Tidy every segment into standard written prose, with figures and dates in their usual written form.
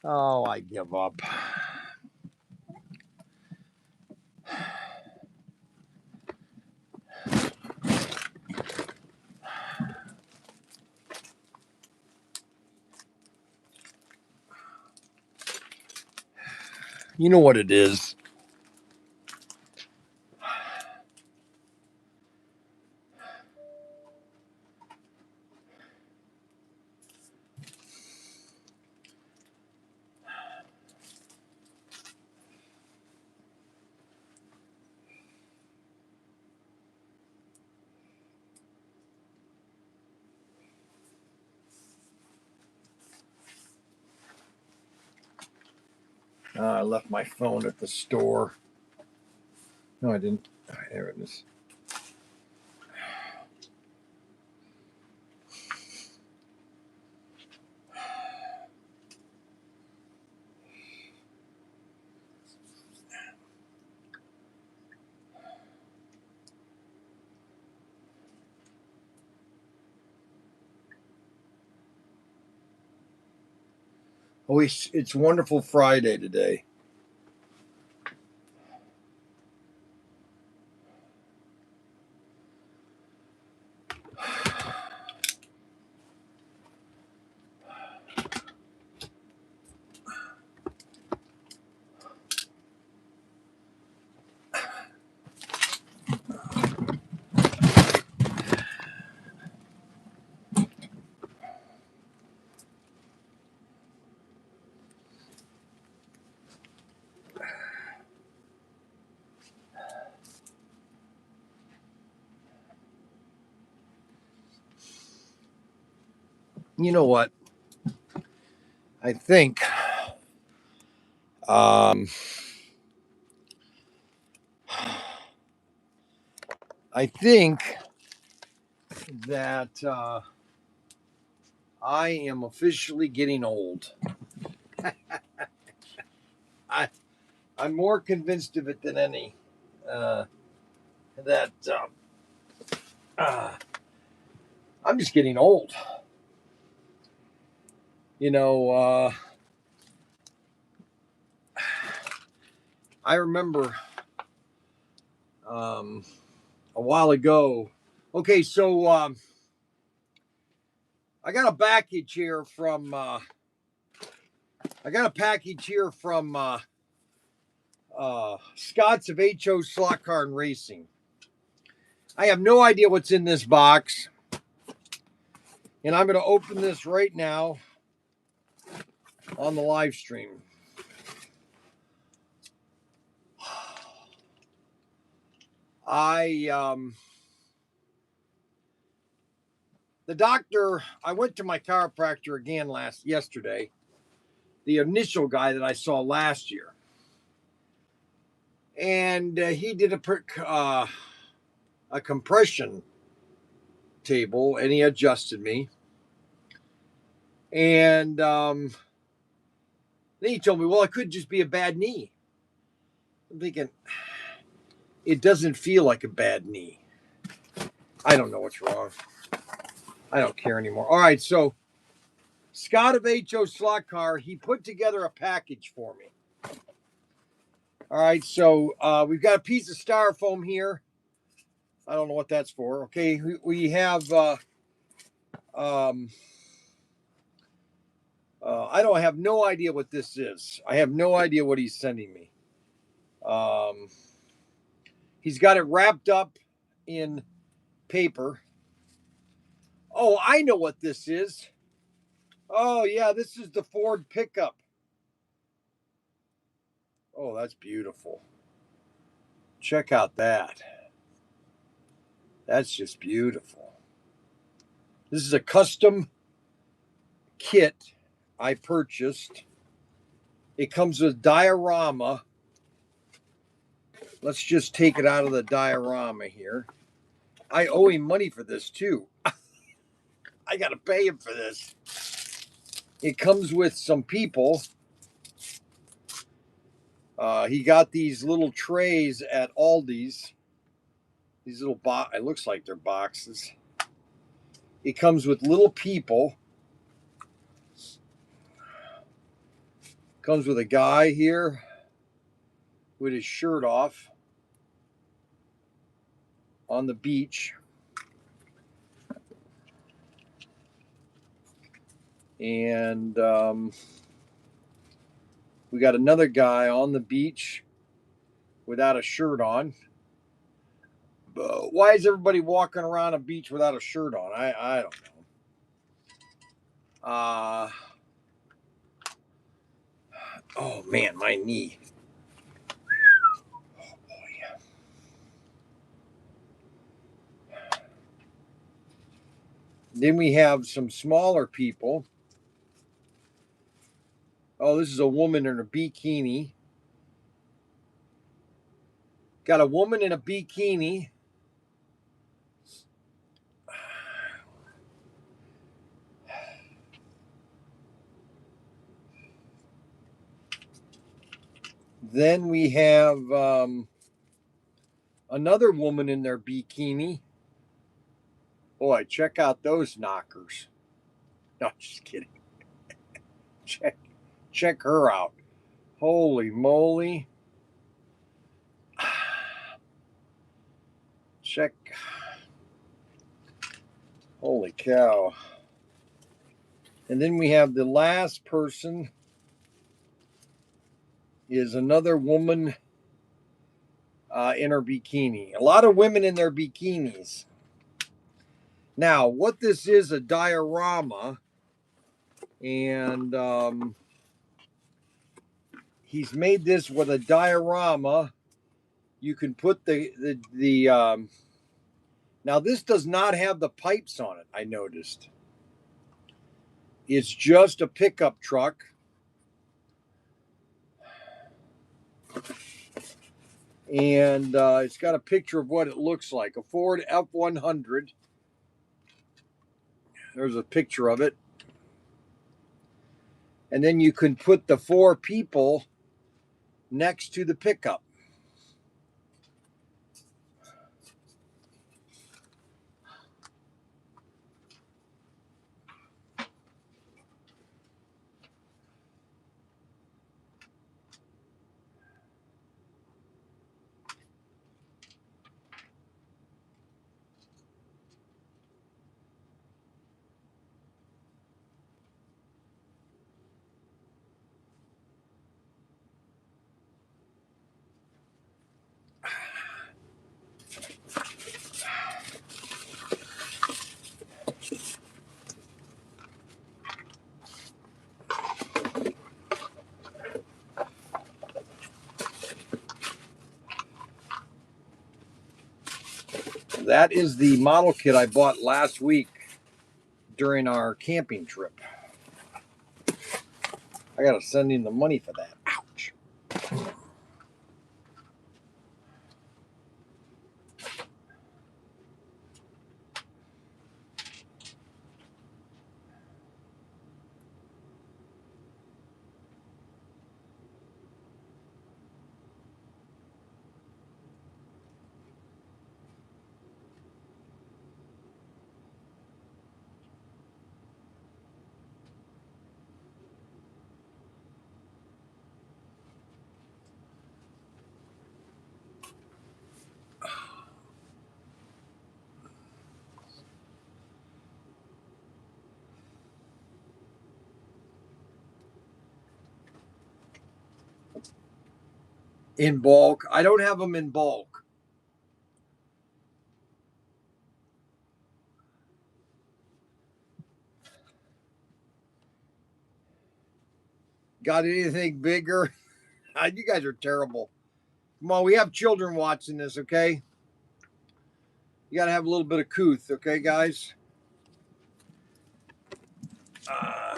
Oh, I give up. You know what it is? I left my phone at the store. No, I didn't. There it is. Oh, it's Wonderful Friday today. You know what? I think um, I think that I am officially getting old. I I'm more convinced of it than any. Uh, that uh, I'm just getting old. You know, I remember a while ago. Okay, so I got a package here from. I got a package here from Scott's of HO Slot Car and Racing. I have no idea what's in this box, and I'm going to open this right now on the live stream. The doctor, I went to my chiropractor again yesterday, the initial guy that I saw last year. And he did a compression table, and he adjusted me. And then he told me, well, it could just be a bad knee. I'm thinking, it doesn't feel like a bad knee. I don't know what's wrong. I don't care anymore. All right, so Scott of HO Slot Car, he put together a package for me. All right, so we've got a piece of styrofoam here. I don't know what that's for. Okay, we have. I don't have no idea what this is. I have no idea what he's sending me. He's got it wrapped up in paper. Oh, I know what this is. Oh, yeah, this is the Ford pickup. Oh, that's beautiful. Check out that. That's just beautiful. This is a custom kit I purchased. It comes with diorama. Let's just take it out of the diorama here. I owe him money for this too. I got to pay him for this. It comes with some people. He got these little trays at Aldi's. These little it looks like they're boxes. It comes with little people. Comes with a guy here with his shirt off on the beach. And we got another guy on the beach without a shirt on. Why is everybody walking around a beach without a shirt on? I don't know. Oh man, my knee. Oh boy. Then we have some smaller people. Oh, this is a woman in a bikini. Got a woman in a bikini. Then we have another woman in their bikini. Boy, check out those knockers. No, just kidding. Check her out. Holy moly. Check. Holy cow. And then we have the last person is another woman in her bikini. A lot of women in their bikinis. Now, what this is a diorama, and he's made this with a diorama. You can put the now this does not have the pipes on it, I noticed. It's just a pickup truck. And it's got a picture of what it looks like. A Ford F-100. There's a picture of it. And then you can put the 4 people next to the pickup. That is the model kit I bought last week during our camping trip. I got to send in the money for that. Ouch. In bulk. I don't have them in bulk. Got anything bigger? You guys are terrible. Come on, we have children watching this, okay? You got to have a little bit of couth, okay, guys? All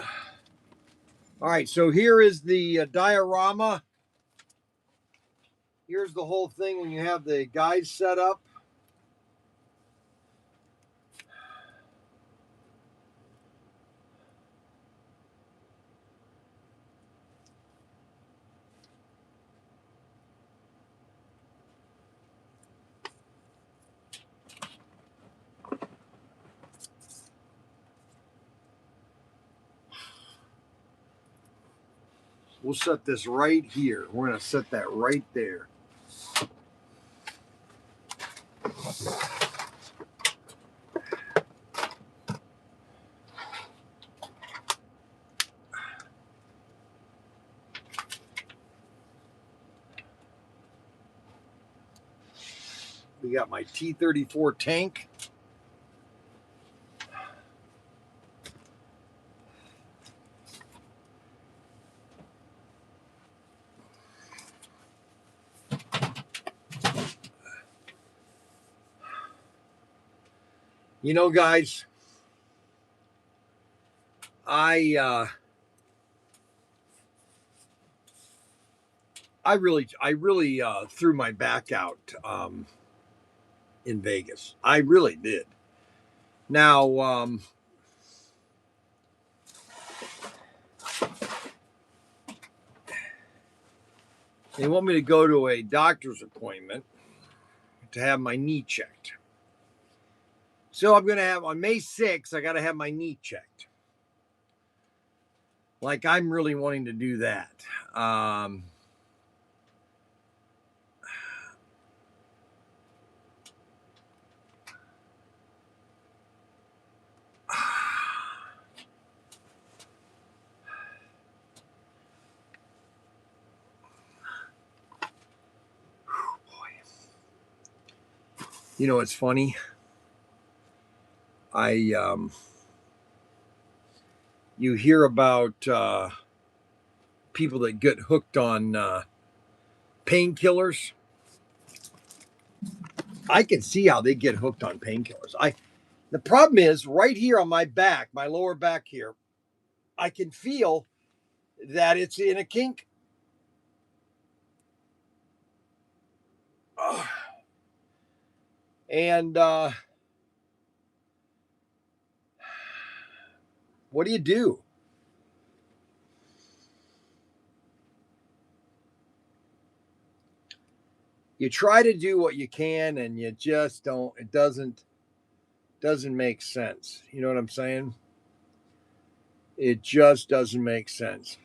right, so here is the diorama. Here's the whole thing when you have the guys set up. We'll set this right here. We're going to set that right there. We got my T-34 tank. You know, guys, I really threw my back out in Vegas. I really did. Now, they want me to go to a doctor's appointment to have my knee checked. So I'm going to have on May 6th, I got to have my knee checked. Like, I'm really wanting to do that. You know, it's funny. You hear about people that get hooked on painkillers. I can see how they get hooked on painkillers. The problem is right here on my back, my lower back here, I can feel that it's in a kink. And what do you do? You try to do what you can and you just don't. It doesn't make sense. You know what I'm saying? It just doesn't make sense.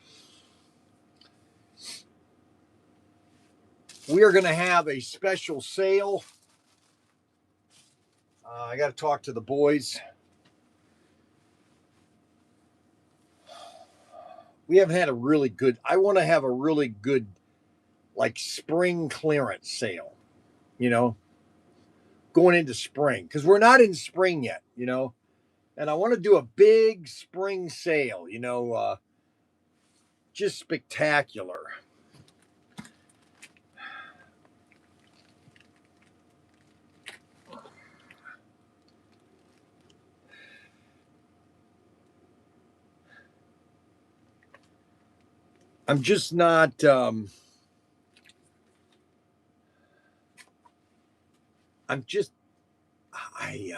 We are going to have a special sale. I got to talk to the boys. We haven't had a really good, I want to have a really good, like, spring clearance sale, you know, going into spring, because we're not in spring yet, you know, and I want to do a big spring sale, you know, just spectacular. I'm just not, I'm just, I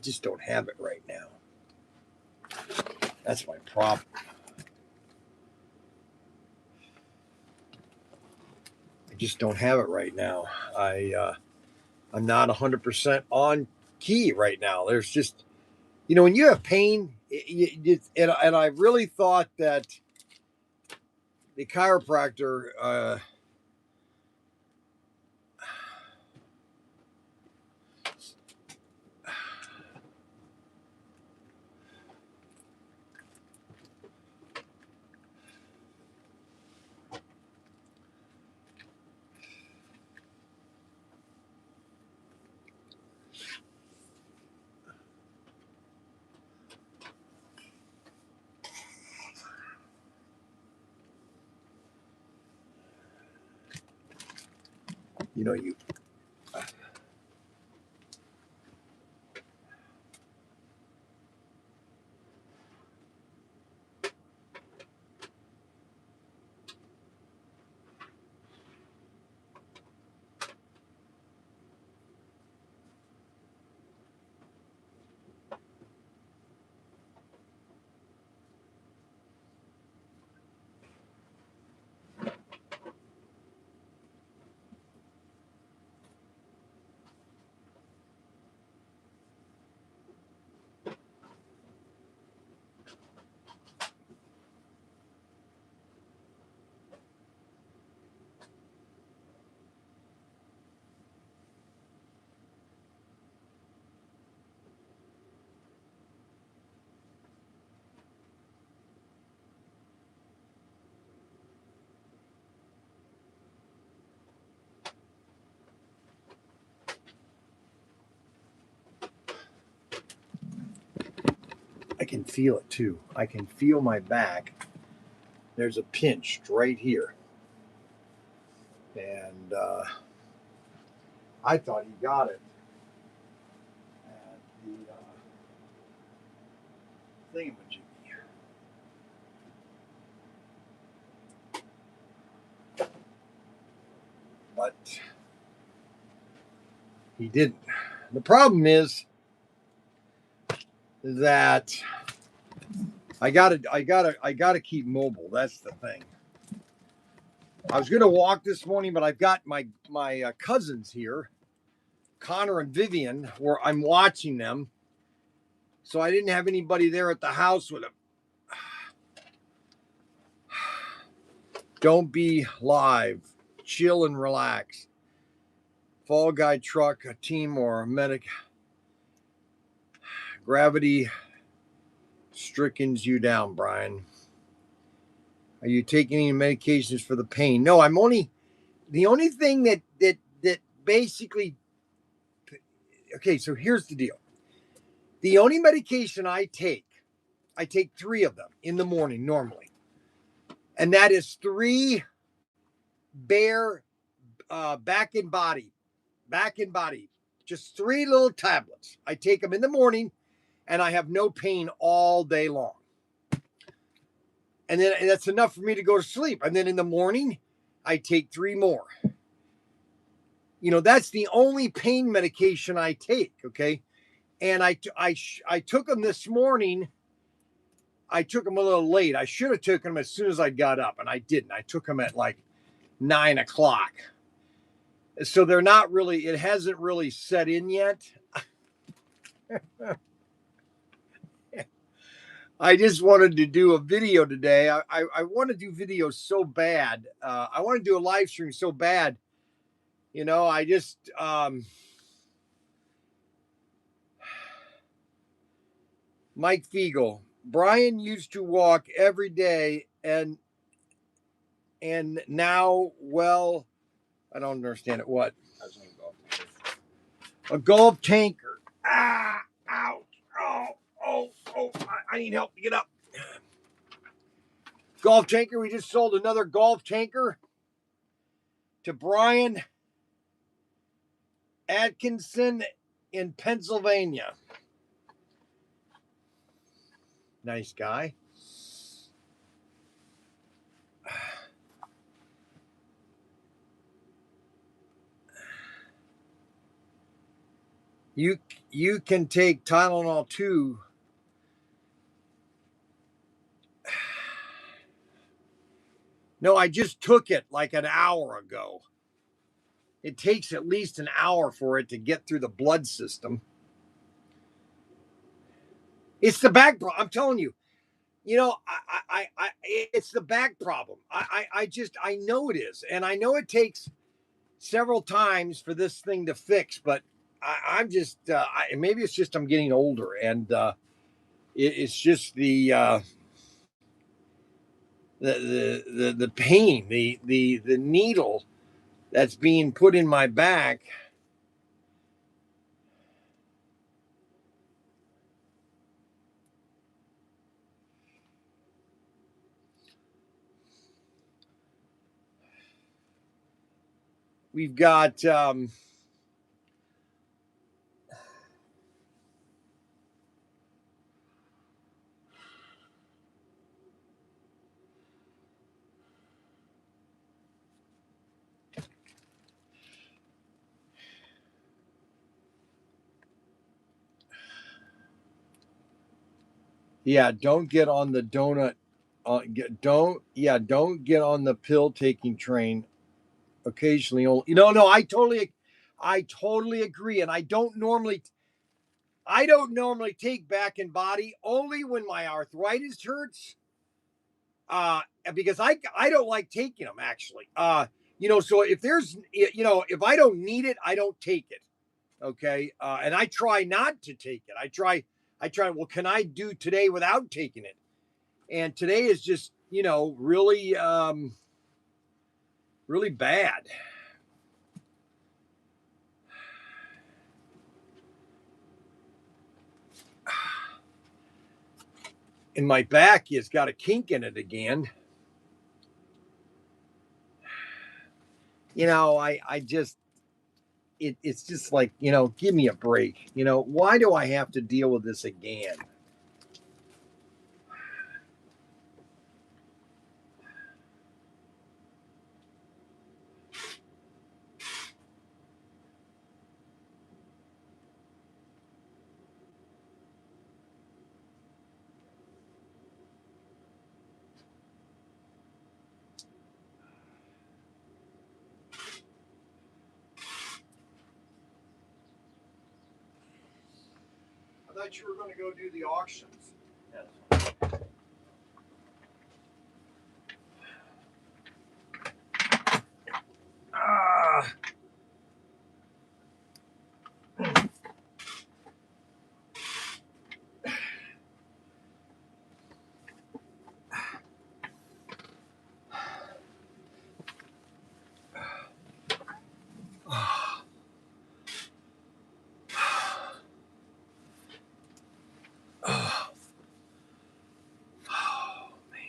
just don't have it right now. That's my problem. I just don't have it right now. I'm not 100% on key right now. There's just, you know, when you have pain, and I really thought that the chiropractor, you know, can feel it too. I can feel my back. There's a pinch right here. And I thought he got it at the thingamajiggy. But he didn't. The problem is that I gotta keep mobile. That's the thing. I was gonna walk this morning, but I've got my cousins here, Connor and Vivian, where I'm watching them. So I didn't have anybody there at the house with them. Don't be live. Chill and relax. Fall guy truck, a team, or a medic. Gravity strickens you down, Brian. Are you taking any medications for the pain? No, I'm only the only thing that basically. Okay, so here's the deal. The only medication I take 3 of them in the morning normally, and that is 3 bare back and body, just 3 little tablets. I take them in the morning, and I have no pain all day long. And then that's enough for me to go to sleep. And then in the morning, I take 3 more. You know, that's the only pain medication I take. Okay. And I took them this morning. I took them a little late. I should have taken them as soon as I got up, and I didn't. I took them at like 9 o'clock. So they're not really, it hasn't really set in yet. I just wanted to do a video today. I want to do videos so bad. I want to do a live stream so bad. You know, I just, Mike Fiegel, Brian used to walk every day and now, well, I don't understand it. What? A golf tanker. Ah, ouch. Oh, I need help to get up. Golf tanker. We just sold another golf tanker to Brian Atkinson in Pennsylvania. Nice guy. You can take Tylenol too. No, I just took it like an hour ago. It takes at least an hour for it to get through the blood system. It's the back problem. I'm telling you. You know, it's the back problem. I know it is, and I know it takes several times for this thing to fix. But I'm just, maybe it's just I'm getting older, and it's just the pain, the needle that's being put in my back. We've got don't get on the donut. Don't get on the pill taking train. Occasionally, only no. I totally agree, and I don't normally take back and body only when my arthritis hurts. Because I don't like taking them actually. So if there's if I don't need it, I don't take it. Okay. And I try not to take it. I try, well, can I do today without taking it? And today is just, really, really bad. And my back has got a kink in it again. You know, I just, it's just like, you know, give me a break. You know, why do I have to deal with this again? I thought you were going to go do the auctions. Yes. Ah. Oh, man.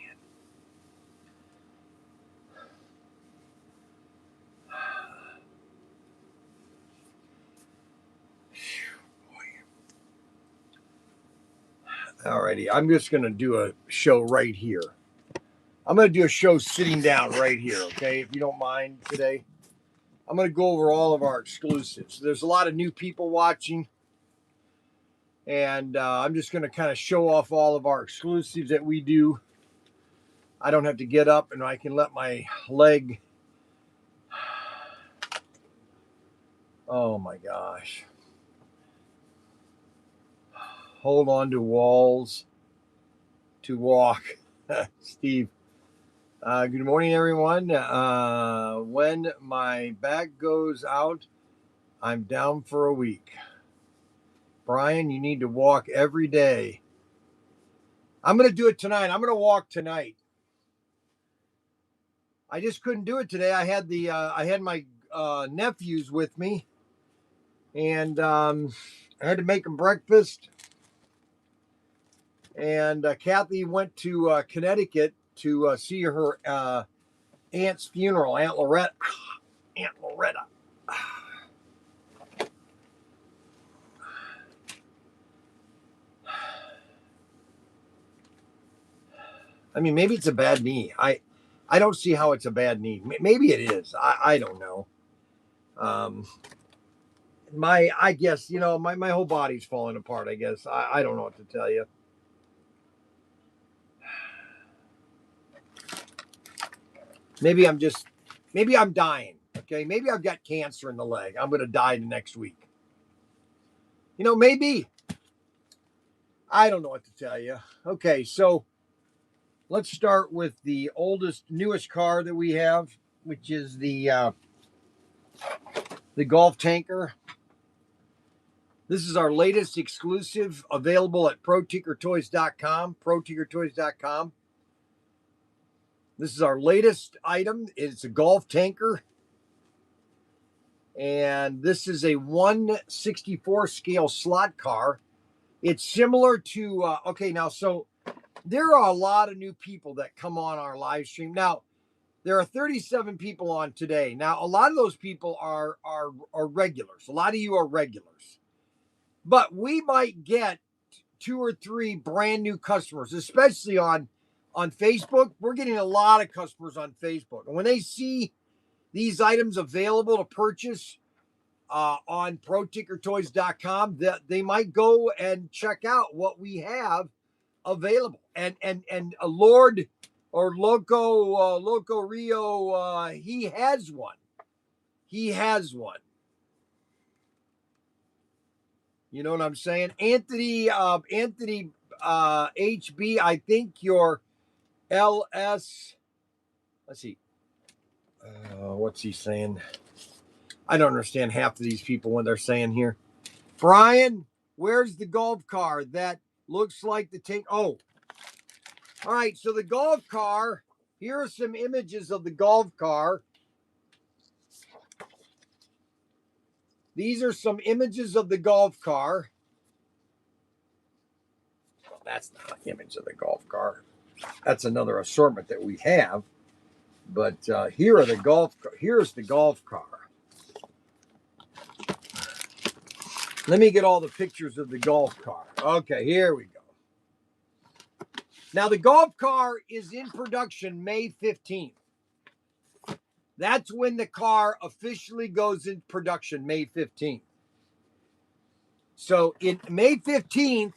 Alrighty, I'm just going to do a show right here. I'm going to do a show sitting down right here, okay? If you don't mind today. I'm going to go over all of our exclusives. There's a lot of new people watching. And I'm just going to kind of show off all of our exclusives that we do. I don't have to get up and I can let my leg. Oh my gosh. Hold on to walls to walk. Steve. Good morning, everyone. When my back goes out, I'm down for a week. Brian, you need to walk every day. I'm going to do it tonight. I'm going to walk tonight. I just couldn't do it today. I had my nephews with me, and I had to make them breakfast. And Kathy went to Connecticut to see her aunt's funeral, Aunt Loretta. Aunt Loretta. I mean, maybe it's a bad knee. I don't see how it's a bad knee. Maybe it is. I don't know. I guess, you know, my whole body's falling apart, I guess. I don't know what to tell you. Maybe I'm dying. Okay. Maybe I've got cancer in the leg. I'm going to die the next week. You know, maybe. I don't know what to tell you. Okay. So let's start with the newest car that we have, which is the Golf Tanker. This is our latest exclusive, available at ProTinkerToys.com. ProTinkerToys.com. This is our latest item. It's a Golf Tanker. And this is a 1/64 scale slot car. It's similar to, okay, now, so there are a lot of new people that come on our live stream. Now, there are 37 people on today. Now, a lot of those people are regulars. A lot of you are regulars. But we might get 2 or 3 brand new customers, especially on Facebook. We're getting a lot of customers on Facebook. And when they see these items available to purchase on ProTinkerToys.com, that they might go and check out what we have available. And a Lord or Loco Rio, he has one. He has one. You know what I'm saying? Anthony HB, I think your LS. Let's see. What's he saying? I don't understand half of these people when they're saying here. Brian, where's the golf car that looks like the tank? Oh, all right. So the golf car, here are some images of the golf car. These are some images of the golf car. that's not an image of the golf car. That's another assortment that we have. But here's the golf car. Let me get all the pictures of the golf car. Okay, here we go. Now, the golf car is in production May 15th. That's when the car officially goes into production, May 15th. So, in May 15th,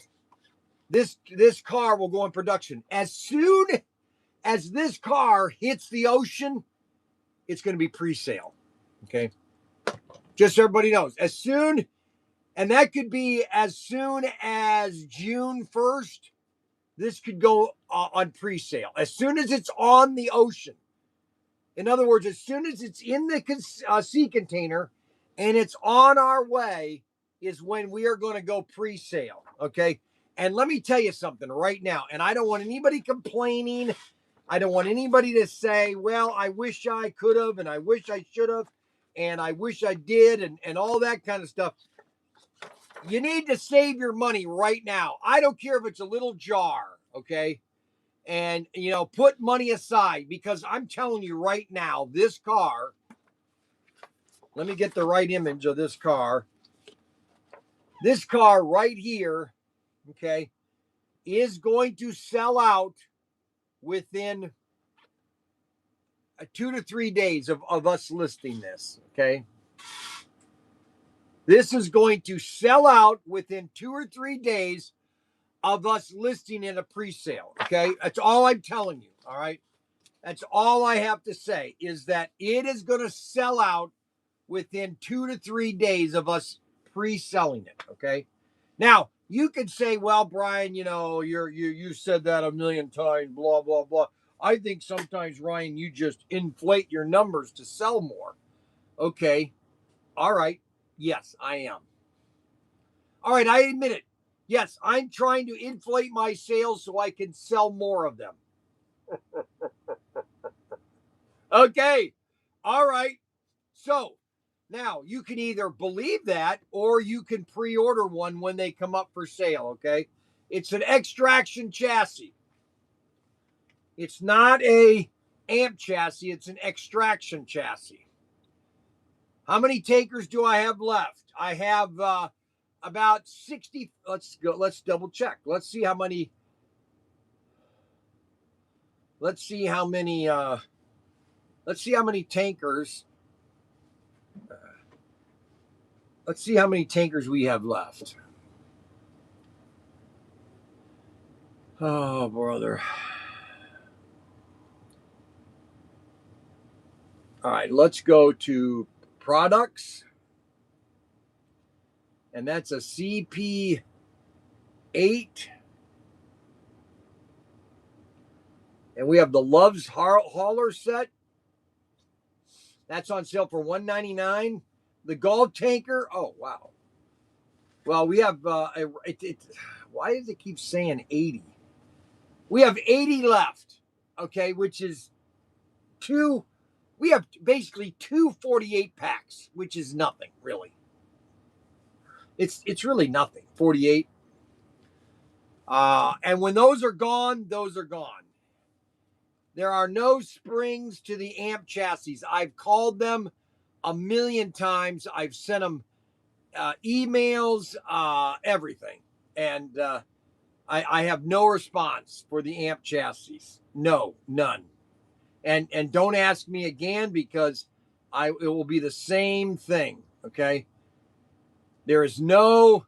this car will go in production. As soon as this car hits the ocean, it's going to be pre-sale. Okay? Just so everybody knows. As soon, and that could be as soon as June 1st, this could go on pre-sale. As soon as it's on the ocean. In other words, as soon as it's in the sea container and it's on our way is when we are going to go pre-sale, okay? And let me tell you something right now, and I don't want anybody complaining. I don't want anybody to say, well, I wish I could have, and I wish I should have, and I wish I did, and all that kind of stuff. You need to save your money right now. I don't care if it's a little jar, okay? And, you know, put money aside, because I'm telling you right now, this car, let me get the right image of this car. This car right here, okay, is going to sell out within 2 to 3 days of us listing this, okay? This is going to sell out within 2 or 3 days of us listing in a pre-sale, okay? That's all I'm telling you, all right? That's all I have to say is that it is going to sell out within 2 to 3 days of us pre-selling it, okay? Now, you could say, well, Brian, you know, you said that a million times, blah, blah, blah. I think sometimes, Ryan, you just inflate your numbers to sell more. Okay. All right. Yes, I am. All right, I admit it. Yes, I'm trying to inflate my sales so I can sell more of them. Okay. All right. So now you can either believe that or you can pre-order one when they come up for sale. Okay. It's an extraction chassis. It's not a amp chassis. It's an extraction chassis. How many takers do I have left? I have about 60. Let's go. Let's double check. Let's see how many. Let's see how many tankers. Let's see how many tankers we have left. Oh, brother. All right, let's go to products. And that's a CP8. And we have the Love's hauler set. That's on sale for $199. The golf tanker. Oh, wow. Well, we have, why does it keep saying 80? We have 80 left, okay, which is we have basically two 48 packs, which is nothing, really. It's really nothing, 48. And when those are gone, those are gone. There are no springs to the amp chassis. I've called them a million times. I've sent them emails, everything. And I have no response for the amp chassis. No, none. And don't ask me again because it will be the same thing. Okay. There is no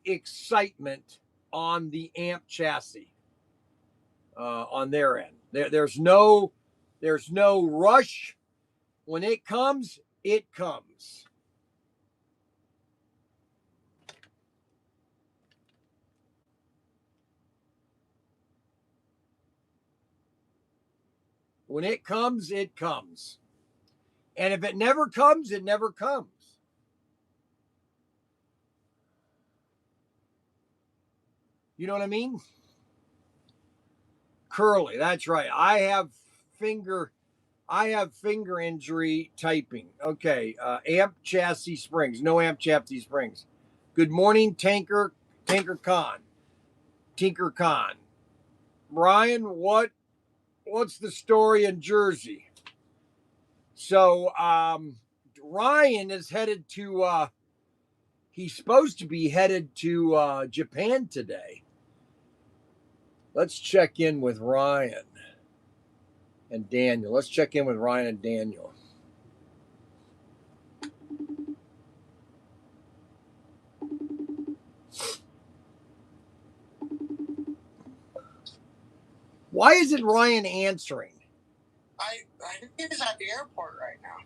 excitement on the amp chassis on their end. There's no rush. When it comes, it comes. When it comes, it comes. And if it never comes, it never comes. You know what I mean? Curly, that's right. I have finger injury typing. Okay, amp chassis springs. No amp chassis springs. Good morning, Tanker Con. TinkerCon. Brian, what's the story in Jersey? So Ryan is headed to he's supposed to be headed to Japan today. Let's check in with Ryan and Daniel. Let's check in with Ryan and Daniel. Why isn't Ryan answering? I think he's at the airport right now.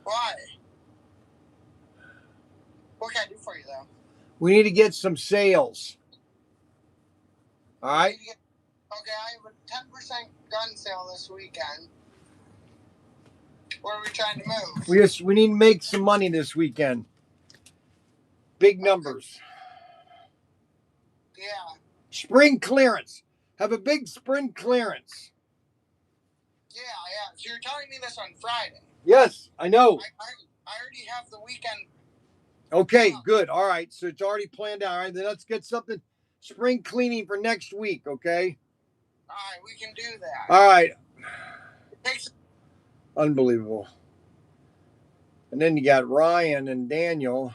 Why? What can I do for you, though? We need to get some sales. All right? Okay, I have a 10% gun sale this weekend. Where are we trying to move? We need to make some money this weekend. Big numbers. Yeah. Spring clearance. Have a big spring clearance. Yeah. So you're telling me this on Friday? Yes, I know. I already have the weekend. Okay, good. All right. So it's already planned out. All right, then let's get something spring cleaning for next week, okay? All right, we can do that. All right. Unbelievable. And then you got Ryan and Daniel.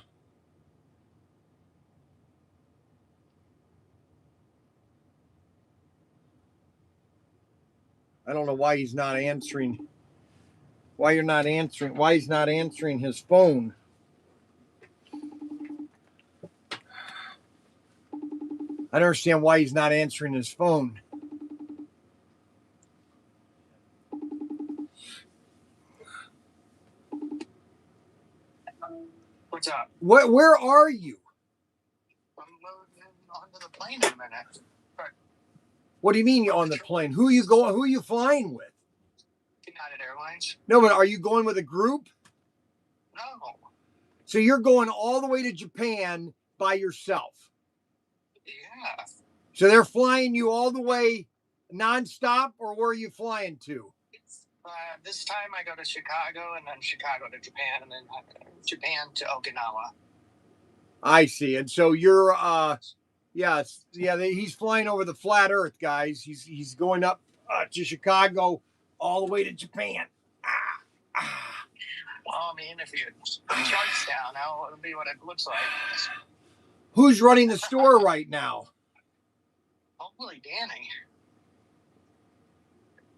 I don't know why he's not answering. Why he's not answering his phone. I don't understand why he's not answering his phone. What's up? Where are you? I'm loading onto the plane in a minute. What do you mean you're on the plane? Who are you flying with? United Airlines. No, but are you going with a group? No. So you're going all the way to Japan by yourself? Yeah. So they're flying you all the way nonstop, or where are you flying to? This time I go to Chicago, and then Chicago to Japan, and then Japan to Okinawa. I see. And so you're he's flying over the flat earth, guys. He's going up to Chicago all the way to Japan. Well, I mean, if you put charts down, it'll be what it looks like. Who's running the store right now? Hopefully Danny.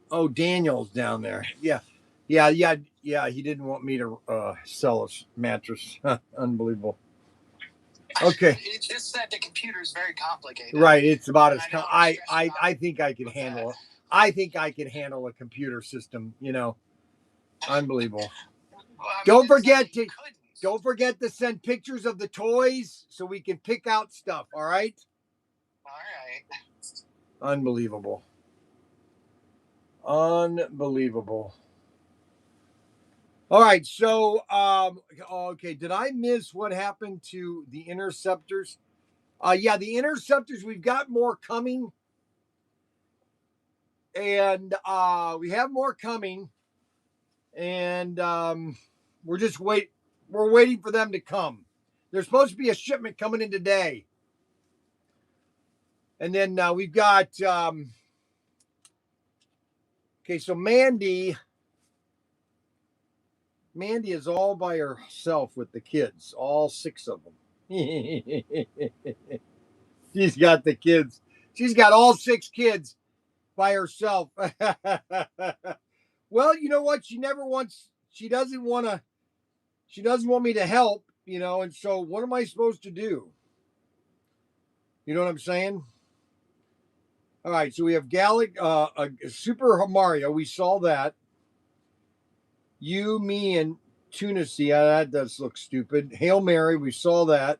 Oh, Daniel's down there. Yeah. He didn't want me to sell his mattress. Unbelievable. Okay. It's just that the computer is very complicated. Right. It's about as I think I can handle it. I think I can handle a computer system. Unbelievable. Well, I mean, Don't forget to send pictures of the toys so we can pick out stuff. All right. All right. Unbelievable. All right, so okay, did I miss what happened to the interceptors? The interceptors, we've got more coming. And we have more coming. And we're waiting for them to come. There's supposed to be a shipment coming in today. And then we've got okay, so Mandy is all by herself with the kids, all 6 of them. She's got the kids. She's got all 6 kids by herself. Well, you know what? She doesn't want me to help, and so what am I supposed to do? You know what I'm saying? All right, so we have Super Mario. We saw that. You, me, and Tunisy. That does look stupid. Hail Mary. We saw that.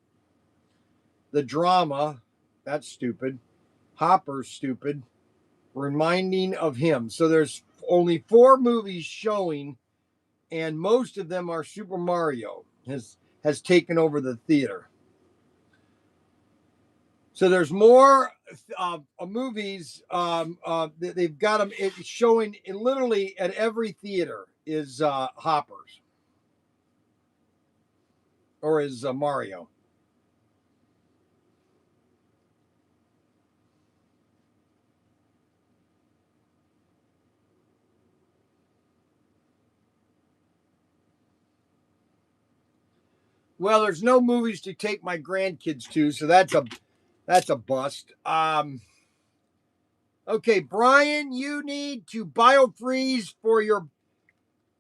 The drama. That's stupid. Hopper's stupid. Reminding of him. So there's only 4 movies showing, and most of them are Super Mario has taken over the theater. So there's more movies. They've got them showing literally at every theater is Hoppers or is Mario. Well, there's no movies to take my grandkids to, so that's a bust. Okay, Brian, you need to biofreeze for your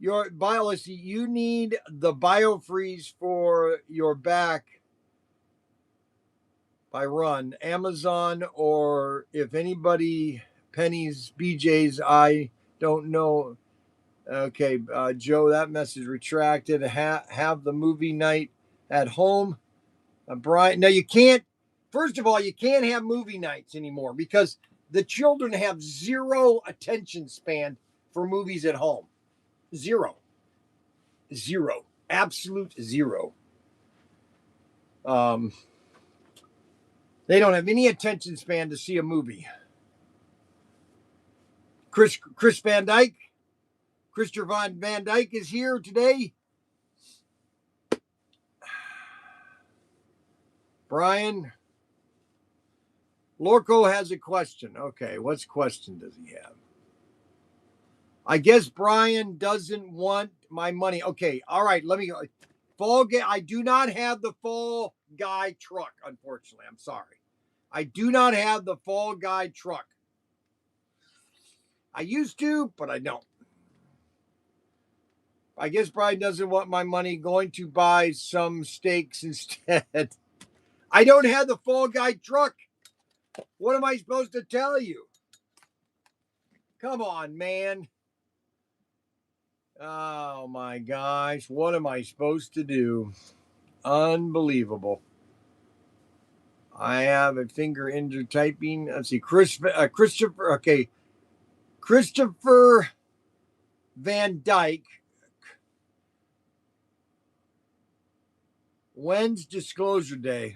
let's see, you need the biofreeze for your back by Run, Amazon, or if anybody, Penny's, BJ's, I don't know. Okay, Joe, that message retracted. Have the movie night at home. Brian, now you can't, first of all, you can't have movie nights anymore because the children have zero attention span for movies at home. Zero. Absolute zero. They don't have any attention span to see a movie. Chris Van Dyke, Christopher Van Dyke is here today. Brian, Lorco has a question. Okay, what question does he have? I guess Brian doesn't want my money. Okay, all right, let me go. I do not have the Fall Guy truck, unfortunately. I'm sorry. I do not have the Fall Guy truck. I used to, but I don't. I guess Brian doesn't want my money. Going to buy some steaks instead. I don't have the Fall Guy truck. What am I supposed to tell you? Come on, man. Oh my gosh. What am I supposed to do? Unbelievable. I have a finger injury typing. Let's see. Christopher. Okay. Christopher Van Dyke. When's disclosure day?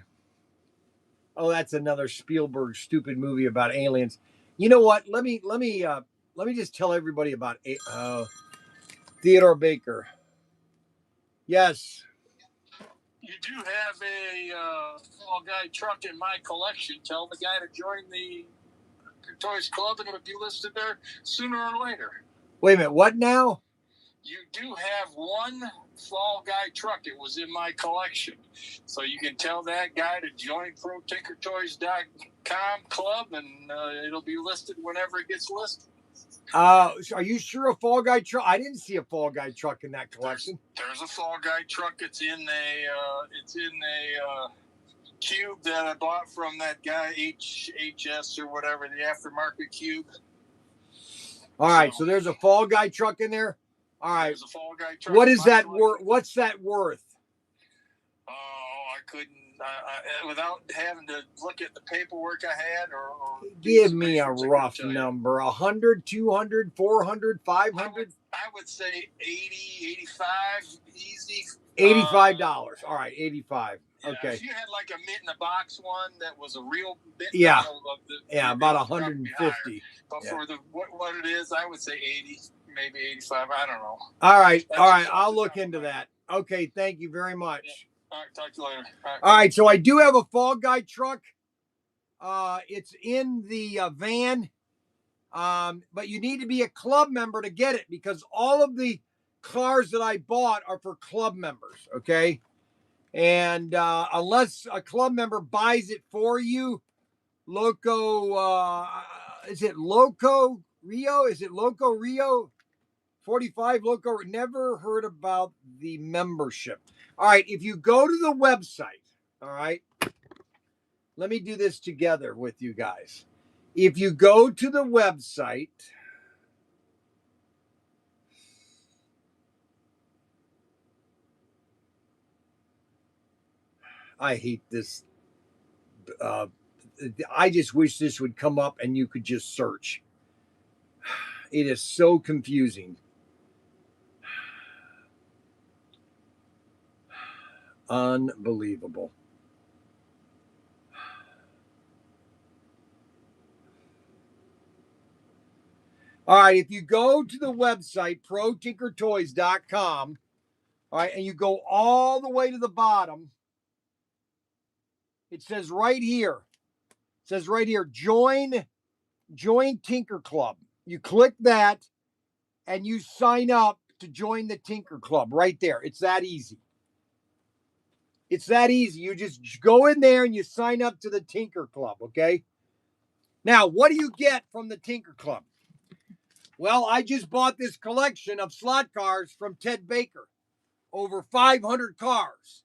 Oh, that's another Spielberg stupid movie about aliens. You know what? Let me just tell everybody about Theodore Baker. Yes. You do have a Fall Guy truck in my collection. Tell the guy to join the Toys Club and it'll be listed there sooner or later. Wait a minute. What now? You do have one Fall Guy truck. It was in my collection. So you can tell that guy to join ProTinkerToys.com club and it'll be listed whenever it gets listed. Are you sure a Fall Guy truck? I didn't see a Fall Guy truck in that collection. There's a Fall Guy truck. It's in a cube that I bought from that guy HS or whatever, the aftermarket cube. All right, so there's a Fall Guy truck in there. All right, there's a Fall Guy truck. What is that worth? What's that worth? Oh, I couldn't. Without having to look at the paperwork I had, or give me a rough number. 100, 200, 400, 500? I would say 80, 85, easy. $85. All right, 85. Yeah, okay. If you had like a mint in a box one that was a real bit, about 150. But for what it is, I would say 80, maybe 85. I don't know. All right, I'll look into that. Okay, thank you very much. Yeah. All right, talk to you later. All right, so I do have a Fall Guy truck. It's in the van, but you need to be a club member to get it because all of the cars that I bought are for club members, okay? And unless a club member buys it for you, is it Loco Rio? Is it Loco Rio? 45 Loco? Never heard about the membership. All right, if you go to the website, all right, let me do this together with you guys. If you go to the website, I hate this. I just wish this would come up and you could just search. It is so confusing. Unbelievable. All right, if you go to the website, ProTinkerToys.com, all right, and you go all the way to the bottom, it says right here, join Tinker Club. You click that and you sign up to join the Tinker Club right there. It's that easy. It's that easy. You just go in there and you sign up to the Tinker Club, okay? Now, what do you get from the Tinker Club? Well, I just bought this collection of slot cars from Ted Baker. Over 500 cars.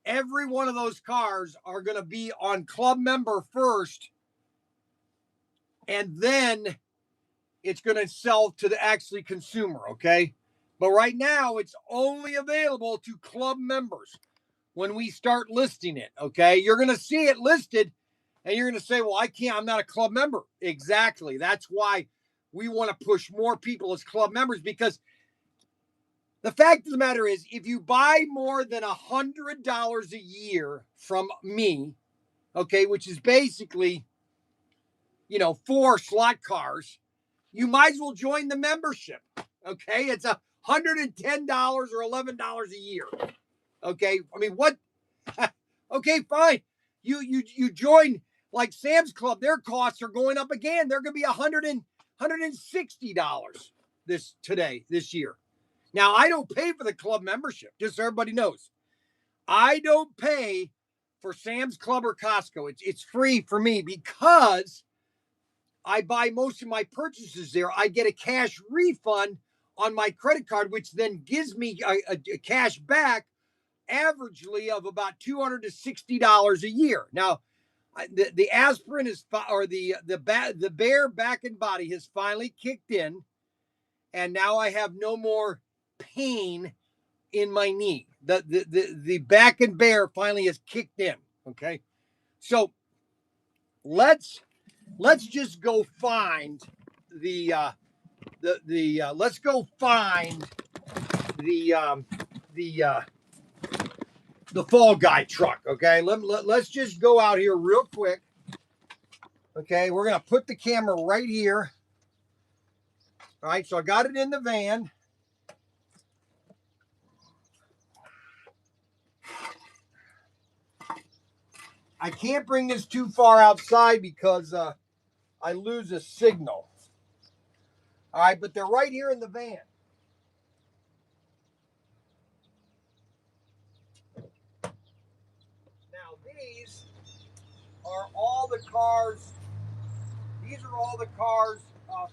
Every one of those cars are going to be on club member first, and then it's going to sell to the actually consumer, okay? But right now, it's only available to club members when we start listing it, okay? You're going to see it listed, and you're going to say, well, I'm not a club member. Exactly. That's why we want to push more people as club members, because the fact of the matter is, if you buy more than $100 a year from me, okay, which is basically, 4 slot cars, you might as well join the membership, okay? It's $110 or $11 a year, okay? I mean, what? Okay, fine. You join like Sam's Club. Their costs are going up again. They're going to be $160 this year. Now, I don't pay for the club membership, just so everybody knows. I don't pay for Sam's Club or Costco. It's free for me because I buy most of my purchases there. I get a cash refund on my credit card, which then gives me a cash back averagely of about $260 a year. Now, the aspirin or the Bear back and body has finally kicked in, and now I have no more pain in my knee. The back and Bear finally has kicked in. Okay, so let's just go find let's go find the Fall Guy truck. Okay, let's just go out here real quick. Okay, we're gonna put the camera right here. All right, so I got it in the van. I can't bring this too far outside because I lose a signal. All right, but they're right here in the van. Now these are all the cars. These are all the cars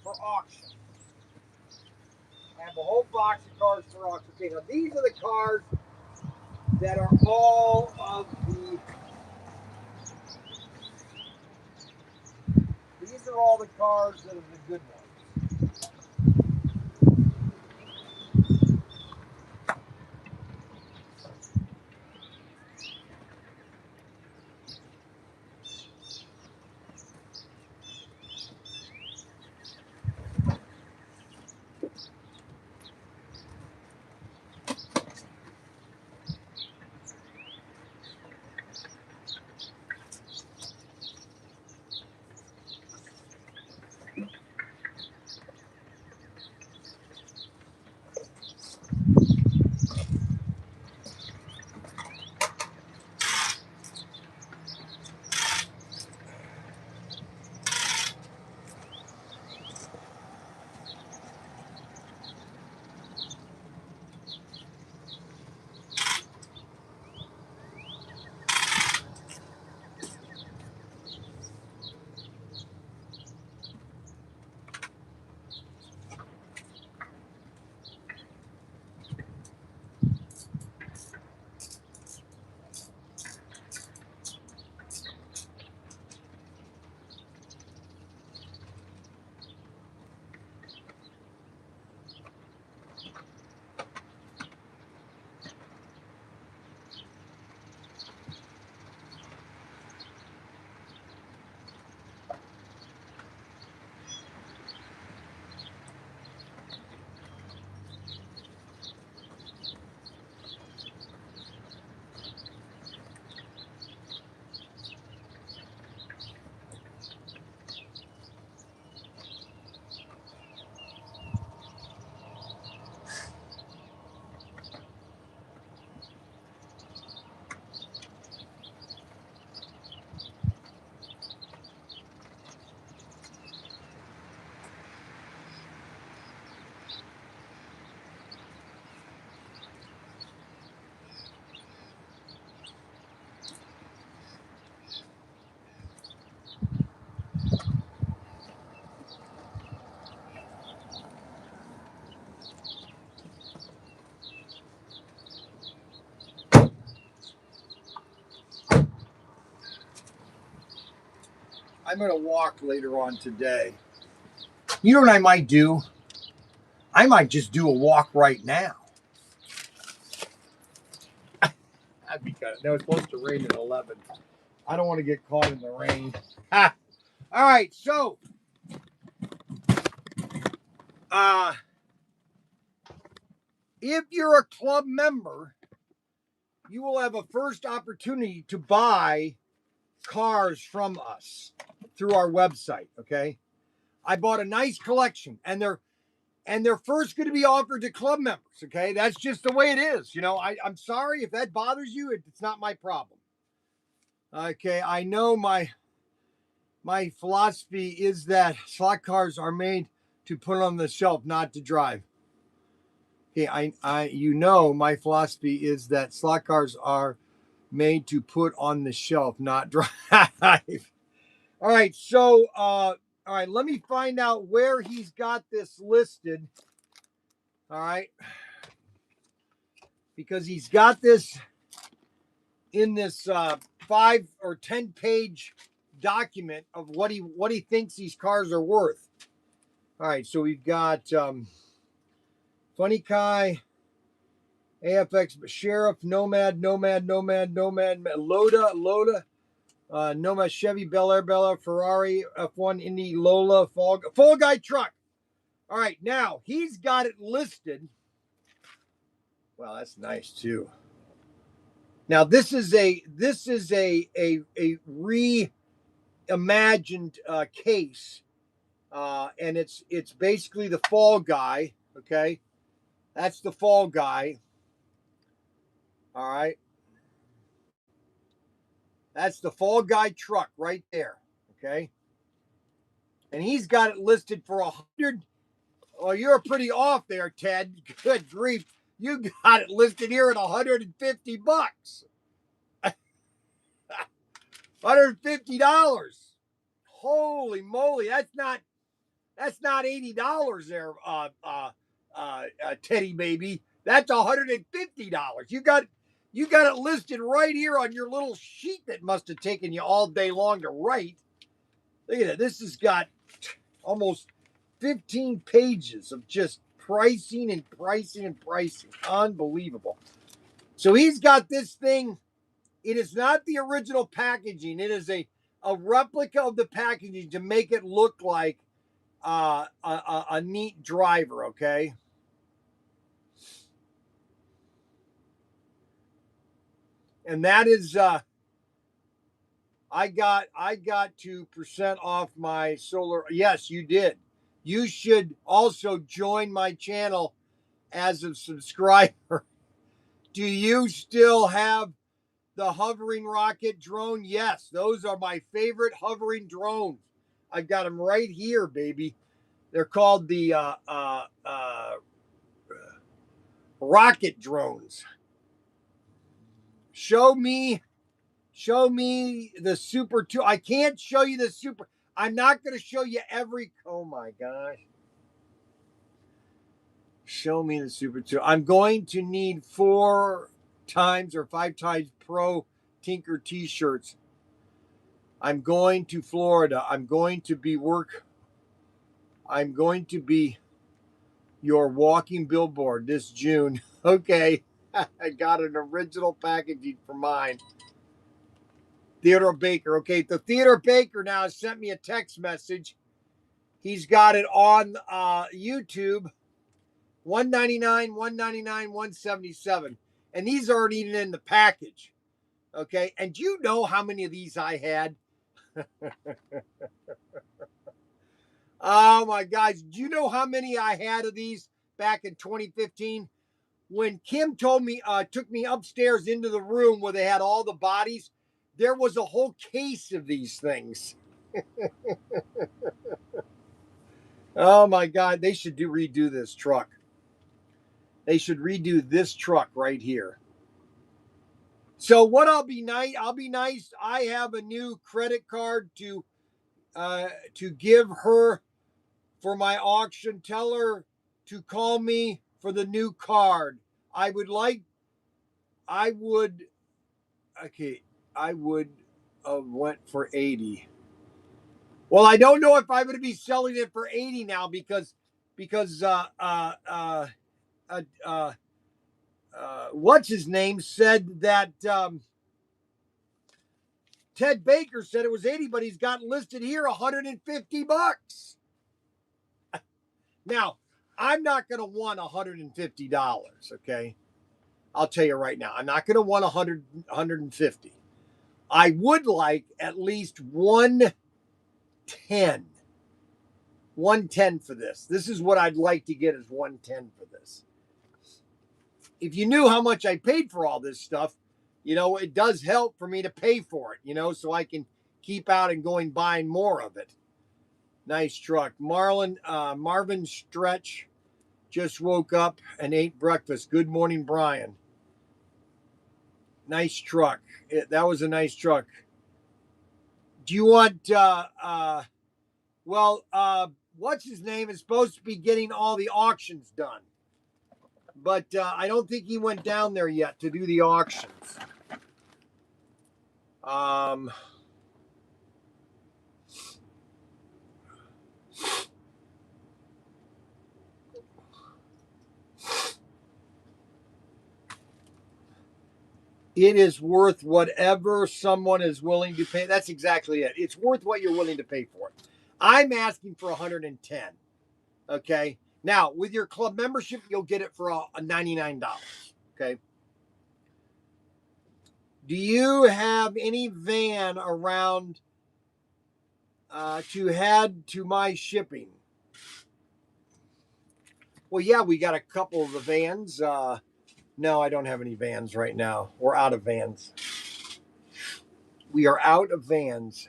for auction. I have a whole box of cars for auction. Okay, now these are the cars that are all of the. These are all the cars that are the good ones. I'm going to walk later on today. You know what I might do? I might just do a walk right now. That'd be kind of, no, it's supposed to rain at 11. I don't want to get caught in the rain. Ha! All right, so if you're a club member, you will have a first opportunity to buy cars from us through our website. Okay, I bought a nice collection, and they're first going to be offered to club members. Okay, that's just the way it is. You know, I'm sorry if that bothers you. It's not my problem. Okay, I know my philosophy is that slot cars are made to put on the shelf, not to drive. Okay, my philosophy is that slot cars are made to put on the shelf, not drive. All right, so all right, let me find out where he's got this listed. All right, because he's got this in this 5 or 10 page document of what he thinks these cars are worth. All right, so we've got Funny Kai, AFX Sheriff, Nomad, Loda, Nomad, Chevy, Bel Air, Ferrari, F1, Indy, Lola, Fall Guy truck. All right, now he's got it listed. Well, that's nice too. Now this is a reimagined case, and it's basically the Fall Guy. Okay, that's the Fall Guy. All right. That's the Fall Guy truck right there. Okay. And he's got it listed for 100. Well, you're pretty off there, Ted. Good grief. You got it listed here at $150. $150. Holy moly. That's not $80 there, Teddy baby. That's $150. You got it listed right here on your little sheet that must have taken you all day long to write. Look at that. This has got almost 15 pages of just pricing and pricing and pricing. Unbelievable. So he's got this thing. It is not the original packaging. It is a replica of the packaging to make it look like a neat driver, okay? And that is I got 2% off my solar. Yes, you did. You should also join my channel as a subscriber. Do you still have the hovering rocket drone? Yes, those are my favorite hovering drones. I've got them right here, baby. They're called the rocket drones. Show me the Super 2. I can't show you the Super. I'm not going to show you every. Oh my gosh. Show me the Super 2. I'm going to need 4 times or 5 times Pro Tinker t-shirts. I'm going to Florida. I'm going to be your walking billboard this June. Okay. I got an original packaging for mine. Theodore Baker. Okay, the Theodore Baker now has sent me a text message. He's got it on YouTube. $199, $199, $177. And these aren't even in the package. Okay, and do you know how many of these I had? Oh my gosh, do you know how many I had of these back in 2015? When Kim took me upstairs into the room where they had all the bodies, there was a whole case of these things. Oh my God, they should redo this truck. They should redo this truck right here. So what I'll be nice. I have a new credit card to give her for my auction. Tell her to call me for the new card. I would went for 80. Well, I don't know if I'm going to be selling it for 80 now because what's his name said that Ted Baker said it was 80, but he's got listed here $150. Now, I'm not going to want $150, okay? I'll tell you right now, I'm not going to want 150. I would like at least 110. 110 for this. This is what I'd like to get is 110 for this. If you knew how much I paid for all this stuff, you know, it does help for me to pay for it, you know, so I can keep out and going buying more of it. Nice truck. Marvin Stretch just woke up and ate breakfast. Good morning, Brian. Nice truck. That was a nice truck. Do you want, what's his name is supposed to be getting all the auctions done. But I don't think he went down there yet to do the auctions. It is worth whatever someone is willing to pay. That's exactly it. It's worth what you're willing to pay for it. I'm asking for 110. Okay. Now, with your club membership, you'll get it for a $99. Okay. Do you have any van around to add to my shipping? Well, yeah, we got a couple of the vans. No, I don't have any vans right now. We're out of vans. We are out of vans.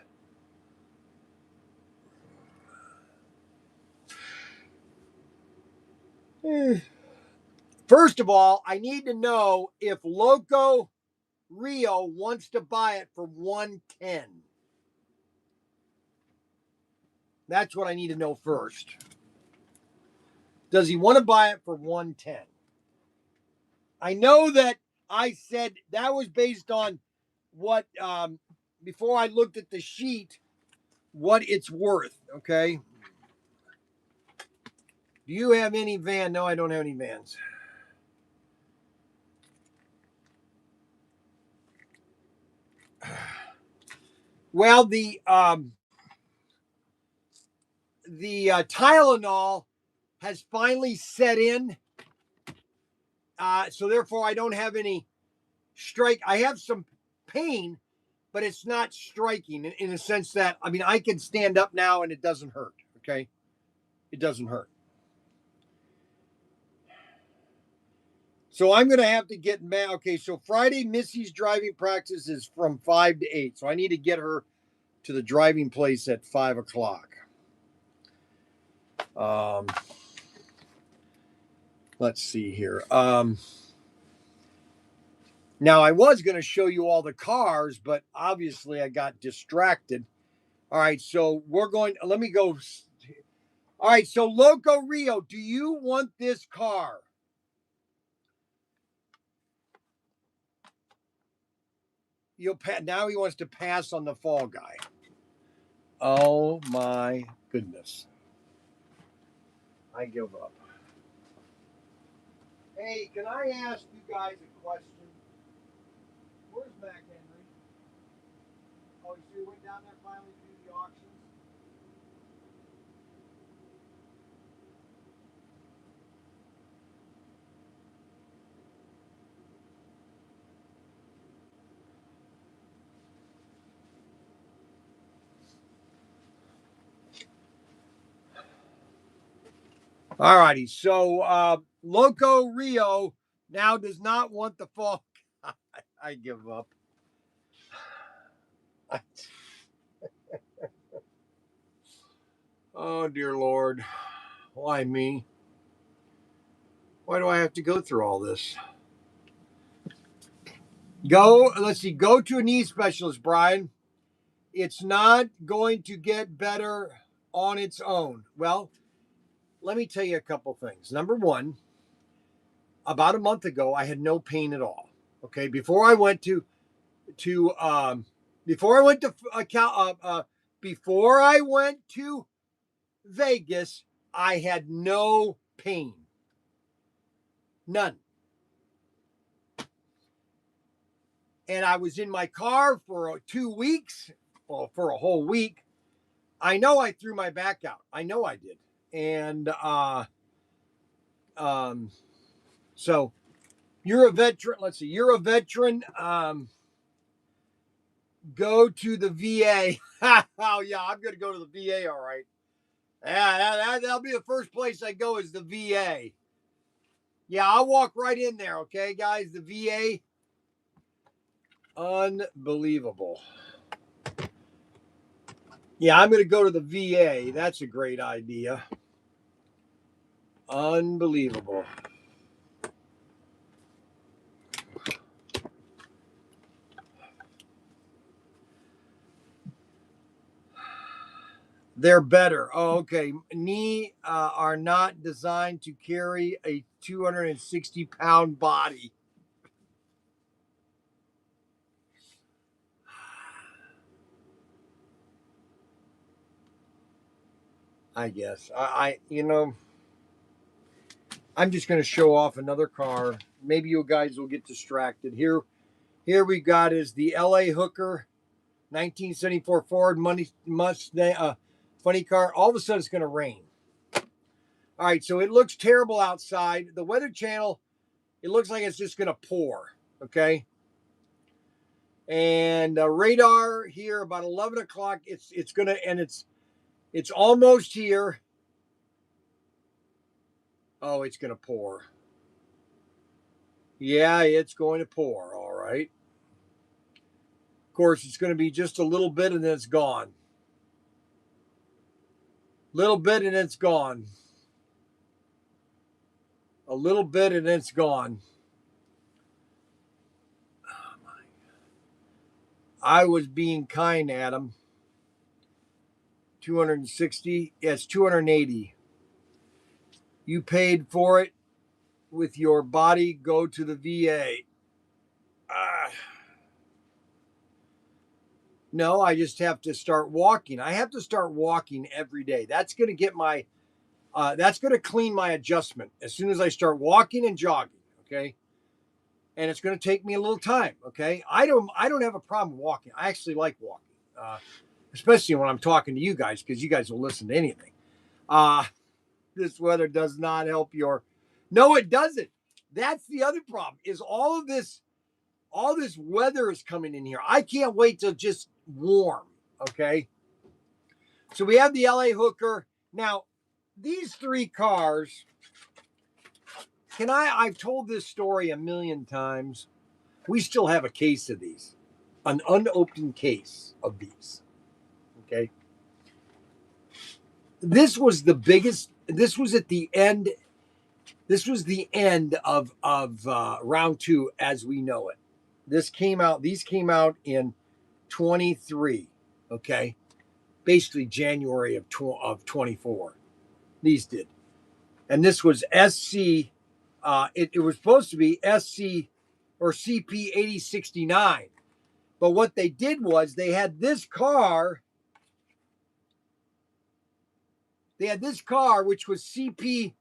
First of all, I need to know if Loco Rio wants to buy it for 110. That's what I need to know first. Does he want to buy it for 110? I know that I said that was based on what, before I looked at the sheet, what it's worth, okay? Do you have any van? No, I don't have any vans. Well, the Tylenol has finally set in. So therefore I don't have any strike. I have some pain, but it's not striking in a sense that, I mean, I can stand up now and it doesn't hurt. Okay. It doesn't hurt. So I'm going to have to get mad. Okay. So Friday, Missy's driving practice is from 5 to 8. So I need to get her to the driving place at 5 o'clock. Let's see here. Now, I was going to show you all the cars, but obviously I got distracted. All right, so let me go. All right, so Loco Rio, do you want this car? Now he wants to pass on the fall guy. Oh, my goodness. I give up. Hey, can I ask you guys a question? Where's Mac Henry? Oh, so you went down there finally to do the auctions? All righty. So Loco Rio now does not want the fall. I give up. Oh, dear Lord. Why me? Why do I have to go through all this? Let's see. Go to a knee specialist, Brian. It's not going to get better on its own. Well, let me tell you a couple things. Number one, about a month ago, I had no pain at all. Okay, before I went to before I went to Vegas, I had no pain. None. And I was in my car for 2 weeks, well, for a whole week. I know I threw my back out. I know I did. And so you're a veteran. Let's see, you're a veteran. Go to the VA. Oh yeah, I'm gonna go to the VA. All right. Yeah, that'll be the first place I go is the VA. Yeah, I'll walk right in there. Okay, guys, the VA. Unbelievable. Yeah, I'm gonna go to the VA. That's a great idea. Unbelievable. They're better. Oh, okay. Knee are not designed to carry a 260-pound body. I guess. I'm just going to show off another car. Maybe you guys will get distracted. Here we got is the LA Hooker 1974 Ford Mustang, funny car. All of a sudden it's going to rain. All right, so it looks terrible outside. The Weather Channel, it looks like it's just going to pour, okay? And radar here about 11 o'clock. It's going to, and it's almost here. Oh, it's going to pour. Yeah, it's going to pour, all right. Of course, it's going to be just a little bit and then it's gone. Little bit and it's gone. A little bit and it's gone. Oh my. I was being kind, Adam. 260. Yes, 280. You paid for it with your body. Go to the VA. No, I just have to start walking. I have to start walking every day. That's going to get my, that's going to clean my adjustment as soon as I start walking and jogging. Okay. And it's going to take me a little time. Okay. I don't have a problem walking. I actually like walking, especially when I'm talking to you guys, because you guys will listen to anything. This weather does not help no, it doesn't. That's the other problem is all this weather is coming in here. I can't wait till just warm. Okay. So we have the LA Hooker. Now, these three cars, I've told this story a million times. We still have a case of these, an unopened case of these. Okay. This was the biggest, this was at the end. This was the end of round two as we know it. These came out in 23. Okay. Basically January of 24. These did. And this was SC. It was supposed to be SC or CP 8069. But what they did was they had this car. Which was CP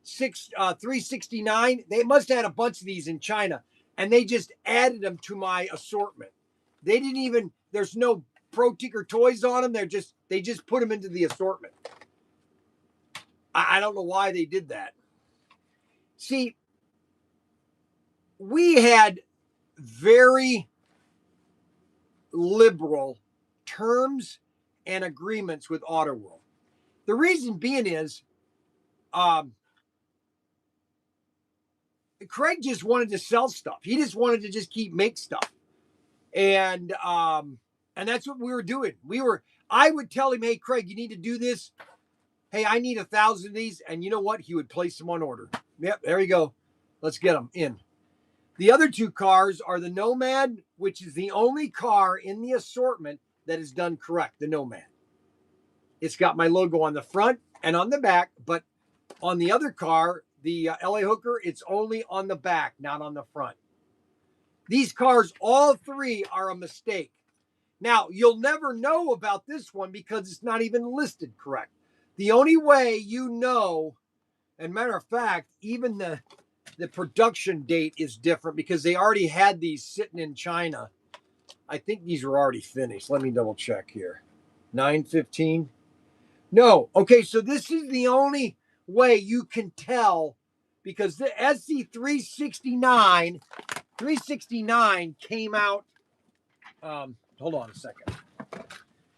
369. They must have had a bunch of these in China, and they just added them to my assortment. They didn't even. There's no ProTinkerToys on them. They just put them into the assortment. I don't know why they did that. See, we had very liberal terms and agreements with AutoWorld. The reason being is Craig just wanted to sell stuff. He just wanted to just make stuff. And that's what we were doing. I would tell him, hey, Craig, you need to do this. Hey, I need 1,000 of these. And you know what? He would place them on order. Yep, there you go. Let's get them in. The other two cars are the Nomad, which is the only car in the assortment that is done correct, the Nomad. It's got my logo on the front and on the back, but on the other car, the LA Hooker, it's only on the back, not on the front. These cars, all three are a mistake. Now, you'll never know about this one because it's not even listed correct. The only way you know, and matter of fact, even the production date is different because they already had these sitting in China. I think these were already finished. Let me double check here. 9/15. No. Okay, so this is the only way you can tell because the SC369 came out. Hold on a second.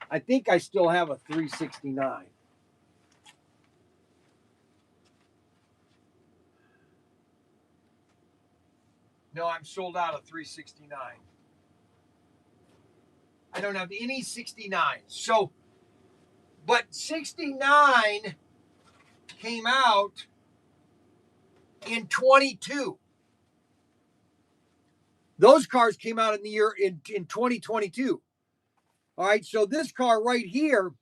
I think I still have a 369. No, I'm sold out of 369. I don't have any 69. So, but 69 came out in 22. Those cars came out in the year in 2022. All right, so this car right here,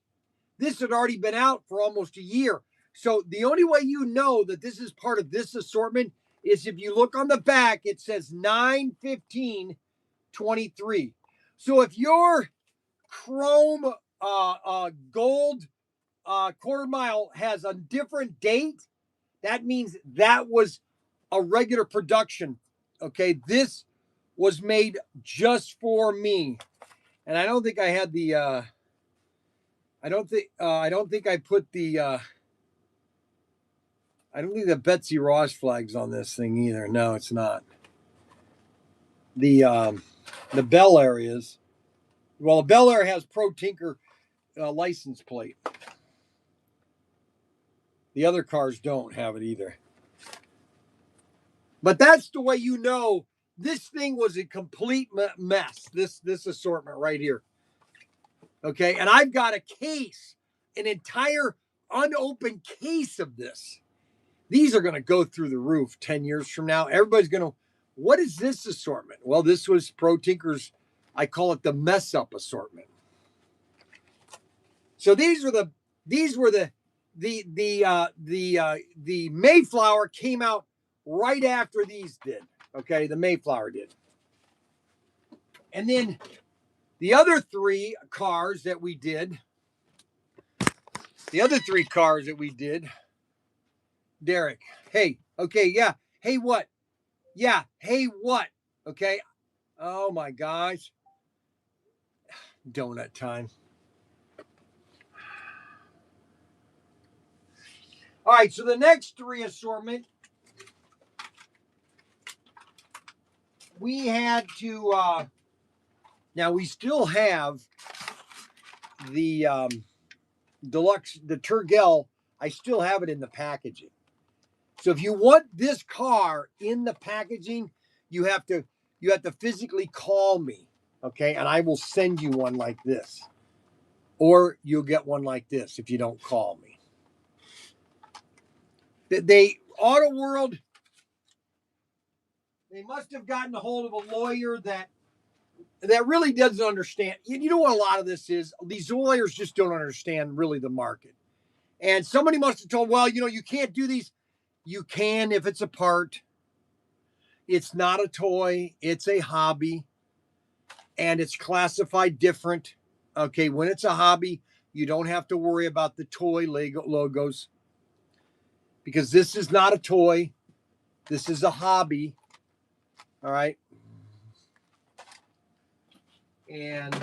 this had already been out for almost a year. So the only way you know that this is part of this assortment is if you look on the back, it says 9/15/23. So if your chrome gold quarter mile has a different date, that means that was a regular production. Okay, this was made just for me, and I don't think I had the. I don't think I put the. I don't think the Betsy Ross flag's on this thing either. No, it's not. The Bel Air is. Well, Bel Air has Pro Tinker license plate. The other cars don't have it either. But that's the way you know this thing was a complete mess. This assortment right here. Okay, and I've got a case, an entire unopened case of this. These are going to go through the roof 10 years from now. Everybody's going to, what is this assortment? Well, this was Pro Tinker's, I call it the mess up assortment. So these were the Mayflower came out right after these did. Okay, the Mayflower did. And then the other three cars that we did, Derek, hey, okay, yeah, hey, what? Yeah, hey, what? Okay. Oh my gosh. Donut time. All right, so the next three assortment, we had to, now we still have the deluxe, the Turgel, I still have it in the packaging. So if you want this car in the packaging, you have to physically call me, okay? And I will send you one like this. Or you'll get one like this if you don't call me. Auto World, they must have gotten a hold of a lawyer that really doesn't understand. You know what a lot of this is? These lawyers just don't understand really the market. And somebody must have told, well, you can't do these. You can if it's a part. It's not a toy. It's a hobby. And it's classified different. Okay, when it's a hobby, you don't have to worry about the toy logos. Because this is not a toy. This is a hobby. All right. And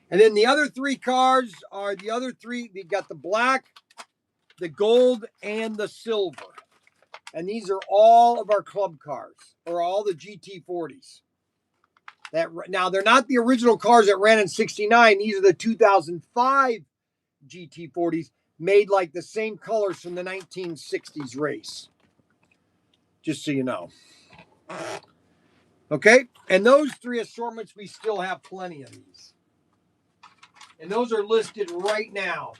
then the other three cars are the other three. They got the black, the gold, and the silver. And these are all of our club cars, or all the GT40s. Now, they're not the original cars that ran in 69. These are the 2005 GT40s made like the same colors from the 1960s race. Just so you know. Okay, and those three assortments, we still have plenty of these. And those are listed right now.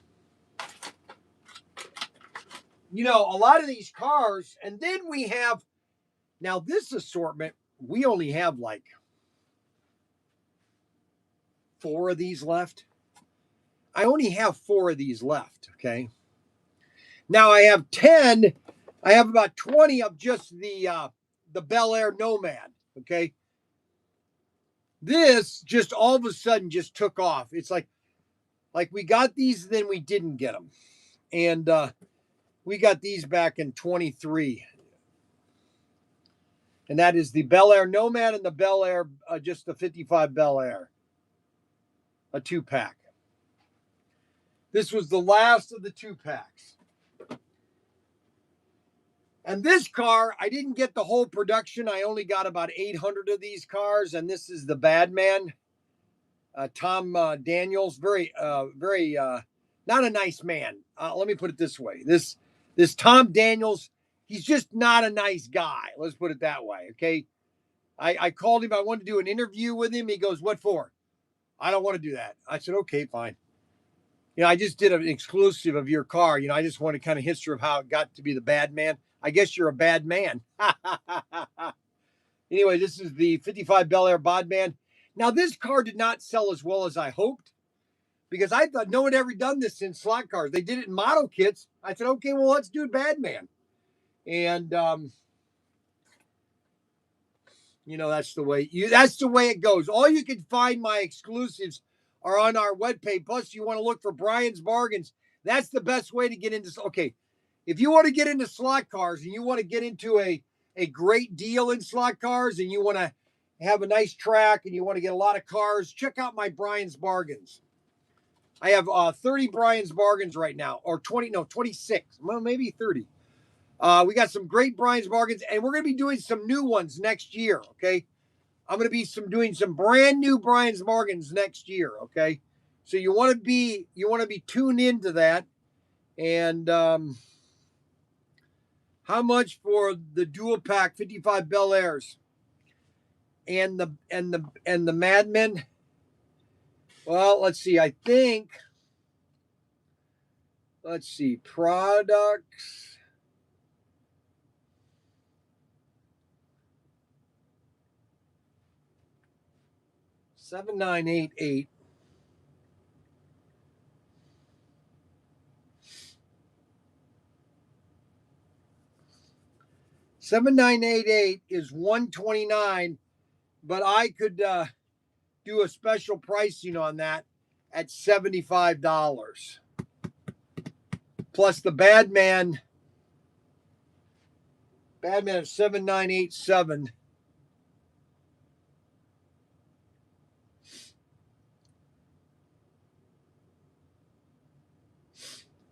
A lot of these cars, and then we have, now this assortment, we only have like 4 of these left. I only have 4 of these left, okay? Now I have about 20 of just the Bel Air Nomad, okay? This just all of a sudden just took off. It's like we got these, then we didn't get them. And we got these back in 23. And that is the Bel Air Nomad and the Bel Air, just the 55 Bel Air. A 2-pack. This was the last of the 2-packs. And this car, I didn't get the whole production. I only got about 800 of these cars. And this is the Badman, Tom Daniels. Very, not a nice man. Let me put it this way. This Tom Daniels, he's just not a nice guy. Let's put it that way, okay? I called him. I wanted to do an interview with him. He goes, "What for?" "I don't want to do that." I said, "Okay, fine. I just did an exclusive of your car. I just want a kind of history of how it got to be the bad man. I guess you're a bad man." Anyway, this is the 55 Bel Air Bodman. Now, this car did not sell as well as I hoped because I thought no one had ever done this in slot cars. They did it in model kits. I said, okay, well, let's do Badman. And, that's the way it goes. All you can find my exclusives are on our webpage. Plus, you want to look for Brian's Bargains. That's the best way to get into. Okay, if you want to get into slot cars and you want to get into a great deal in slot cars and you want to have a nice track and you want to get a lot of cars, check out my Brian's Bargains. I have 30 Brian's Bargains right now, or 26, well, maybe 30. We got some great Brian's Bargains, and we're going to be doing some new ones next year, okay? I'm going to be doing some brand new Brian's Bargains next year, okay? So you want to be tuned into that. And how much for the dual pack 55 Bel Airs and the Madmen? Well, let's see. I think, let's see, products. $7,988. $7,988 is $129, but I could do a special pricing on that at $75. Plus the Badman is $7,987.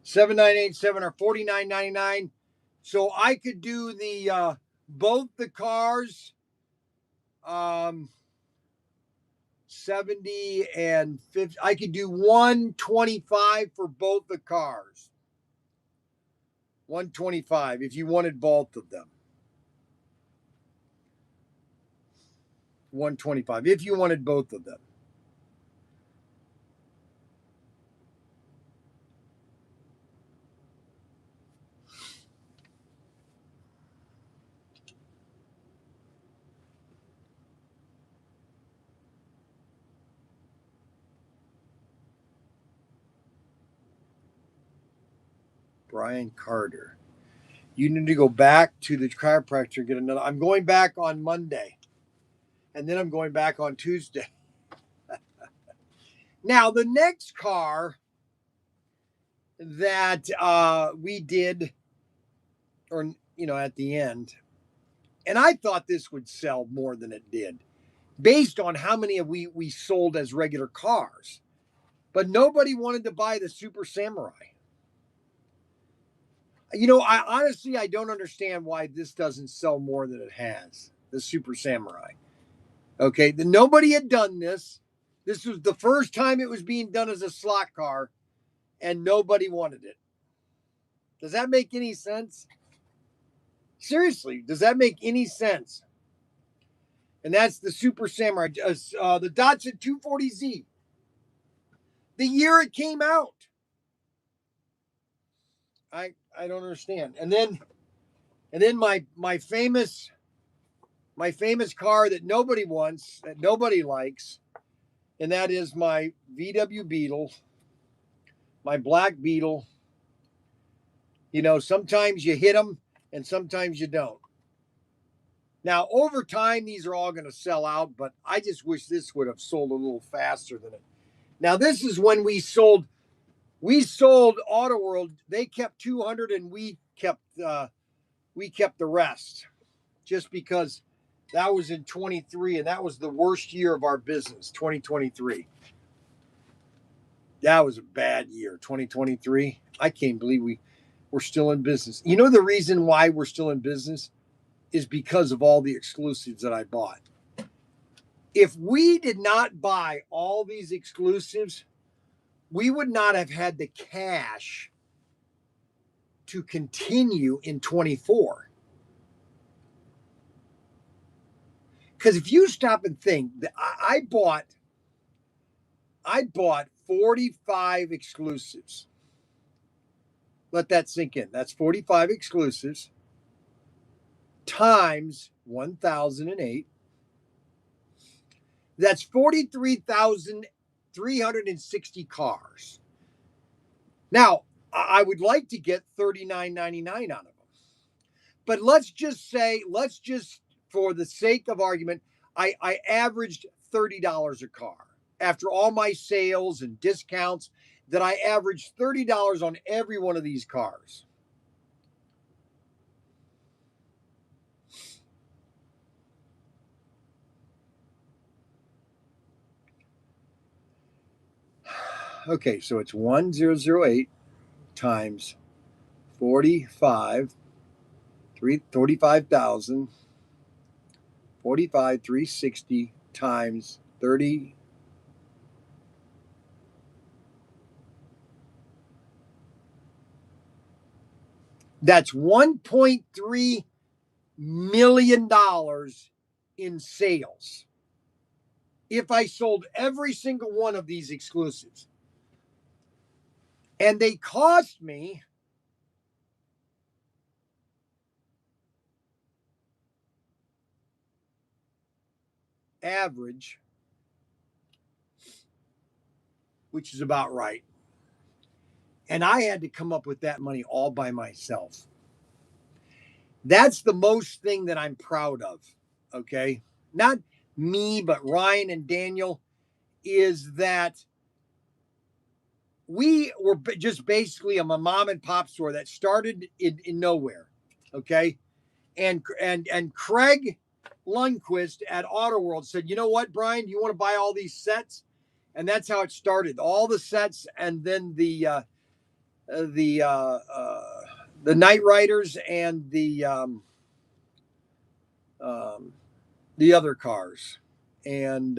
$7,987 or $49.99. So I could do the both the cars, 70 and 50. I could do 125 for both the cars. 125 if you wanted both of them. 125 if you wanted both of them. Brian Carter. You need to go back to the chiropractor, get another. I'm going back on Monday. And then I'm going back on Tuesday. Now, the next car that we did, or, at the end, and I thought this would sell more than it did, based on how many of we sold as regular cars. But nobody wanted to buy the Super Samurai. I don't understand why this doesn't sell more than it has, the Super Samurai. Okay, nobody had done this. This was the first time it was being done as a slot car, and nobody wanted it. Does that make any sense? Seriously, does that make any sense? And that's the Super Samurai, the Datsun 240Z. The year it came out. I don't understand. And then my famous car that nobody wants, that nobody likes, and that is my VW Beetle, my black Beetle. Sometimes you hit them and sometimes you don't. Now, over time, these are all going to sell out, but I just wish this would have sold a little faster than it. Now, this is when we sold Auto World. They kept 200 and we kept the rest, just because that was in 23 and that was the worst year of our business, 2023. That was a bad year, 2023. I can't believe we're still in business. You know, the reason why we're still in business is because of all the exclusives that I bought. If we did not buy all these exclusives, we would not have had the cash to continue in 24. Because if you stop and think, I bought 45 exclusives. Let that sink in. That's 45 exclusives times 1,008. That's 43,360 cars. Now, I would like to get $39.99 out of them. But let's just for the sake of argument, I averaged $30 a car. After all my sales and discounts, that I averaged $30 on every one of these cars. Okay, so it's 1,008 times 45,000, 45,360 times 30. That's $1.3 million in sales if I sold every single one of these exclusives. And they cost me average, which is about right. And I had to come up with that money all by myself. That's the most thing that I'm proud of. Okay. Not me, but Ryan and Daniel, is that we were just basically a mom and pop store that started in nowhere. Okay. And Craig Lundquist at Auto World said, you know what, Brian, you want to buy all these sets? And that's how it started. All the sets, and then the Night Riders and the other cars, and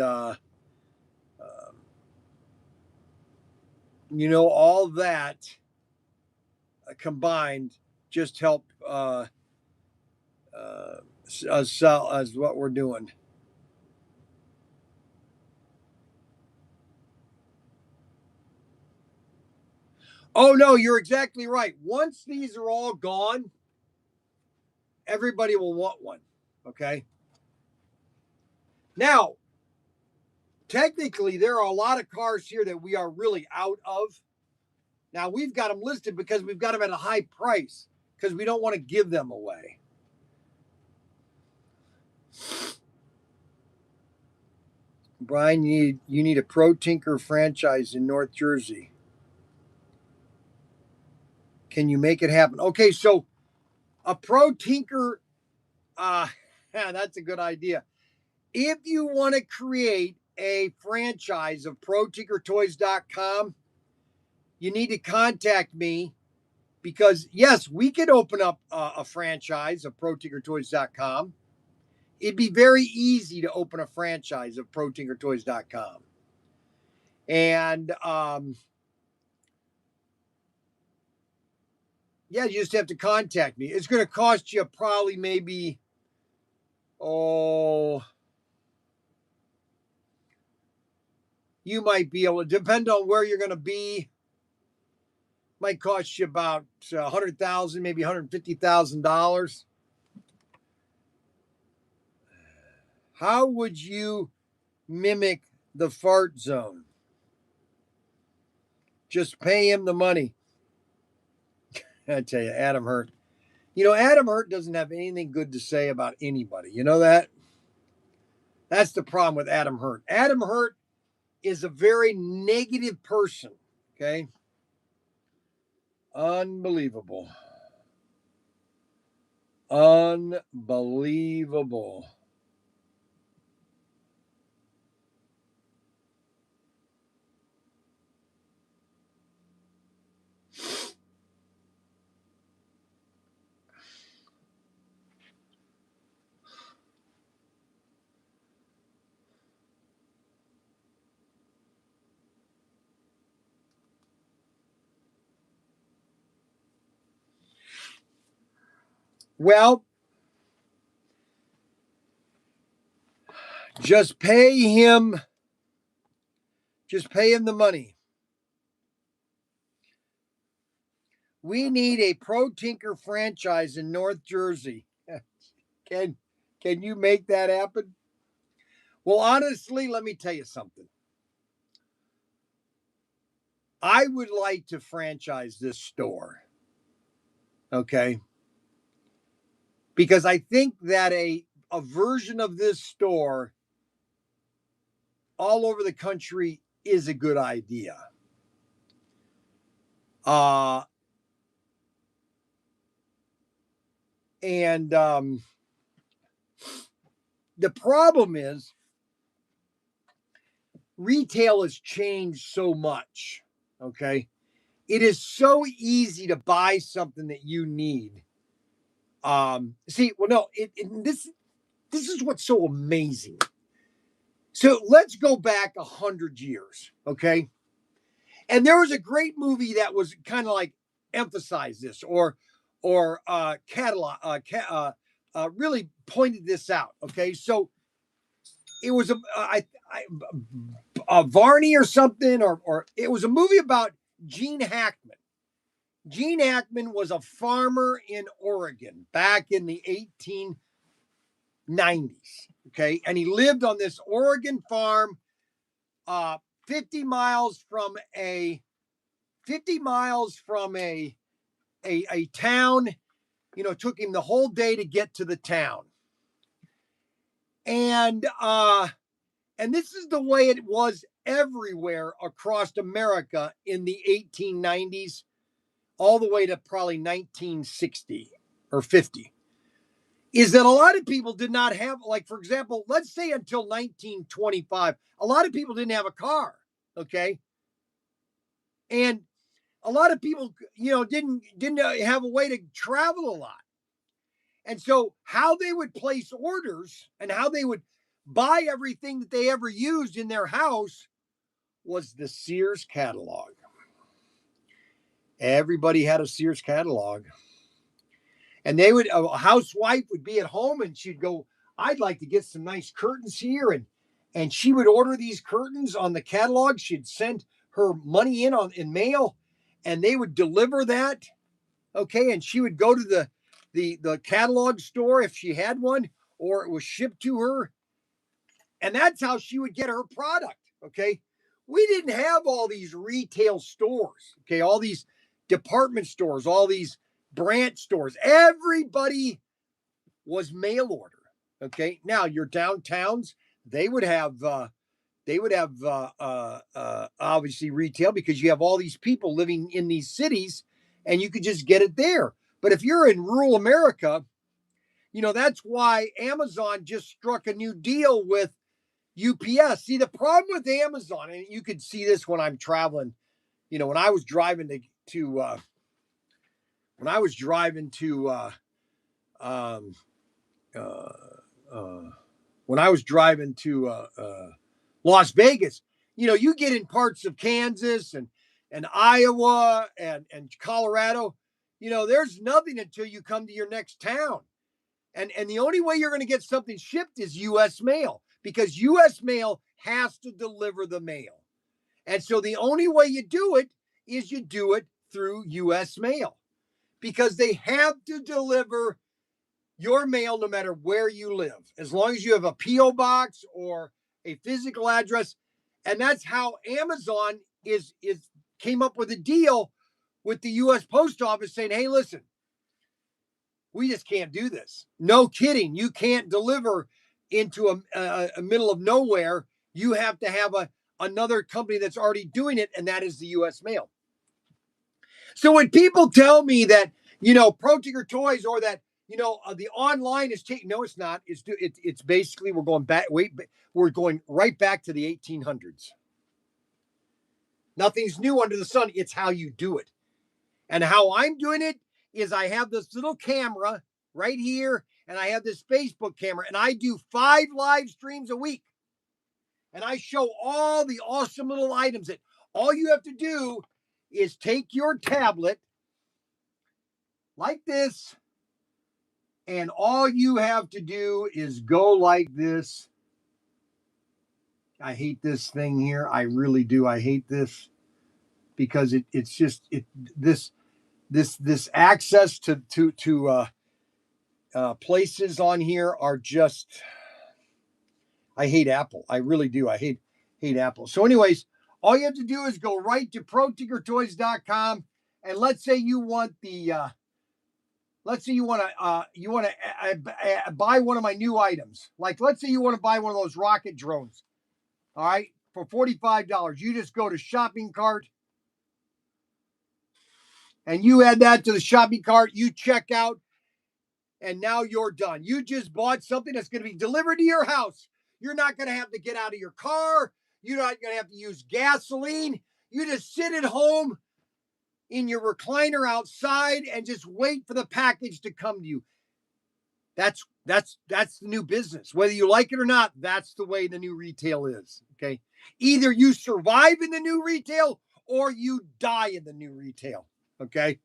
you know, all that combined just help us sell as what we're doing. Oh no, you're exactly right. Once these are all gone, everybody will want one. Okay. Now, technically, there are a lot of cars here that we are really out of. Now, we've got them listed because we've got them at a high price because we don't want to give them away. Brian, you need a Pro Tinker franchise in North Jersey. Can you make it happen? Okay, so a Pro Tinker, that's a good idea. If you want to create a franchise of ProTinkerToys.com, you need to contact me, because yes, we could open up a franchise of ProTinkerToys.com. It'd be very easy to open a franchise of ProTinkerToys.com. And yeah, you just have to contact me. It's going to cost you probably maybe, you might be able to, depend on where you're going to be, might cost you about $100,000, maybe $150,000. How would you mimic the fart zone? Just pay him the money. I tell you, Adam Hurt, You know, Adam Hurt doesn't have anything good to say about anybody. You know that? That's the problem with Adam Hurt. Adam Hurt is a very negative person. Okay. Unbelievable. Unbelievable. Well, just pay him. Just pay him the money. We need a Pro Tinker franchise in North Jersey. Can you make that happen? Well, honestly, let me tell you something. I would like to franchise this store. Okay. Because I think that a version of this store all over the country is a good idea. And the problem is retail has changed so much. Okay. It is so easy to buy something that you need. This is what's so amazing. So let's go back 100 years. Okay. And there was a great movie that was kind of like emphasized this or really pointed this out. Okay. So it was a Varney or something, or it was a movie about Gene Hackman. Gene Hackman was a farmer in Oregon back in the 1890s. Okay. And he lived on this Oregon farm, 50 miles from a town. You know, it took him the whole day to get to the town. And this is the way it was everywhere across America in the 1890s, all the way to probably 1960 or 50, is that a lot of people did not have, like, for example, let's say until 1925, a lot of people didn't have a car. Okay. And a lot of people, you know, didn't have a way to travel a lot. And so how they would place orders and how they would buy everything that they ever used in their house was the Sears catalog. Everybody had a Sears catalog. And a housewife would be at home and she'd go, I'd like to get some nice curtains here. And she would order these curtains on the catalog. She'd send her money in mail and they would deliver that. Okay. And she would go to the catalog store if she had one, or it was shipped to her. And that's how she would get her product. Okay. We didn't have all these retail stores. Okay. All these department stores, all these branch stores. Everybody was mail order. Okay. Now your downtowns, they would have obviously retail because you have all these people living in these cities and you could just get it there. But if you're in rural America, you know, that's why Amazon just struck a new deal with UPS. See, the problem with Amazon, and you could see this when I'm traveling, you know, when I was driving to Las Vegas, you know, you get in parts of Kansas and Iowa and Colorado, you know, there's nothing until you come to your next town. And the only way you're going to get something shipped is U.S. mail, because U.S. mail has to deliver the mail. And so the only way you do it is you do it through U.S. mail, because they have to deliver your mail no matter where you live, as long as you have a P.O. box or a physical address. And that's how Amazon came up with a deal with the U.S. Post Office saying, hey, listen, we just can't do this. No kidding. You can't deliver into a middle of nowhere. You have to have another company that's already doing it, and that is the U.S. mail. So when people tell me that, ProTinkerToys or that, the online is changing, no, it's not. It's basically we're going right back to the 1800s. Nothing's new under the sun. It's how you do it. And how I'm doing it is I have this little camera right here, and I have this Facebook camera, and I do 5 live streams a week. And I show all the awesome little items that all you have to do is take your tablet like this, and all you have to do is go like this. I hate this thing here. I really do. I hate this because it's just this access to places on here are just. I hate Apple. I really do. I hate Apple. So, anyways, all you have to do is go right to ProTinkerToys.com, and let's say you want the. Let's say you want to buy one of my new items. Like, let's say you want to buy one of those rocket drones. All right, for $45. You just go to shopping cart, and you add that to the shopping cart. You check out, and now you're done. You just bought something that's going to be delivered to your house. You're not going to have to get out of your car. You're not going to have to use gasoline. You just sit at home in your recliner outside and just wait for the package to come to you. That's the new business. Whether you like it or not, that's the way the new retail is. Okay. Either you survive in the new retail or you die in the new retail. Okay.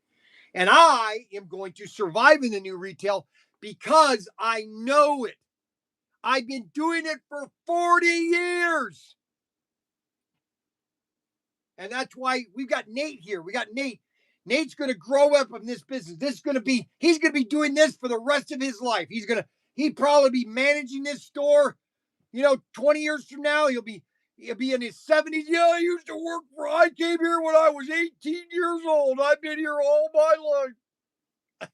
And I am going to survive in the new retail because I know it. I've been doing it for 40 years. And that's why we've got Nate here. We got Nate. Nate's going to grow up in this business. He's going to be doing this for the rest of his life. He'd probably be managing this store, 20 years from now. He'll be in his 70s. Yeah, I came here when I was 18 years old. I've been here all my life.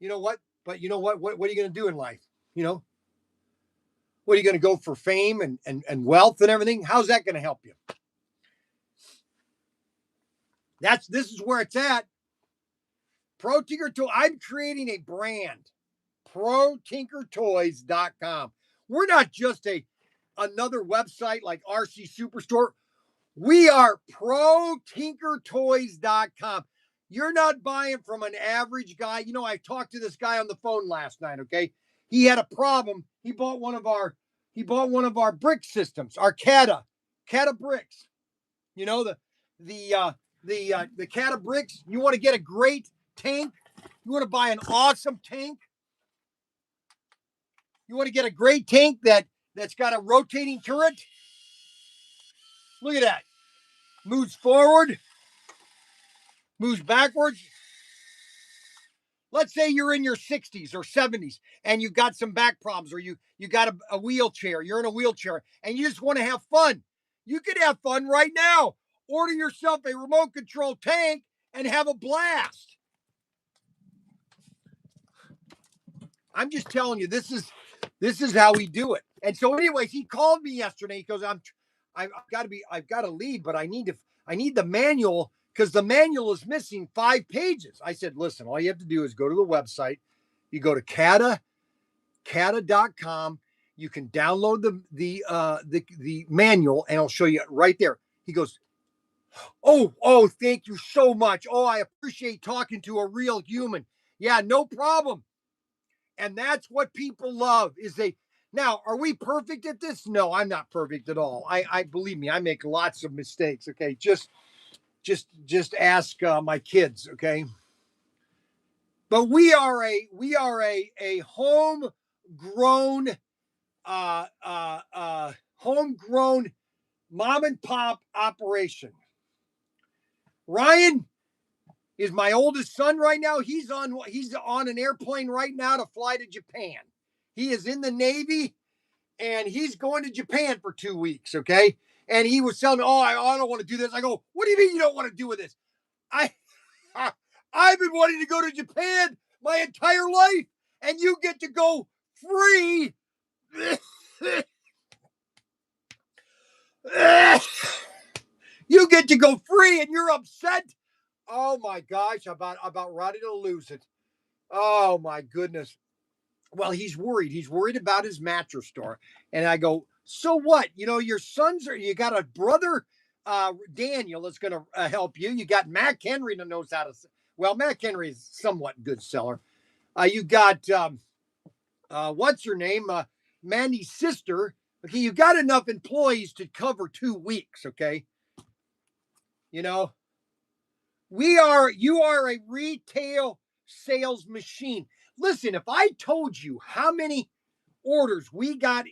You know what? But you know what? What are you going to do in life? What are you going to go for fame and wealth and everything? How's that going to help you? This is where it's at. ProTinkerToys. I'm creating a brand. ProTinkerToys.com. We're not just another website like RC Superstore. We are ProTinkerToys.com. You're not buying from an average guy. I talked to this guy on the phone last night, okay? He had a problem. He bought one of our brick systems, our Cata bricks. The Cata bricks. You want to get a great tank? You want to buy an awesome tank? You want to get a great tank that's got a rotating turret? Look at that. Moves forward, moves backwards. Let's say you're in your 60s or 70s and you've got some back problems, or you got a wheelchair. You're in a wheelchair and you just want to have fun. You could have fun right now. Order yourself a remote control tank and have a blast. I'm just telling you, this is how we do it. And so, anyways, he called me yesterday. He goes, I've got to leave, but I need the manual because the manual is missing 5 pages. I said, listen, all you have to do is go to the website. You go to Cata.com. You can download the manual, and it'll show you right there. He goes, oh, thank you so much. Oh, I appreciate talking to a real human. Yeah, no problem. And that's what people love now, are we perfect at this? No, I'm not perfect at all. I believe me, I make lots of mistakes. Okay. Just ask my kids. Okay. But we are a homegrown mom and pop operation. Ryan is my oldest son right now. He's on an airplane right now to fly to Japan. He is in the Navy, and he's going to Japan for 2 weeks, okay? And he was telling me, I don't want to do this. I go, what do you mean you don't want to do with this? I've been wanting to go to Japan my entire life, and you get to go free. You get to go free, and you're upset. Oh my gosh, about ready to lose it. Oh my goodness. Well, he's worried. He's worried about his mattress store. And I go, so what? You know, your sons are, you got a brother, Daniel, that's going to help you. You got Mac Henry that knows how to, well, Mac Henry is somewhat good seller. You got, what's her name? Mandy's sister. Okay. You got enough employees to cover 2 weeks. Okay. You know, you are a retail sales machine. Listen, if I told you how many orders we've got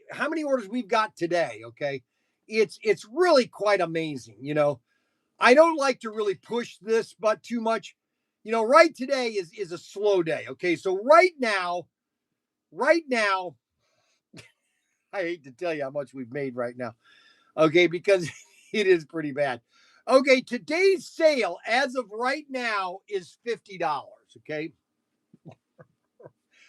today, okay, it's really quite amazing. You know, I don't like to really push this but too much. You know, right today is a slow day. Okay, so right now, I hate to tell you how much we've made right now. Okay, because it is pretty bad. Okay, today's sale as of right now is $50. Okay.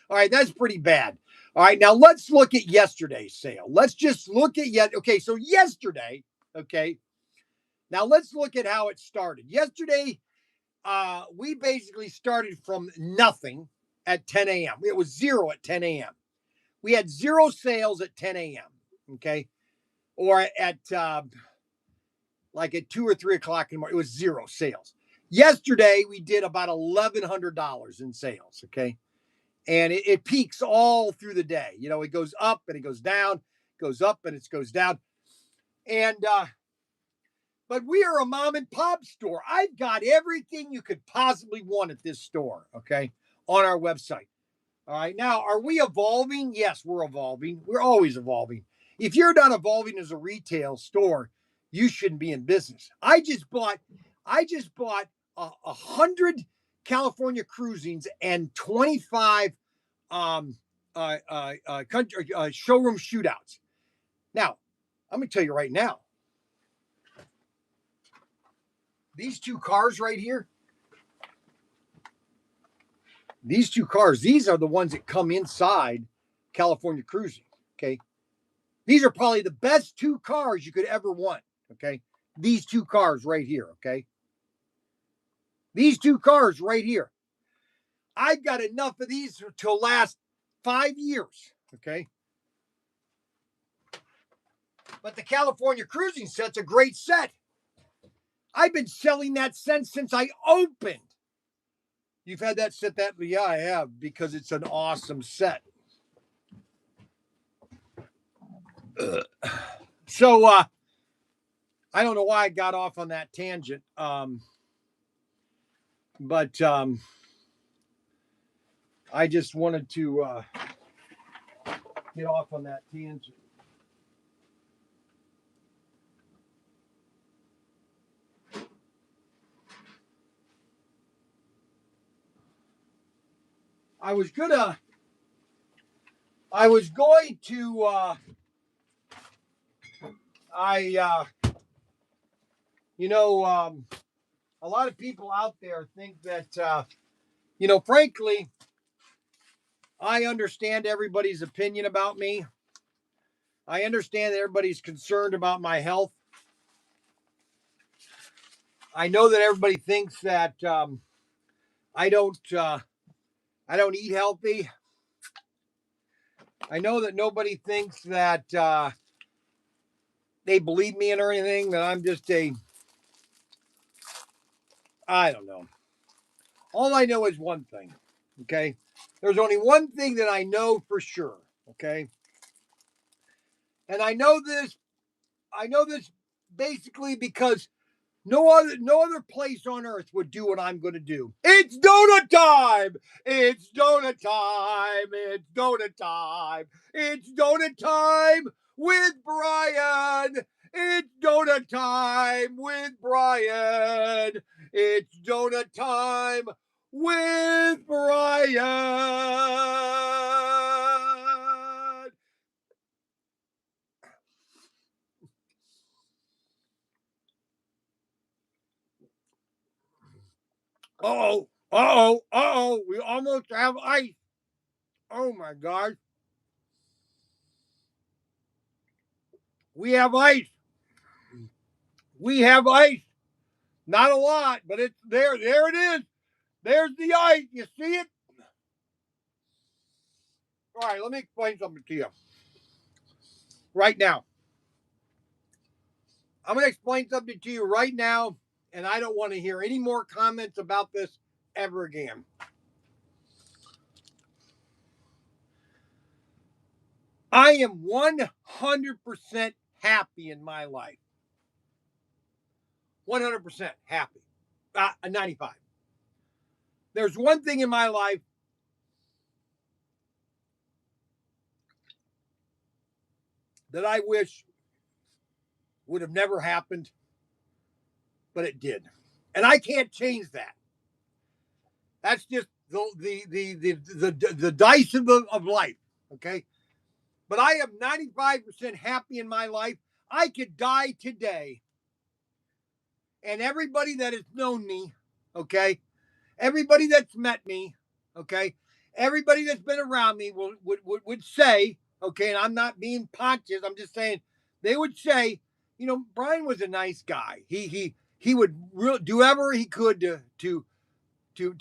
All right, that's pretty bad. All right, now let's look at yesterday's sale. Let's just look at okay, so yesterday, okay. Now let's look at how it started. Yesterday, we basically started from nothing at 10 a.m. It was zero at 10 a.m. We had 0 sales at 10 a.m. Okay, or at like at 2 or 3 o'clock in the morning, it was 0 sales. Yesterday, we did about $1,100 in sales. Okay. And it peaks all through the day. You know, it goes up and it goes down, goes up and it goes down. And, but we are a mom and pop store. I've got everything you could possibly want at this store, okay, on our website. All right. Now, are we evolving? Yes, we're evolving. We're always evolving. If you're not evolving as a retail store, you shouldn't be in business. I just bought 100 California cruisings and 25 showroom shootouts. Now, I'm going to tell you right now, these 2 cars right here, these are the ones that come inside California Cruising. Okay. These are probably the best 2 cars you could ever want. Okay. These 2 cars right here. Okay. These 2 cars right here. I've got enough of these to last 5 years. Okay. But the California Cruising set's a great set. I've been selling that set since I opened. You've had that set that? Yeah, I have, because it's an awesome set. So, I don't know why I got off on that tangent. But I just wanted to get off on that tangent. I was going to, a lot of people out there think that, frankly, I understand everybody's opinion about me. I understand that everybody's concerned about my health. I know that everybody thinks that I don't eat healthy. I know that nobody thinks that they believe me in or anything, that I'm just I don't know. All I know is one thing, okay? There's only one thing that I know for sure, okay? And I know this basically because no other place on earth would do what I'm going to do. It's donut time. It's donut time. It's donut time. It's donut time with Brian. It's donut time with Brian. It's donut time with Brian. Oh, Uh-oh. We almost have ice. Oh, my God. We have ice. We have ice. Not a lot, but it's there. There it is. There's the ice. You see it? All right, let me explain something to you right now. I'm going to explain something to you right now, and I don't want to hear any more comments about this ever again. I am 100% happy in my life. 100% happy. 95. There's one thing in my life that I wish would have never happened, but it did. And I can't change that. That's just the dice of life, okay? But I am 95% happy in my life. I could die today, and everybody that has known me, okay, everybody that's met me, okay, everybody that's been around me would say, okay, and I'm not being pontious, I'm just saying, they would say, you know, Brian was a nice guy. He would do whatever he could to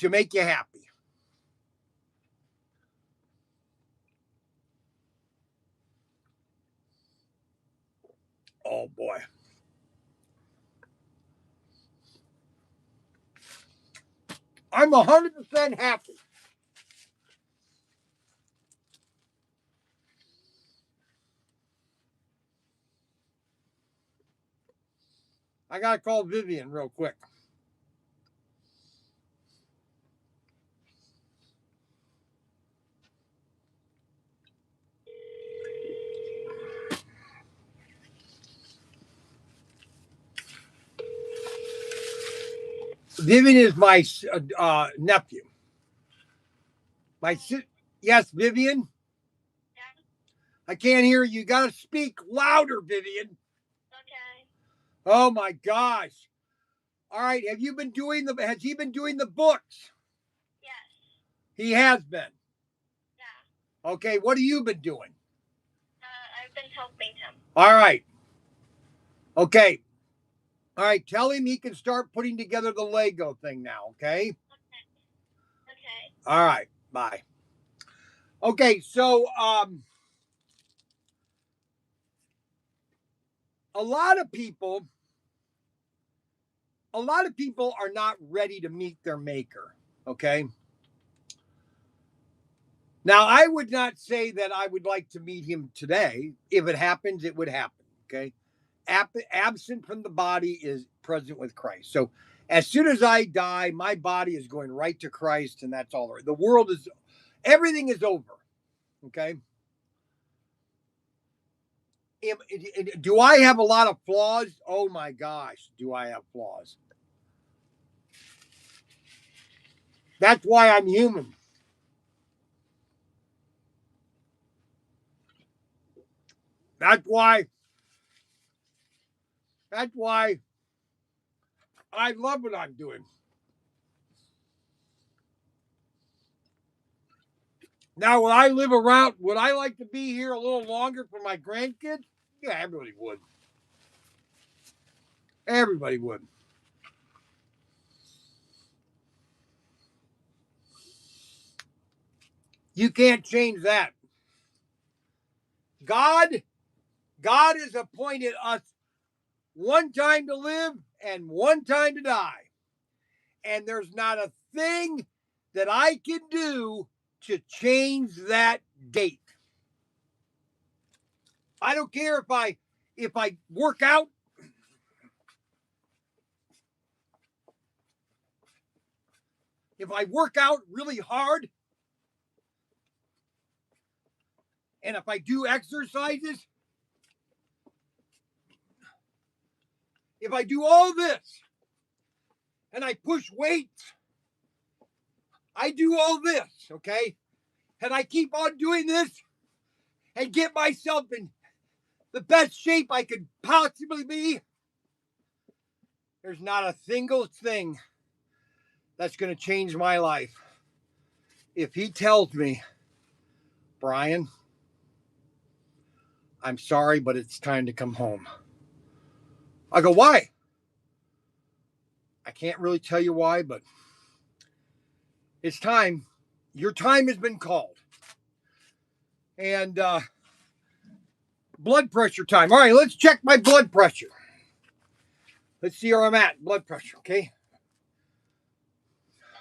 make you happy. Oh boy. I'm 100% happy. I got to call Vivian real quick. Vivian is my nephew. Yes, Vivian? Yeah. I can't hear you. You got to speak louder, Vivian. Okay. Oh my gosh. All right. Has he been doing the books? Yes. He has been? Yeah. Okay. What have you been doing? I've been helping him. All right. Okay. All right. Tell him he can start putting together the Lego thing now. Okay. Okay. All right. Bye. Okay. So, a lot of people are not ready to meet their maker. Okay. Now, I would not say that I would like to meet him today. If it happens, it would happen. Okay. Absent from the body is present with Christ. So as soon as I die, my body is going right to Christ, and that's all. The world is, everything is over. Okay. Do I have a lot of flaws? Oh my gosh, do I have flaws? That's why I'm human. That's why I love what I'm doing. Now, would I like to be here a little longer for my grandkids? Yeah, everybody would. Everybody would. You can't change that. God has appointed us one time to live and one time to die. And there's not a thing that I can do to change that date. I don't care if I work out. If I work out really hard, and if I do exercises, if I do all this, and I push weights, I do all this, okay? And I keep on doing this and get myself in the best shape I could possibly be. There's not a single thing that's going to change my life. If he tells me, Brian, I'm sorry, but it's time to come home. I go, why? I can't really tell you why, but it's time. Your time has been called. And blood pressure time. All right, let's check my blood pressure. Let's see where I'm at. Blood pressure, okay?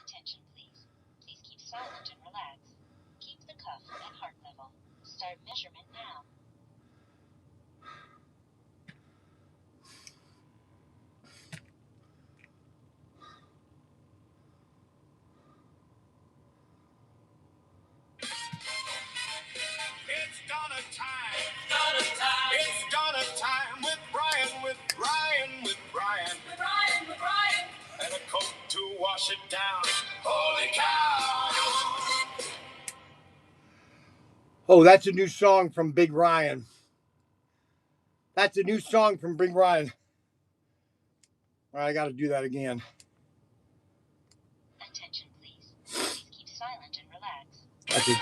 Attention, please. Please keep silent and relax. Keep the cuff at heart level. Start measurement now. It's Donna time. Donna time. It's Donna time with Brian, with Brian, with Brian. With Brian, with Brian. And a coat to wash it down. Holy cow! Oh, that's a new song from Big Ryan. That's a new song from Big Ryan. All right, I got to do that again. Attention, please. Please keep silent and relax. That's it.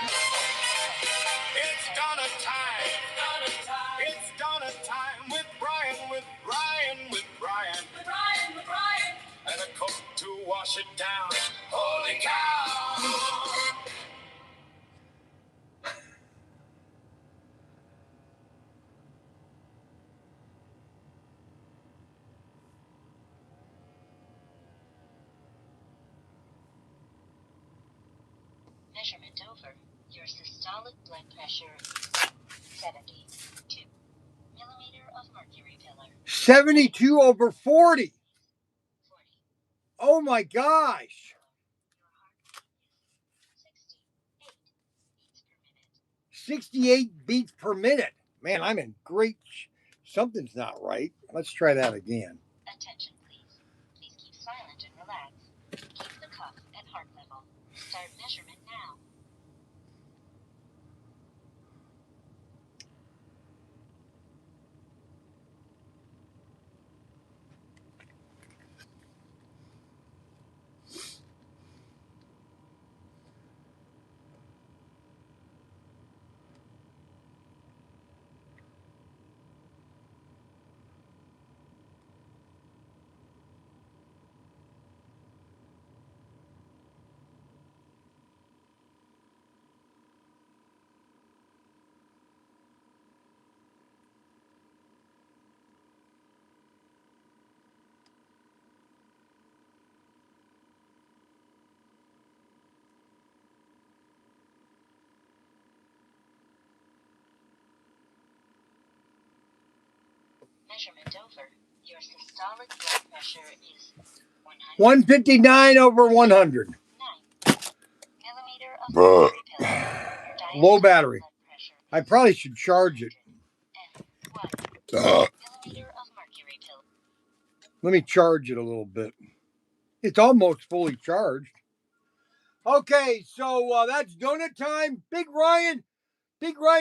It's Donna time. Donna time. It's Donna time with Brian, with Brian, with Brian. With Brian, with Brian. And a coat to wash it down. Holy cow! Measurement over. Your systolic blood pressure is 72 millimeter of mercury pillar. 72 over 40. 40. Oh my gosh. Your heart rate is 68 beats per minute. Man, I'm in great. Something's not right. Let's try that again. Attention, please. Please keep silent and relax. Keep the cuff at heart level. Start measurement now. Measurement over. Your systolic blood pressure is 159 over 100. 9 millimeter of mercury pillar. Your Low diastolic battery. blood pressure I is probably should charge it. 1 millimeter of mercury pillar. Let me charge it a little bit. It's almost fully charged. Okay, so that's donut time. Big Ryan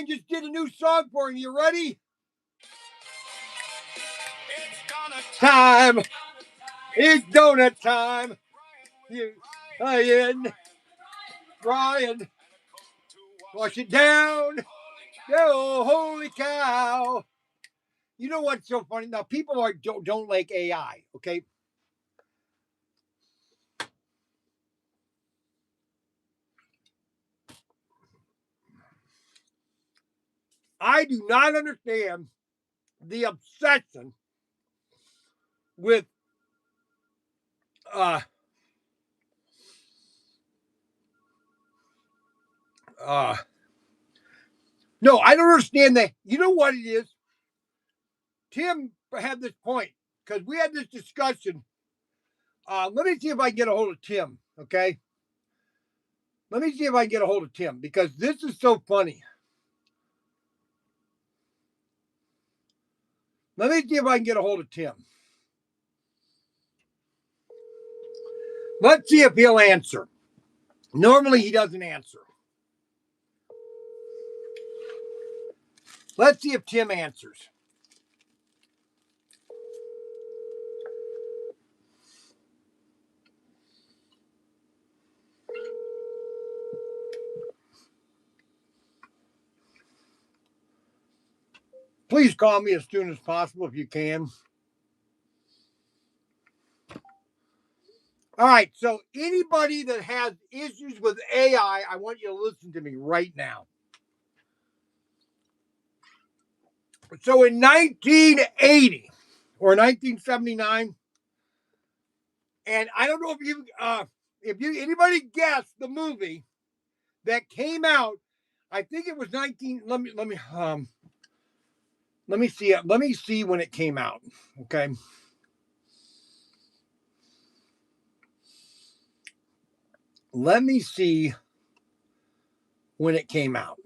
just did a new song for me. You ready? It's Donna Time. It's donut time. You, Ryan, Brian, wash it down. Oh, holy cow. You know what's so funny? Now, people don't like AI, okay? I do not understand the obsession with no, I don't understand that. You know what it is? Tim had this point because we had this discussion. Let me see if I can get a hold of Tim, okay? Let me see if I can get a hold of Tim because this is so funny. Let me see if I can get a hold of Tim. Let's see if he'll answer. Normally, he doesn't answer. Let's see if Tim answers. Please call me as soon as possible if you can. All right, so anybody that has issues with AI, I want you to listen to me right now. So in 1980 or 1979, and I don't know if you anybody guessed the movie that came out. I think it was 19. Let me see it. Let me see when it came out. Okay. Let me see when it came out.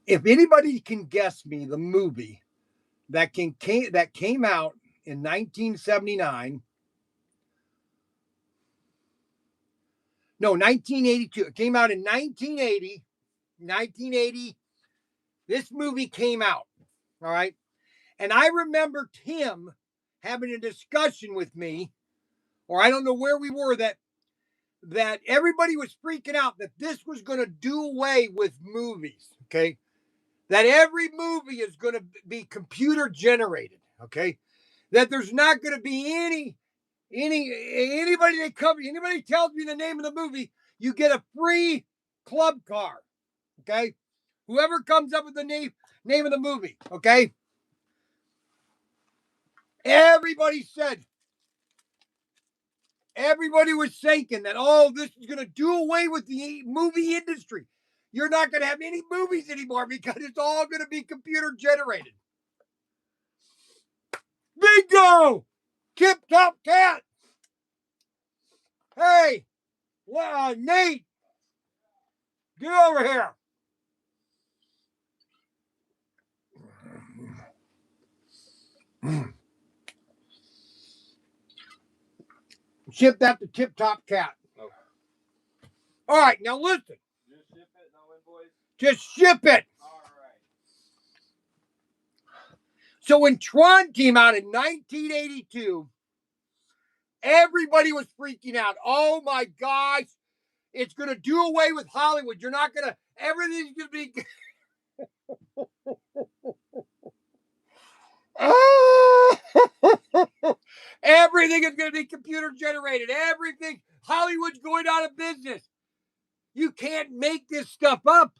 If anybody can guess me the movie that came out in 1979. No, 1982. It came out in 1980. 1980. This movie came out. All right. And I remember Tim having a discussion with me, or I don't know where we were, that everybody was freaking out that this was going to do away with movies. Okay. That every movie is going to be computer generated. Okay. That there's not going to be anybody tells me the name of the movie, you get a free club car. Okay. Whoever comes up with the name of the movie. Okay. Everybody was thinking that, oh, this is going to do away with the movie industry. You're not going to have any movies anymore because it's all going to be computer generated. Bingo! Tip Top Cat! Hey, Nate, get over here. Ship that to Tip Top Cat. All right, now listen. Just ship it, no invoice? Just ship it. All right. So when Tron came out in 1982, everybody was freaking out. Oh my gosh, it's going to do away with Hollywood. You're not going to, everything's going to be. Everything is going to be computer generated. Everything. Hollywood's going out of business. You can't make this stuff up.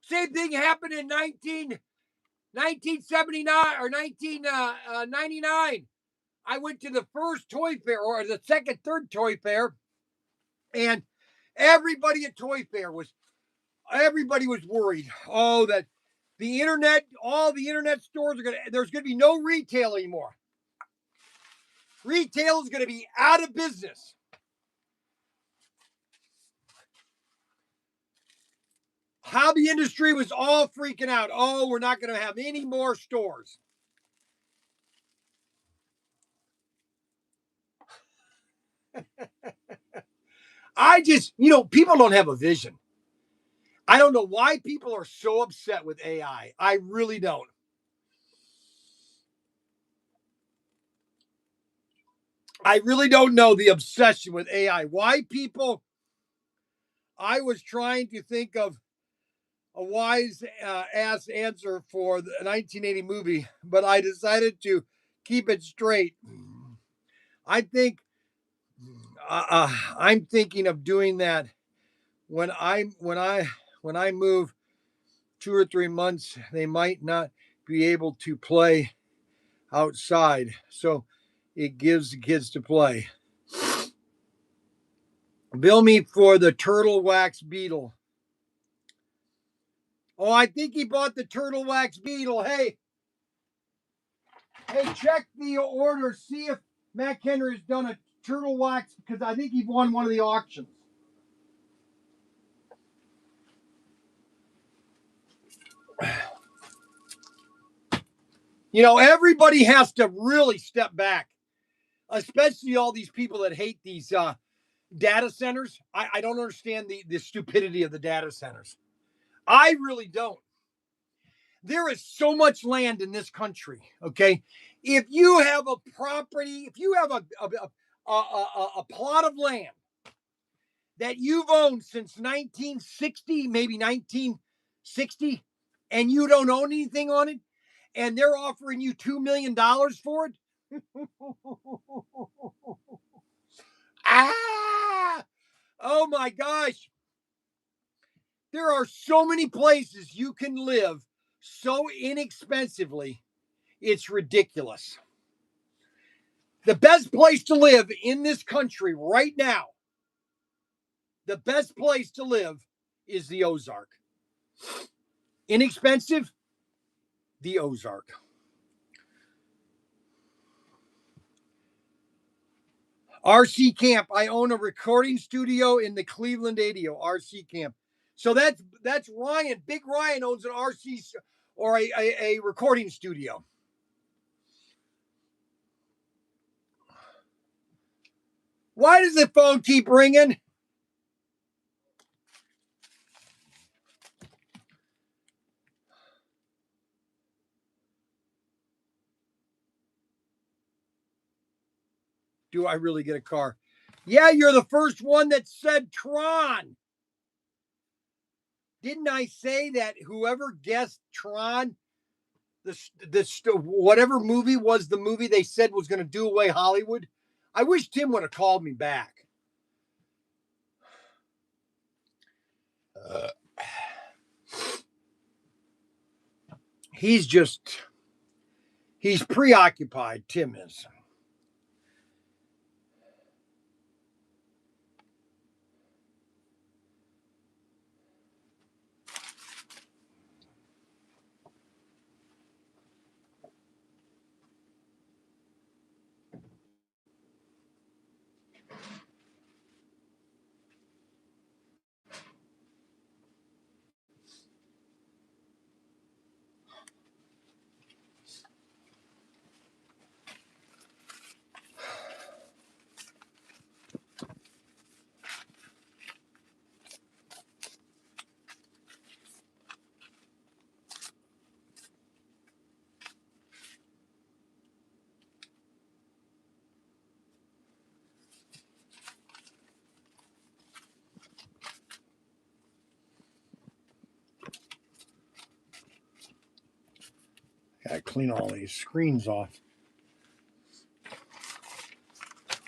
Same thing happened in 1979 or 1999. I went to the first toy fair or the second, third toy fair, and everybody at toy fair everybody was worried. Oh, that the internet, all the internet stores there's going to be no retail anymore. Retail is going to be out of business. Hobby industry was all freaking out. Oh, we're not going to have any more stores. People don't have a vision. I don't know why people are so upset with AI. I really don't. I really don't know the obsession with AI. Why people? I was trying to think of a wise ass answer for the 1980 movie, but I decided to keep it straight. I think I'm thinking of doing that when I move 2 or 3 months. They might not be able to play outside, so it gives the kids to play. Bill me for the turtle wax beetle. Oh, I think he bought the turtle wax beetle. Hey, check the order. See if Matt Henry has done a turtle wax because I think he won one of the auctions. Everybody has to really step back, especially all these people that hate these data centers. I don't understand the stupidity of the data centers. I really don't. There is so much land in this country. Okay, if you have a property, if you have a plot of land that you've owned since 1960, maybe 1960, and you don't own anything on it, and they're offering you $2 million for it? Ah! Oh my gosh. There are so many places you can live so inexpensively. It's ridiculous. The best place to live in this country right now, the best place to live is the Ozark. Inexpensive, the Ozark. RC Camp. I own a recording studio in the Cleveland area. RC Camp. So that's Ryan. Big Ryan owns an RC or a recording studio. Why does the phone keep ringing? Do I really get a car? Yeah, you're the first one that said Tron. Didn't I say that whoever guessed Tron, this whatever movie was the movie they said was going to do away Hollywood? I wish Tim would have called me back. He's preoccupied, Tim is. Gotta clean all these screens off.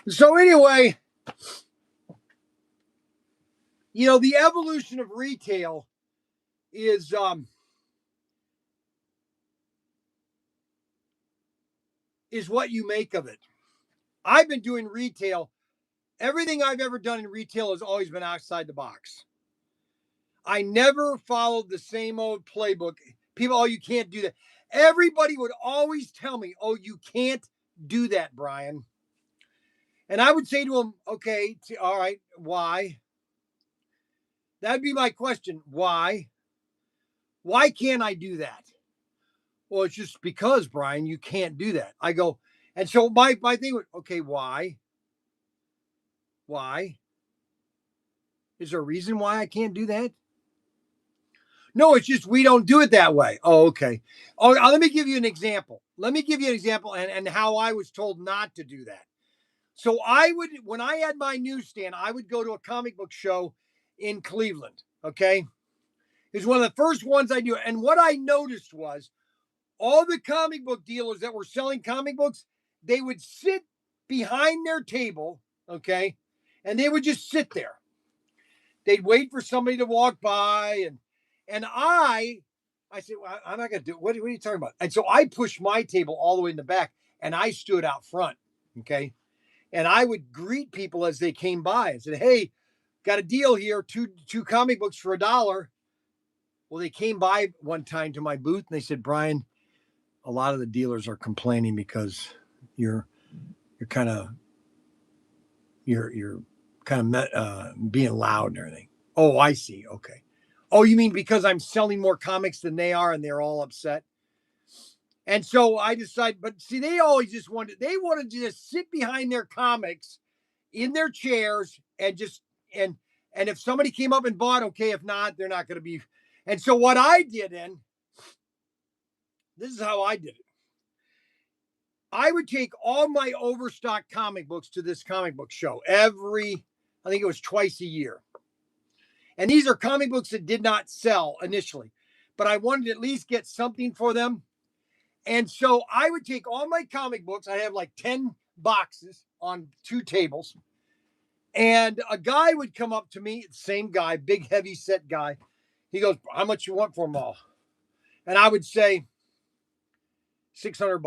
So anyway, the evolution of retail is what you make of it. I've been doing retail. Everything I've ever done in retail has always been outside the box. I never followed the same old playbook. People, oh, you can't do that. Everybody would always tell me, oh, you can't do that, Brian. And I would say to them, okay, all right, why? That'd be my question. Why? Why can't I do that? Well, it's just because, Brian, you can't do that. I go, and so my thing was, okay, why? Why? Is there a reason why I can't do that? No, it's just we don't do it that way. Oh, okay. Oh, let me give you an example. And how I was told not to do that. So when I had my newsstand, I would go to a comic book show in Cleveland. Okay. It was one of the first ones I knew. And what I noticed was all the comic book dealers that were selling comic books, they would sit behind their table. Okay. And they would just sit there. They'd wait for somebody to walk by. And I said, well, I'm not going to do it. What are you talking about? And so I pushed my table all the way in the back and I stood out front. Okay. And I would greet people as they came by and said, hey, got a deal here. Two comic books for $1. Well, they came by one time to my booth and they said, Brian, a lot of the dealers are complaining because you're kind of being loud and everything. Oh, I see. Okay. Oh, you mean because I'm selling more comics than they are and they're all upset? And so I decided, but see, they always wanted to just sit behind their comics in their chairs and if somebody came up and bought, okay. If not, they're not going to be. And so what I did this is how I did it. I would take all my overstock comic books to this comic book show I think it was twice a year. And these are comic books that did not sell initially. but I wanted to at least get something for them. And so I would take all my comic books. I have like 10 boxes on 2 tables. And a guy would come up to me, same guy, big, heavy set guy. He goes, how much you want for them all? And I would say, $600.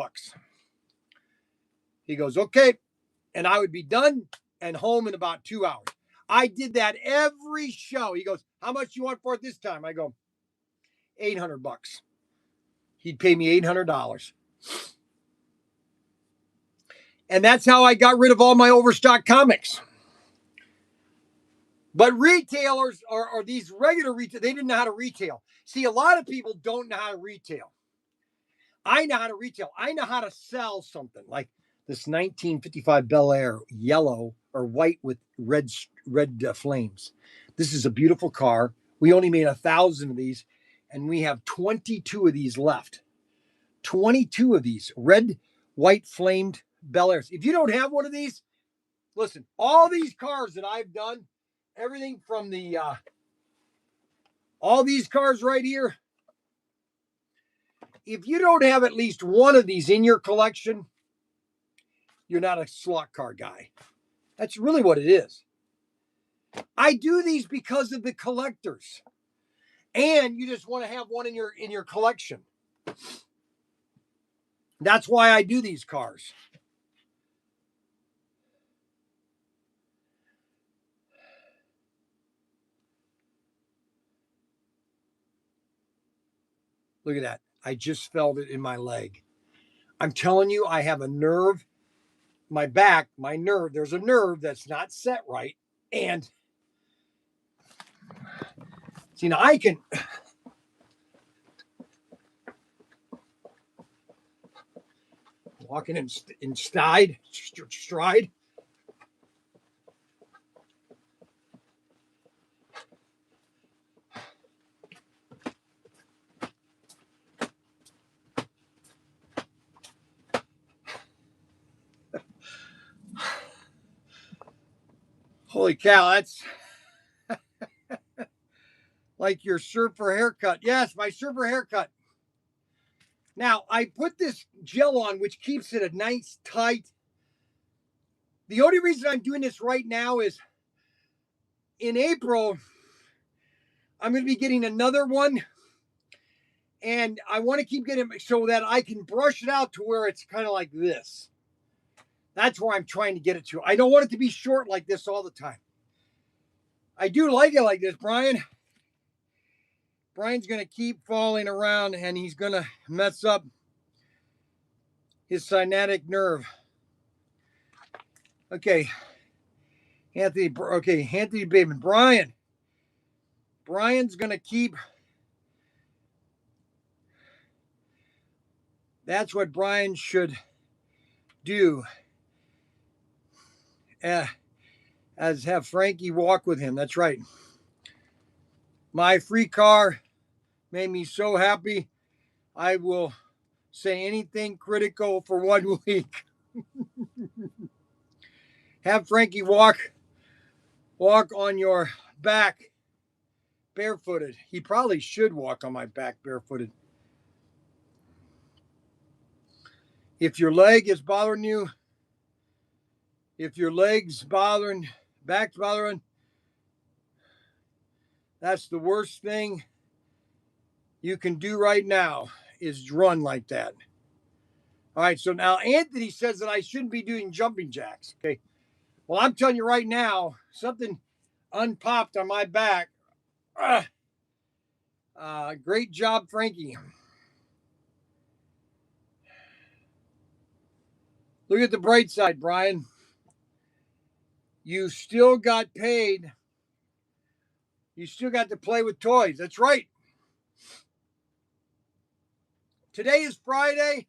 He goes, okay. And I would be done and home in about 2 hours. I did that every show. He goes, how much you want for it this time? I go, $800. He'd pay me $800. And that's how I got rid of all my overstock comics. But retailers, or these regular retail, they didn't know how to retail. See, a lot of people don't know how to retail. I know how to retail. I know how to sell something like this 1955 Bel Air, yellow or white with red flames. This is a beautiful car. We only made 1,000 of these, and we have 22 of these left. 22 of these red, white flamed Bel Airs. If you don't have one of these, listen, all these cars that I've done, everything from the, all these cars right here, if you don't have at least one of these in your collection, you're not a slot car guy. That's really what it is. I do these because of the collectors. And you just want to have one in your collection. That's why I do these cars. Look at that. I just felt it in my leg. I'm telling you, I have a nerve. My back, my nerve, there's a nerve that's not set right. And see, now I can walking in stride. Holy cow, that's like your surfer haircut. Yes, my surfer haircut. Now, I put this gel on, which keeps it a nice, tight. The only reason I'm doing this right now is in April, I'm going to be getting another one. And I want to keep getting it so that I can brush it out to where it's kind of like this. That's where I'm trying to get it to. I don't want it to be short like this all the time. I do like it like this, Brian. Brian's going to keep falling around and he's going to mess up his sciatic nerve. Okay. Anthony Bateman. Brian's going to keep. That's what Brian should do. As have Frankie walk with him. That's right. My free car made me so happy. I will say anything critical for 1 week. Have Frankie walk on your back barefooted. He probably should walk on my back barefooted. If your leg is bothering you, if your leg's bothering, back's bothering, that's the worst thing you can do right now is run like that. All right, so now Anthony says that I shouldn't be doing jumping jacks. Okay. Well, I'm telling you right now, something unpopped on my back. Great job, Frankie. Look at the bright side, Brian. You still got paid. You still got to play with toys. That's right. Today is Friday.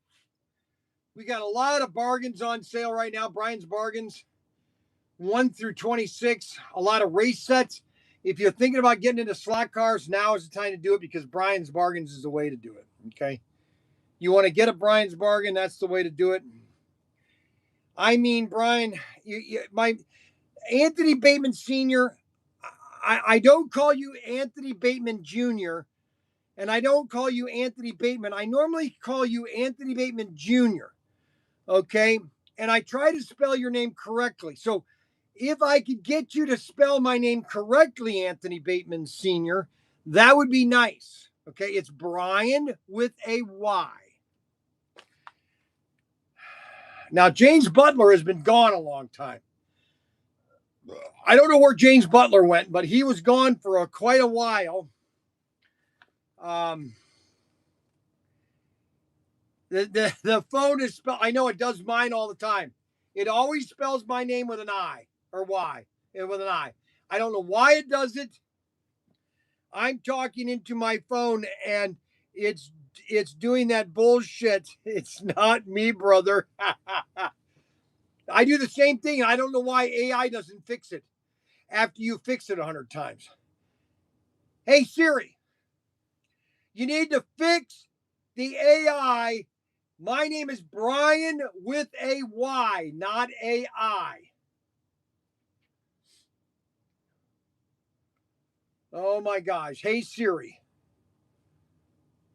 We got a lot of bargains on sale right now. Brian's Bargains, 1 through 26. A lot of race sets. If you're thinking about getting into slot cars, now is the time to do it because Brian's Bargains is the way to do it. Okay. You want to get a Brian's Bargain, that's the way to do it. I mean, Brian, my Anthony Bateman Sr., I don't call you Anthony Bateman Jr., And I don't call you Anthony Bateman. I normally call you Anthony Bateman Jr., okay? And I try to spell your name correctly. So if I could get you to spell my name correctly, Anthony Bateman Sr., that would be nice, okay? It's Brian with a Y. Now, James Butler has been gone a long time. I don't know where James Butler went, but he was gone for quite a while. The phone is spelled. I know it does mine all the time. It always spells my name with an I or Y, with an I. I don't know why it does it. I'm talking into my phone and it's doing that bullshit. It's not me, brother. I do the same thing. I don't know why AI doesn't fix it after you fix it 100 times. Hey, Siri, you need to fix the AI. My name is Brian with a Y, not AI. Oh my gosh. Hey, Siri.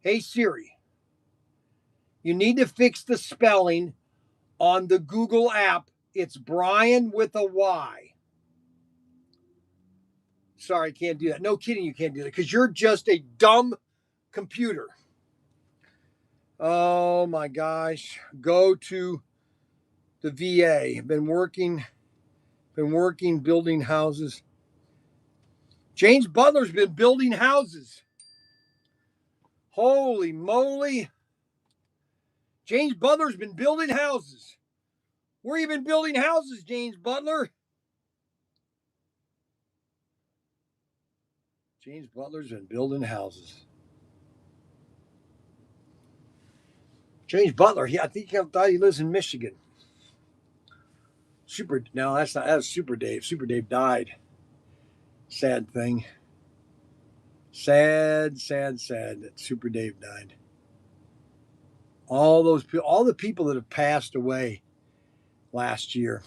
Hey, Siri. You need to fix the spelling on the Google app. It's Brian with a Y. Sorry, I can't do that. No kidding, you can't do that because you're just a dumb computer. Oh my gosh. Go to the VA. Been working building houses. James Butler's been building houses. Holy moly. James Butler's been building houses. Where you been building houses, James Butler? James Butler's been building houses. James Butler, I think I thought he lives in Michigan. That's Super Dave. Super Dave died. Sad thing. Sad that Super Dave died. All the people that have passed away last year.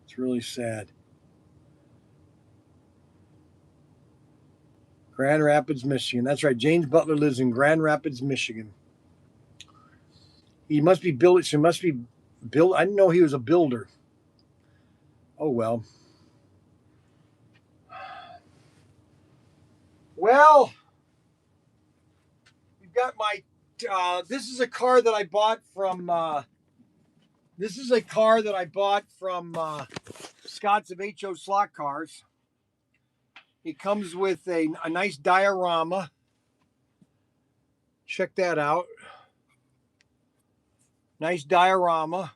It's really sad. Grand Rapids, Michigan. That's right. James Butler lives in Grand Rapids, Michigan. He must be building. So he must be build. I didn't know he was a builder. Oh well. Well, you've got my. This is a car that I bought from. Scott's of HO Slot Cars. It comes with a nice diorama. Check that out. Nice diorama.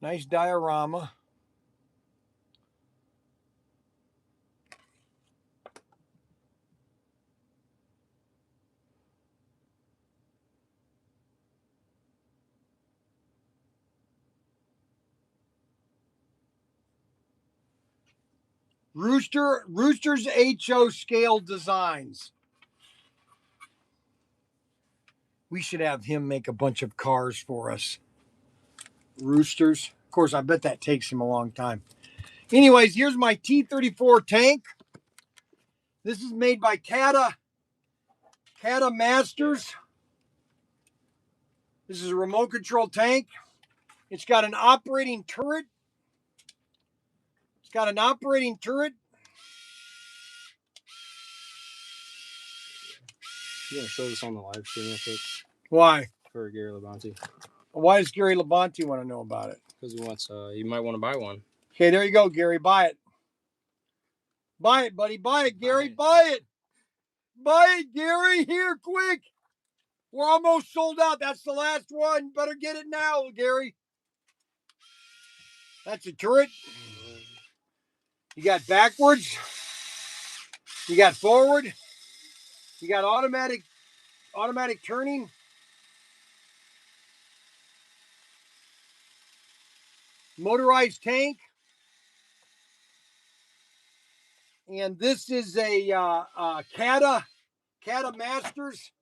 Nice diorama. Rooster's HO scale designs. We should have him make a bunch of cars for us. Roosters. Of course, I bet that takes him a long time. Anyways, here's my T-34 tank. This is made by Kata Masters. This is a remote control tank. It's got an operating turret. You want to show this on the live stream real quick? Why? For Gary Labonte. Why does Gary Labonte want to know about it? Because he wants, you might want to buy one. Okay, there you go, Gary. Buy it. Buy it, buddy. Buy it, Gary. Buy it. Buy it, Gary. Here, quick. We're almost sold out. That's the last one. Better get it now, Gary. That's a turret. You got backwards. You got forward. You got automatic turning. Motorized tank. And this is a Kata Masters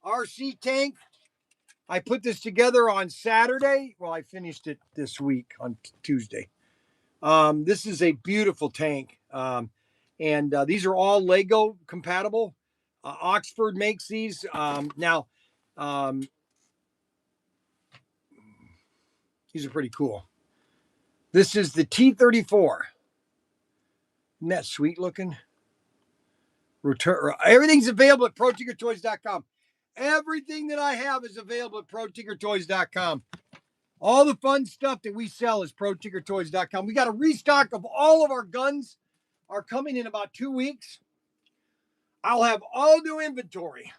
RC tank. I put this together on Saturday. Well, I finished it this week on Tuesday. This is a beautiful tank. And these are all Lego compatible. Oxford makes these. Now, these are pretty cool. This is the T-34. Isn't that sweet looking? Everything's available at ProTinkerToys.com. Everything that I have is available at ProTinkerToys.com. All the fun stuff that we sell is ProTinkerToys.com. We got a restock of all of our guns are coming in about 2 weeks. I'll have all new inventory.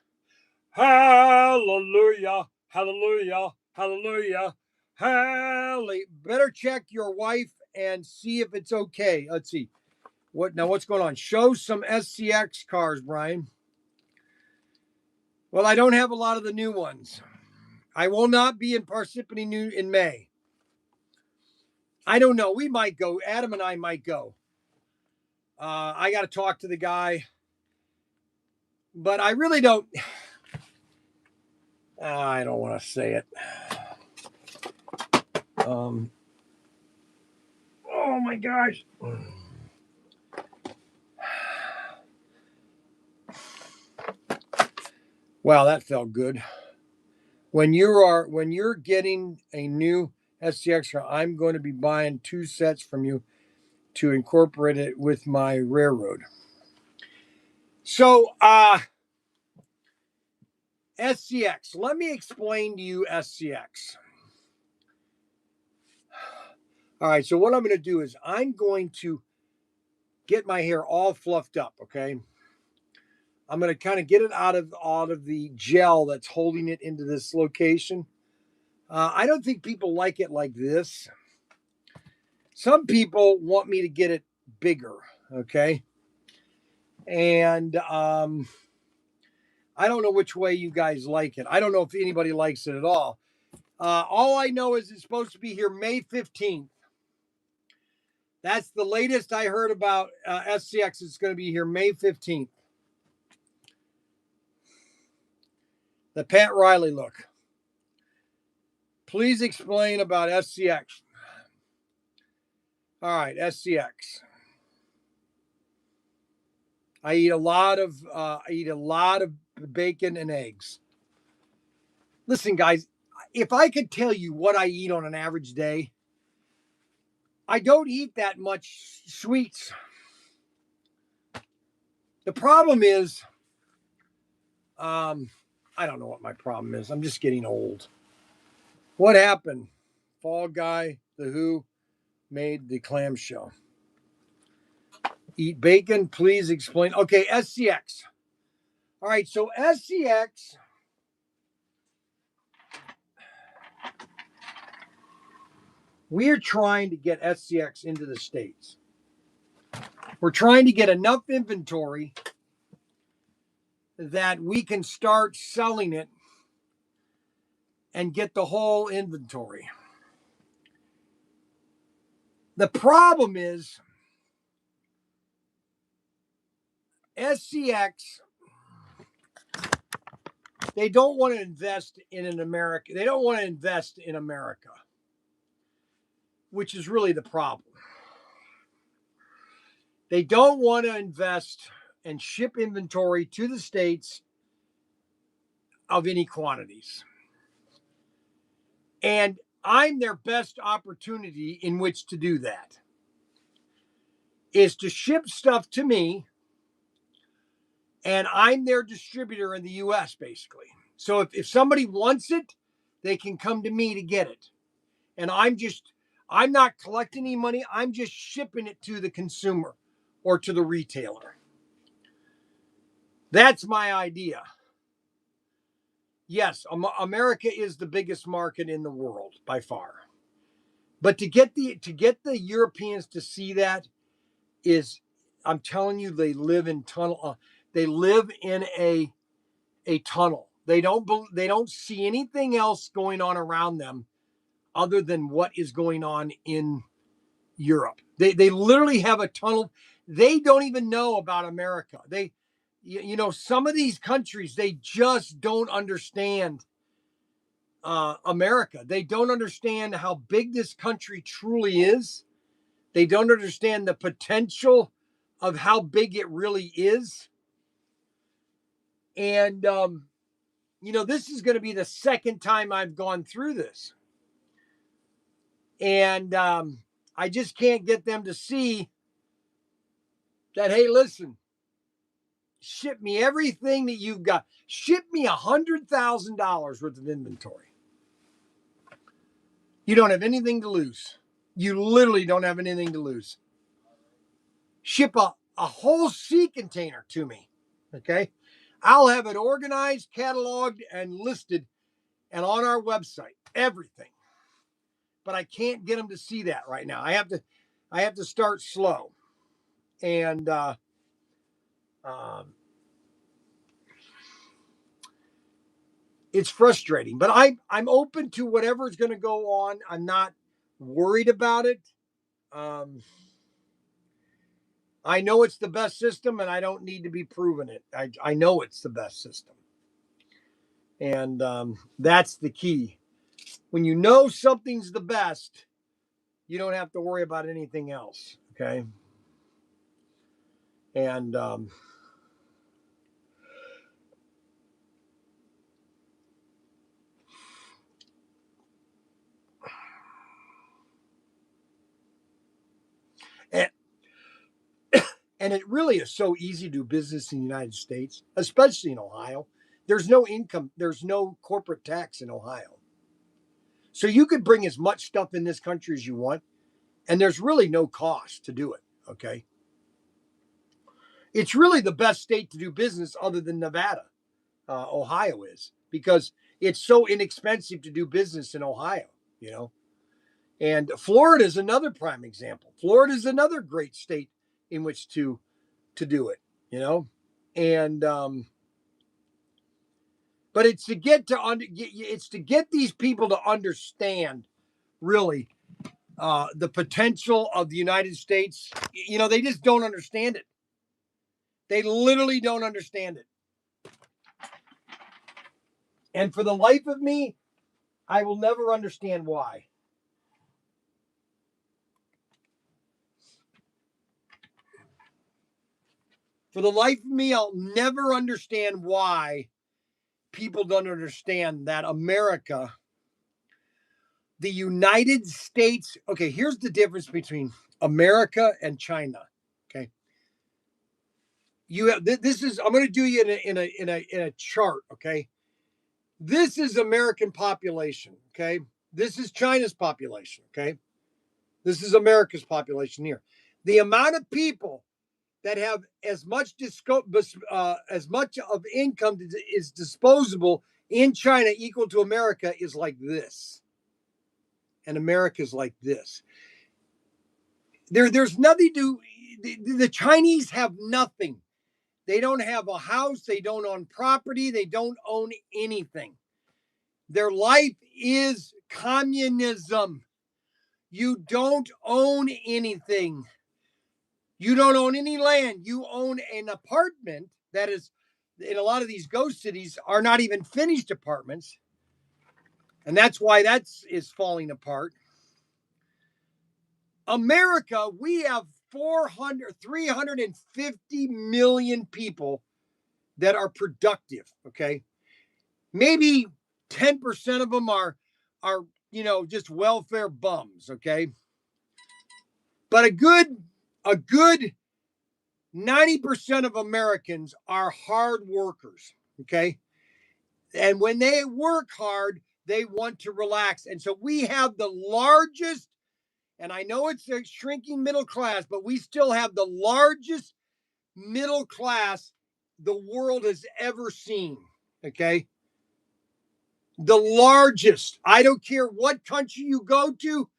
Hallelujah, hallelujah, hallelujah, hallelujah. Better check your wife and see if it's okay. Let's see. What's going on? Show some SCX cars, Brian. Well, I don't have a lot of the new ones. I will not be in Parsippany in May. I don't know. We might go. Adam and I might go. I got to talk to the guy. But I really don't. I don't want to say it. Oh my gosh. Wow, that felt good. When you're getting a new SCX car, I'm going to be buying 2 sets from you to incorporate it with my railroad. So, SCX. Let me explain to you SCX. All right, so what I'm going to do is I'm going to get my hair all fluffed up, okay? I'm going to kind of get it out of the gel that's holding it into this location. I don't think people like it like this. Some people want me to get it bigger, okay? And I don't know which way you guys like it. I don't know if anybody likes it at all. All I know is it's supposed to be here May 15th. That's the latest I heard about SCX. It's going to be here May 15th. The Pat Riley look. Please explain about SCX. All right, SCX. I eat a lot of bacon and eggs. Listen, guys, if I could tell you what I eat on an average day, I don't eat that much sweets. The problem is, I don't know what my problem is. I'm just getting old. What happened? Fall Guy, The Who made the clamshell. Eat bacon, please explain. Okay, SCX. All right, so SCX. We're trying to get SCX into the States. We're trying to get enough inventory that we can start selling it and get the whole inventory. The problem is SCX, they don't want to invest in an America. They don't want to invest in America, which is really the problem. They don't want to invest and ship inventory to the States of any quantities. And I'm their best opportunity in which to do that is to ship stuff to me, and I'm their distributor in the US basically. So if somebody wants it, they can come to me to get it. And I'm not collecting any money. I'm just shipping it to the consumer or to the retailer. That's my idea. Yes, America is the biggest market in the world by far. But to get the Europeans to see that is, I'm telling you, they live in tunnel. They live in a tunnel. They don't see anything else going on around them other than what is going on in Europe. They literally have a tunnel. They don't even know about America. Some of these countries, they just don't understand America. They don't understand how big this country truly is. They don't understand the potential of how big it really is. And, this is going to be the second time I've gone through this. And I just can't get them to see that, hey, listen, ship me everything that you've got. Ship me $100,000 worth of inventory. You don't have anything to lose. You literally don't have anything to lose. Ship a whole sea container to me. Okay. I'll have it organized, cataloged, and listed and on our website. Everything. But I can't get them to see that right now. I have to start slow. And it's frustrating. But I'm open to whatever is going to go on. I'm not worried about it. I know it's the best system, and I don't need to be proven it. I know it's the best system. And that's the key. When you know something's the best, you don't have to worry about anything else. Okay. And and it really is so easy to do business in the United States, especially in Ohio. There's no income, there's no corporate tax in Ohio. So you could bring as much stuff in this country as you want, and there's really no cost to do it. Okay. It's really the best state to do business other than Nevada. Ohio is, because it's so inexpensive to do business in Ohio, And Florida is another prime example. Florida is another great state in which to do it, And but it's to get these people to understand really the potential of the United States. They just don't understand it. They literally don't understand it. And for the life of me, I will never understand why. For the life of me, I'll never understand why people don't understand that America, the United States. Okay, here's the difference between America and China. Okay, you have this is. I'm going to do you in a chart. Okay, this is American population. Okay, this is China's population. Okay, this is America's population here. The amount of people that have as much of income is disposable in China equal to America is like this, and America's like this. There's nothing to. The Chinese have nothing. They don't have a house. They don't own property. They don't own anything. Their life is communism. You don't own anything. You don't own any land. You own an apartment that is, in a lot of these ghost cities, are not even finished apartments. And that's why is falling apart. America, we have 350 million people that are productive. Okay. Maybe 10% of them are, just welfare bums. Okay. But a good 90% of Americans are hard workers, okay? And when they work hard, they want to relax. And so we have the largest, and I know it's a shrinking middle class, but we still have the largest middle class the world has ever seen, okay? The largest. I don't care what country you go to,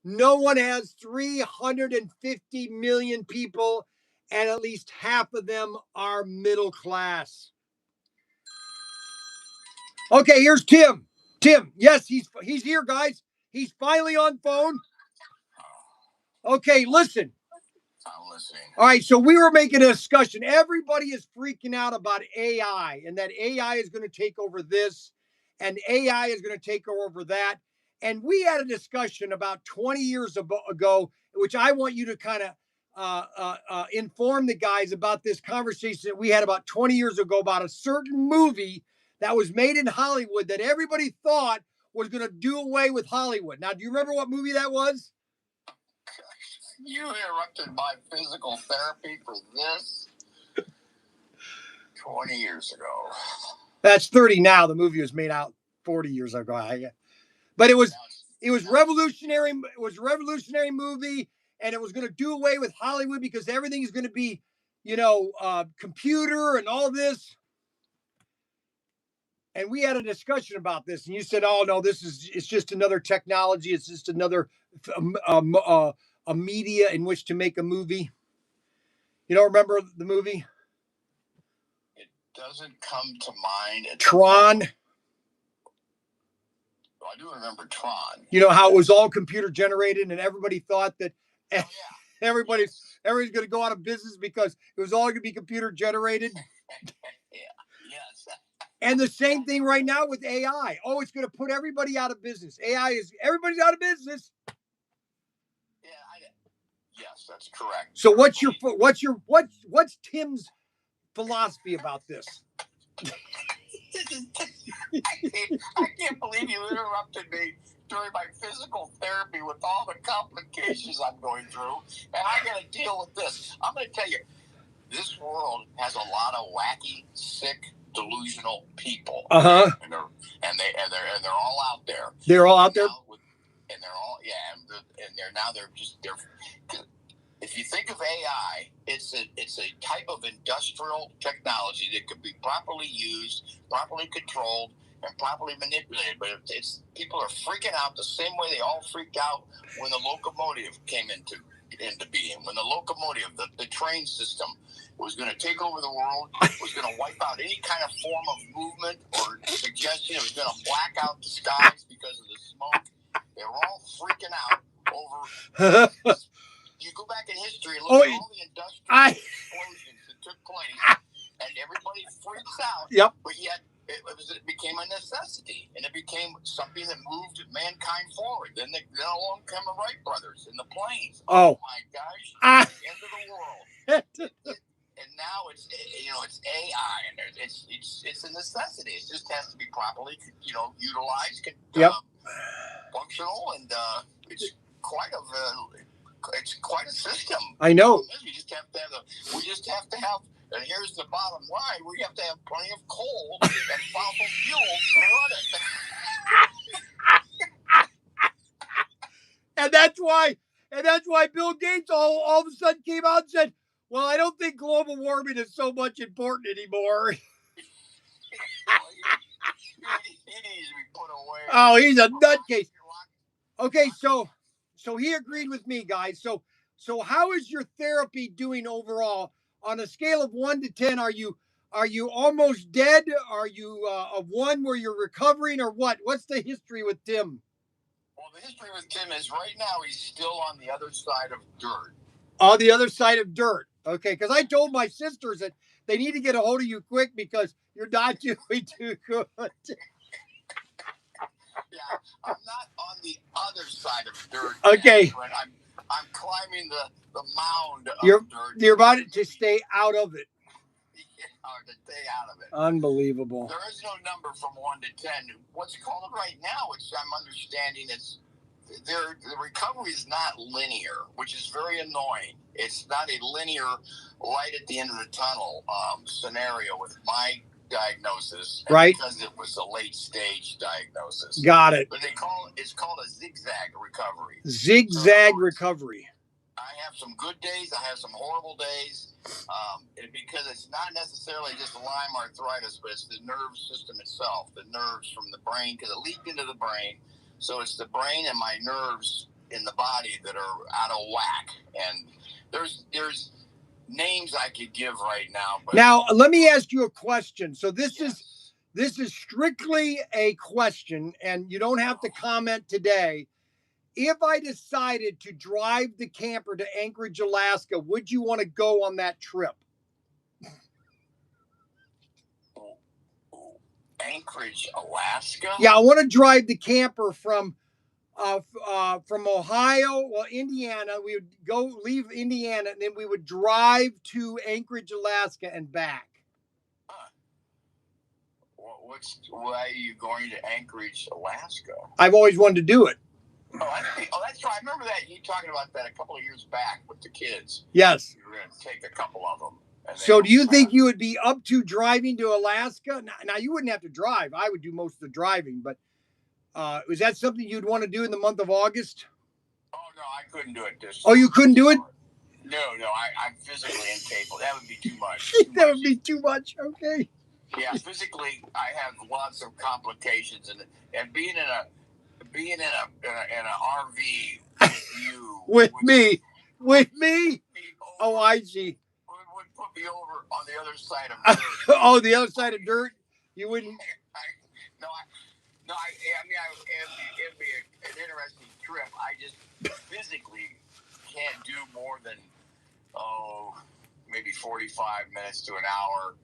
no one has 350 million people, and at least half of them are middle class. Okay, here's Tim. Tim, yes, he's here, guys. He's finally on phone. Okay, listen. I'm listening. All right, so we were making a discussion. Everybody is freaking out about AI and that AI is going to take over this and AI is going to take over that. And we had a discussion about 20 years ago, which I want you to kind of inform the guys about this conversation that we had about 20 years ago about a certain movie that was made in Hollywood that everybody thought was going to do away with Hollywood. Now, do you remember what movie that was? You interrupted my physical therapy for this 20 years ago. That's 30 now. The movie was made out 40 years ago. But it was revolutionary. It was a revolutionary movie, and it was going to do away with Hollywood because everything is going to be, computer and all this. And we had a discussion about this, and you said, "Oh no, it's just another technology. It's just another a media in which to make a movie." You don't remember the movie? It doesn't come to mind. Tron. I do remember Tron. You know how it was all computer generated, and everybody thought that everybody's going to go out of business because it was all going to be computer generated. Yes. And the same thing right now with AI. Oh, it's going to put everybody out of business. Everybody's out of business. Yes, that's correct. So what's Tim's philosophy about this? I can't believe you interrupted me during my physical therapy with all the complications I'm going through, and I got to deal with this. I'm going to tell you, this world has a lot of wacky, sick, delusional people. Uh-huh. And they're all out there. They're all out there. And they're all if you think of AI, it's a type of industrial technology that could be properly used, properly controlled, and properly manipulated. But people are freaking out the same way they all freaked out when the locomotive came into being. When the locomotive, the train system, was going to take over the world, was going to wipe out any kind of form of movement or suggestion. It was going to black out the skies because of the smoke. They were all freaking out over. You go back in history and look at all the industrial explosions that took place, and everybody freaks out. Yep. But yet it became a necessity, and it became something that moved mankind forward. Then along came the Wright brothers and the planes. Oh my gosh! End of the world. And now it's AI, and it's a necessity. It just has to be properly utilized, functional, and it's quite a system. I know. We just have to have. And here's the bottom line: we have to have plenty of coal and fossil fuels to run it. And that's why Bill Gates all of a sudden came out and said, "Well, I don't think global warming is so much important anymore." He needs to be put away. Oh, he's a nutcase. Okay, so he agreed with me, guys. So how is your therapy doing overall? On a scale of 1 to 10, are you almost dead? Are you a 1 where you're recovering, or what? What's the history with Tim? Well, the history with Tim is right now he's still on the other side of dirt. On the other side of dirt. Okay, because I told my sisters that they need to get a hold of you quick because you're not doing too good. Yeah, I'm not on the other side of dirt. Okay. Yet, but I'm climbing the mound of dirt. You're about to stay out of it. To stay out of it. Unbelievable. There is no number from 1 to 10. What's called right now, which I'm understanding, the recovery is not linear, which is very annoying. It's not a linear light at the end of the tunnel scenario with my diagnosis, right? Because it was a late stage diagnosis. Got it. But it's called a zigzag recovery. Zigzag recovery. I have some good days. I have some horrible days. Because it's not necessarily just Lyme arthritis, but it's the nerve system itself, the nerves from the brain, because it leaked into the brain. So it's the brain and my nerves in the body that are out of whack. And there's names I could give right now. But now, let me ask you a question. So this is strictly a question, and you don't have to comment today. If I decided to drive the camper to Anchorage, Alaska, would you want to go on that trip? Anchorage, Alaska? Yeah, I want to drive the camper from from Ohio, well, Indiana. We would leave Indiana, and then we would drive to Anchorage, Alaska, and back. Why are you going to Anchorage, Alaska? I've always wanted to do it. That's right. I remember that you talking about that a couple of years back with the kids. Yes. You were going to take a couple of them. So, do you think you would be up to driving to Alaska? Now, you wouldn't have to drive. I would do most of the driving, but is that something you'd want to do in the month of August? Oh no, I couldn't do it this. Oh, you couldn't do it? No, I'm physically incapable. That would be too much. That would be too much. Okay. Yeah, physically, I have lots of complications, and being in an RV with you with me. Oh, I see. Would put me over on the other side of dirt. Oh, the other side of dirt. You wouldn't. It'd be an interesting trip. I just physically can't do more than maybe 45 minutes to an hour.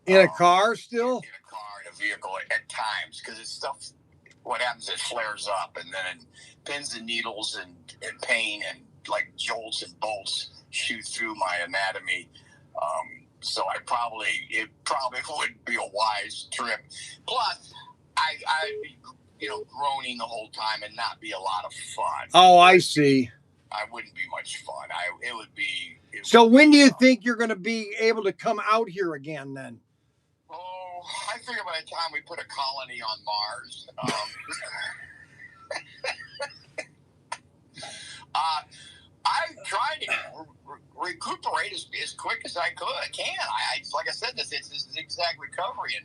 In a car still? In a car, in a vehicle at times, because it's stuff. What happens? It flares up, and then pins and needles and pain and like jolts and bolts shoot through my anatomy. So it probably wouldn't be a wise trip. Plus, I'd be groaning the whole time and not be a lot of fun. Oh, I see. I wouldn't be much fun. It would be. So when do you think you're going to be able to come out here again then? Oh, I figure by the time we put a colony on Mars. I'm trying to recuperate as quick as I can. Like I said, this is zigzag recovery, and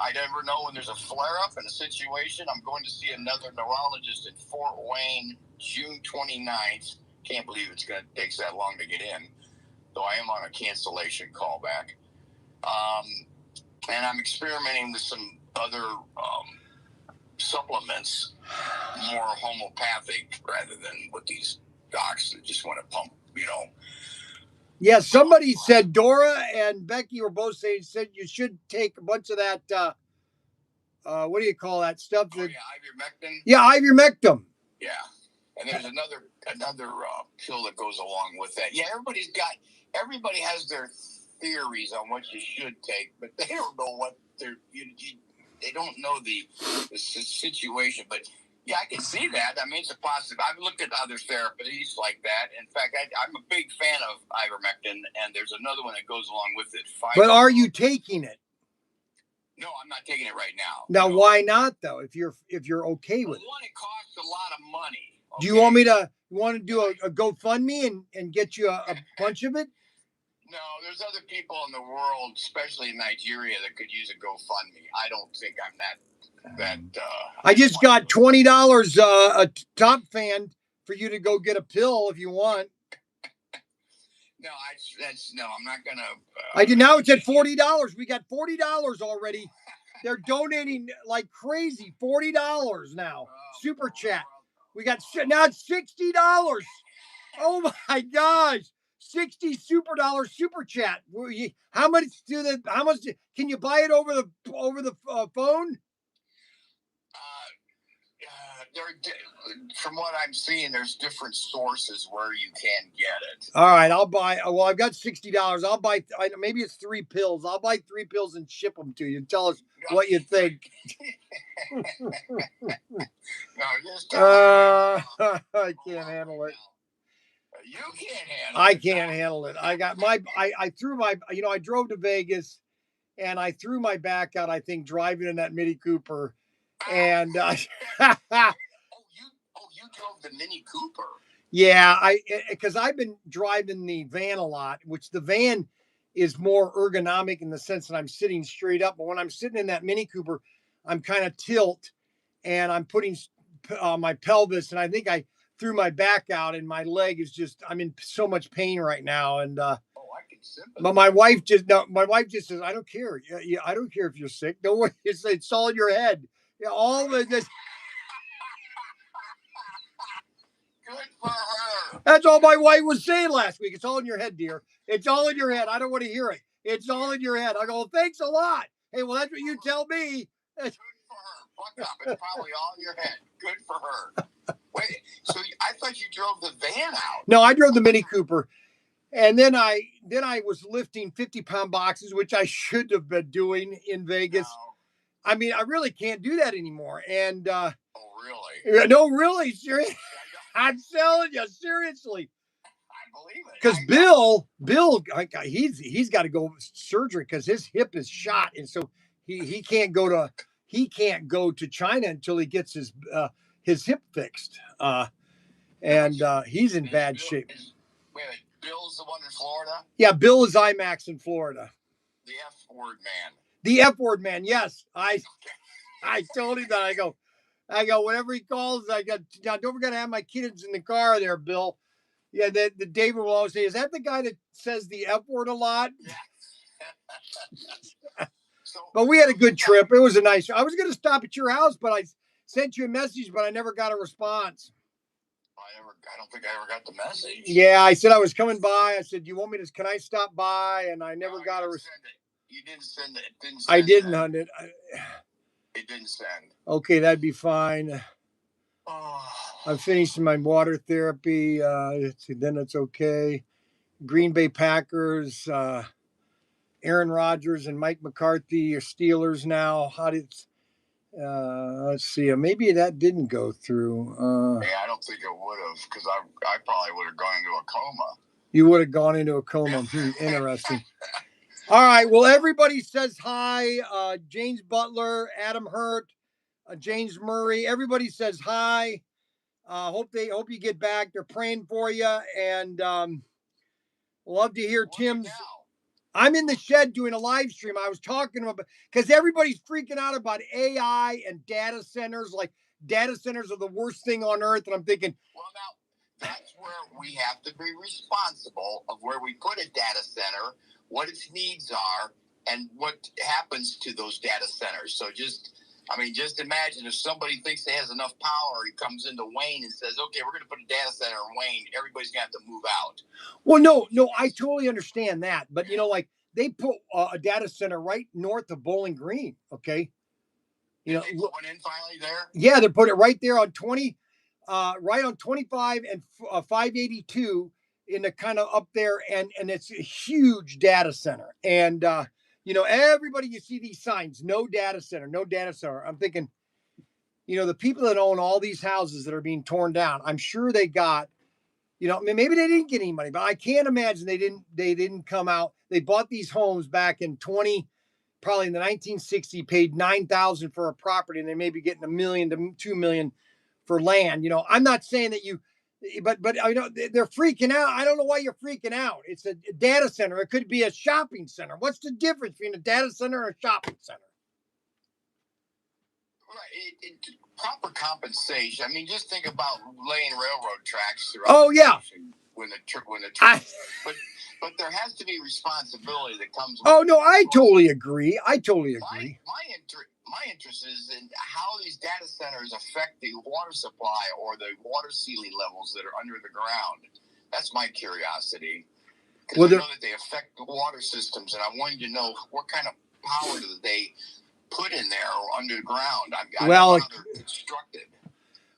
I never know when there's a flare-up in a situation. I'm going to see another neurologist in Fort Wayne, June 29th. Can't believe it's going to take that long to get in, though I am on a cancellation callback. And I'm experimenting with some other supplements, more homeopathic rather than what these docs that just want to pump, Yeah, somebody said, Dora and Becky were both said you should take a bunch of that, what do you call that stuff? Ivermectin? Yeah, ivermectin. Yeah. And there's another pill that goes along with that. Yeah, everybody has their theories on what you should take, but they don't know what they don't know the situation. But yeah, I can see that. I mean, it's a positive. I've looked at other therapies like that. In fact, I'm a big fan of ivermectin, and there's another one that goes along with it. But are you taking it? No, I'm not taking it right now. Now, why not though? If you're okay with it. One, it costs a lot of money. Okay? Do you want to do a GoFundMe and get you a bunch of it? No, there's other people in the world, especially in Nigeria, that could use a GoFundMe. I don't think I'm that. I just got $20 a top fan for you to go get a pill if you want. No, I'm not gonna. I did. Now it's at $40. We got $40 already. They're donating like crazy. $40 now. Super chat. We got now it's $60. Oh my gosh. 60 super chat. How much can you buy it over the phone? From what I'm seeing, there's different sources where you can get it. All right, I'll buy. Well, I've got $60. I'll buy. Maybe it's 3 pills. I'll buy 3 pills and ship them to you. Tell us what you think. I can't handle it. You can't handle it. I can't handle it. I got I threw my. I drove to Vegas, and I threw my back out. I think driving in that Mini Cooper, and. You drove the Mini Cooper. Yeah, because I've been driving the van a lot, which the van is more ergonomic in the sense that I'm sitting straight up. But when I'm sitting in that Mini Cooper, I'm kind of tilt, and I'm putting my pelvis, and I think I threw my back out, and my leg is I'm in so much pain right now. And I can sympathize. But my wife just says, I don't care. Yeah, I don't care if you're sick. Don't worry, it's all in your head. Yeah, all of this. Good for her. That's all my wife was saying last week. It's all in your head, dear. It's all in your head. I don't want to hear it. It's all in your head. I go, thanks a lot. Hey, well, that's what you tell me. Good for her. Fuck up. It's probably all in your head. Good for her. No, I drove the Mini Cooper, and then I was lifting 50-pound boxes, which I should have been doing in Vegas. No. I mean, I really can't do that anymore. And Oh, really? no, really, seriously, I'm telling you, seriously. I believe it. Because Bill, he's got to go surgery because his hip is shot, and so he can't go to China until he gets his hip fixed. And he's in bad shape. Wait a minute, Bill's the one in Florida? Yeah, Bill is IMAX in Florida. The F word man. The F word man. Yes, I told him that. I go. Whenever he calls, I go. Now, don't forget to have my kids in the car there, Bill. Yeah, the David will always say, "Is that the guy that says the F word a lot?" Yeah. But we had a good trip. It was a nice. I was going to stop at your house, but I sent you a message, but I never got a response. I don't think I ever got the message. Yeah, I said I was coming by. I said, "You want me to? Can I stop by?" And I never got a response. You didn't send it. I didn't hunt it. It didn't send. Okay, that'd be fine. Oh. I'm finishing my water therapy. Then it's okay. Green Bay Packers. Aaron Rodgers and Mike McCarthy are Steelers now. Let's see. Maybe that didn't go through. Yeah, I don't think it would have, because I probably would have gone into a coma. You would have gone into a coma. Interesting. All right. Well, everybody says hi. James Butler, Adam Hurt, James Murray. Everybody says hi. Hope you get back. They're praying for you, and love to hear Tim's. I'm in the shed doing a live stream. I was talking about because everybody's freaking out about AI and data centers. Like data centers are the worst thing on earth, and I'm thinking, well, now that's where we have to be responsible of where we put a data center, what its needs are, and what happens to those data centers. So just imagine if somebody thinks they has enough power, he comes into Wayne and says, okay, we're going to put a data center in Wayne. Everybody's going to have to move out. Well, no, I totally understand that. But, like they put a data center right north of Bowling Green, okay? They put one in finally there? Yeah, they put it right there on 20, right on 25 and 582 in the kind of up there. And it's a huge data center. And, everybody, you see these signs, no data center, no data center. I'm thinking, the people that own all these houses that are being torn down, I'm sure they got, maybe they didn't get any money, but I can't imagine they didn't come out. They bought these homes back in probably in the 1960s, paid $9,000 for a property, and they may be getting $1 million to $2 million for land. I'm not saying that but they're freaking out. I don't know why you're freaking out. It's a data center. It could be a shopping center. What's the difference between a data center and a shopping center? Right. Proper compensation. I mean, just think about laying railroad tracks throughout. Oh yeah. When the but there has to be responsibility that comes with. Oh no, I totally agree. My interest is in how these data centers affect the water supply or the water ceiling levels that are under the ground. That's my curiosity. Because I know that they affect the water systems, and I wanted to know what kind of power do they put in there or underground. I know how they're constructed.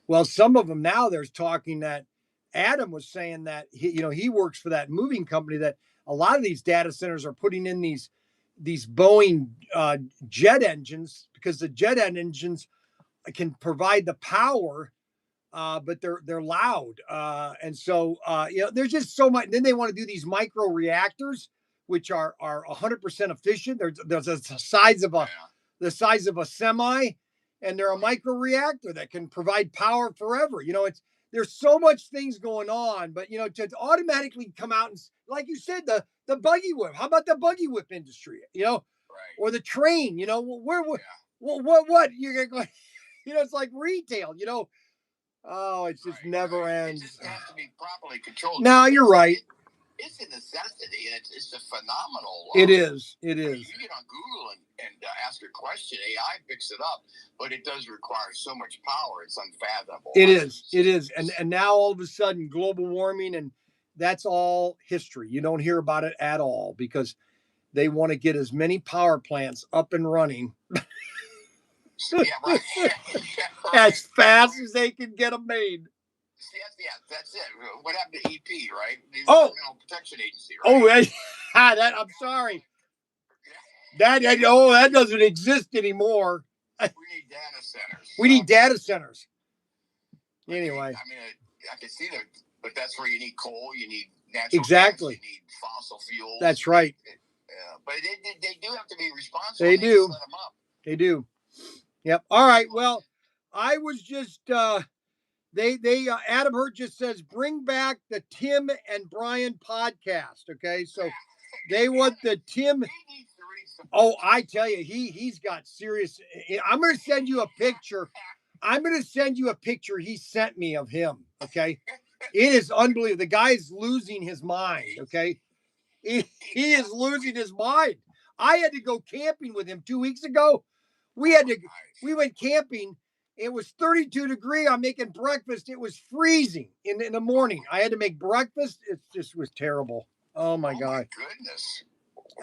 Well, some of them now, there's talking that Adam was saying that he works for that moving company, that a lot of these data centers are putting in these Boeing jet engines, because the jet engines can provide the power, but they're loud, and so there's just so much. Then they want to do these micro reactors, which are 100% efficient. There's the size of a semi, and they're a micro reactor that can provide power forever. There's so much things going on, but to automatically come out and, like you said, the buggy whip. How about the buggy whip industry? Right. Or the train. What you're going? It's like retail. Oh, it just never ends. It just has to be properly controlled. No, you're right. It's a necessity, and it's a phenomenal. It is. You get on Google and ask a question, AI picks it up, but it does require so much power; it's unfathomable. It is, and now all of a sudden, global warming, and that's all history. You don't hear about it at all because they want to get as many power plants up and running Yeah, right. as fast as they can get them made. See, that's it. What happened to EP, right? The Oh. Environmental Protection Agency, right? Oh, that I'm sorry. That doesn't exist anymore. We need data centers. We need data centers. Anyway. I mean, I can see that, but that's where you need coal, you need natural exactly. gas, you need fossil fuels. That's right. But they do have to be responsible. They do. Set them up. They do. Yep. All right. Well, I was just Adam Hurt just says bring back the Tim and Brian podcast. Okay, so they want the Tim. Oh, I tell you, he's got serious. I'm going to send you a picture. I'm going to send you a picture he sent me of him. Okay, it is unbelievable. The guy's losing his mind. Okay, he is losing his mind. I had to go camping with him 2 weeks ago. We went camping. It was 32 degrees. I'm making breakfast. It was freezing in the morning. I had to make breakfast. It just was terrible. Oh my God. My goodness.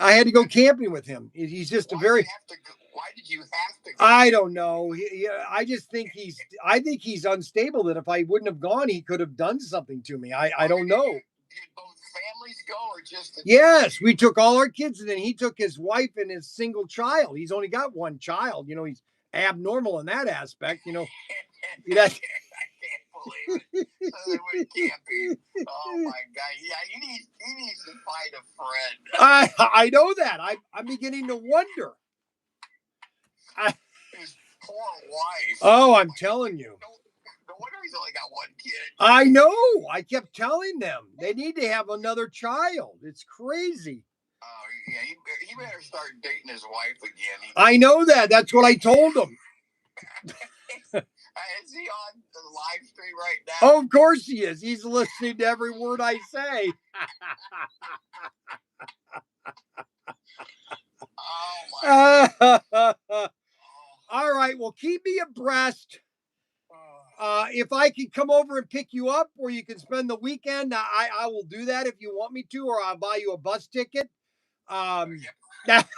I had to go camping with him. He's just Why did you have to go? I don't know. I just think he's unstable, that if I wouldn't have gone, he could have done something to me. I don't know. Did both families go or just Yes, we took all our kids, and then he took his wife and his single child. He's only got one child. You know, he's abnormal in that aspect. You know, I can't believe it. They went camping. Oh my God! Yeah, he needs to find a friend. I know that. I'm beginning to wonder. His poor wife. Oh, I'm telling you. No wonder he's only got one kid. I know. I kept telling them they need to have another child. It's crazy. Oh yeah, he better start dating his wife again. I know that. That's what I told him. Is he on the live stream right now? Oh, of course he is. He's listening to every word I say. Oh my God. All right. Well, keep me abreast. If I can come over and pick you up, or you can spend the weekend, I will do that if you want me to, or I'll buy you a bus ticket. A bus ticket.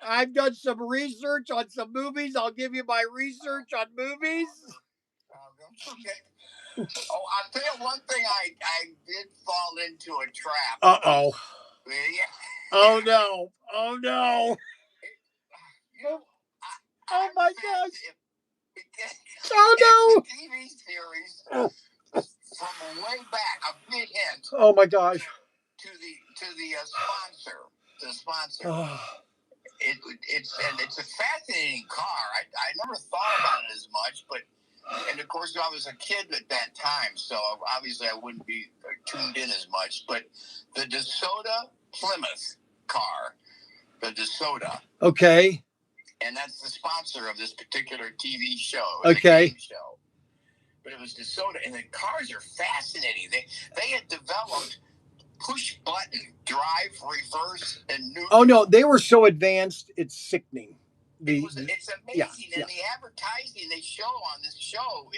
I've done some research on some movies. I'll give you my research on movies. Oh, I'll tell you one thing. I did fall into a trap. Uh-oh. Yeah. Oh, no. Oh, no. Oh, my gosh. Oh, no. TV series from way back. A big hint. Oh, my gosh. To the sponsor. The sponsor. Oh. It's a fascinating car. I never thought about it as much, and of course I was a kid at that time, so obviously I wouldn't be tuned in as much. But the DeSoto Plymouth car, the DeSoto. Okay. And that's the sponsor of this particular TV show. Okay. Game show. But it was DeSoto, and the cars are fascinating. They had developed push button, drive, reverse, and neutral. Oh no, they were so advanced, it's sickening. It's amazing, and the advertising they show on this show,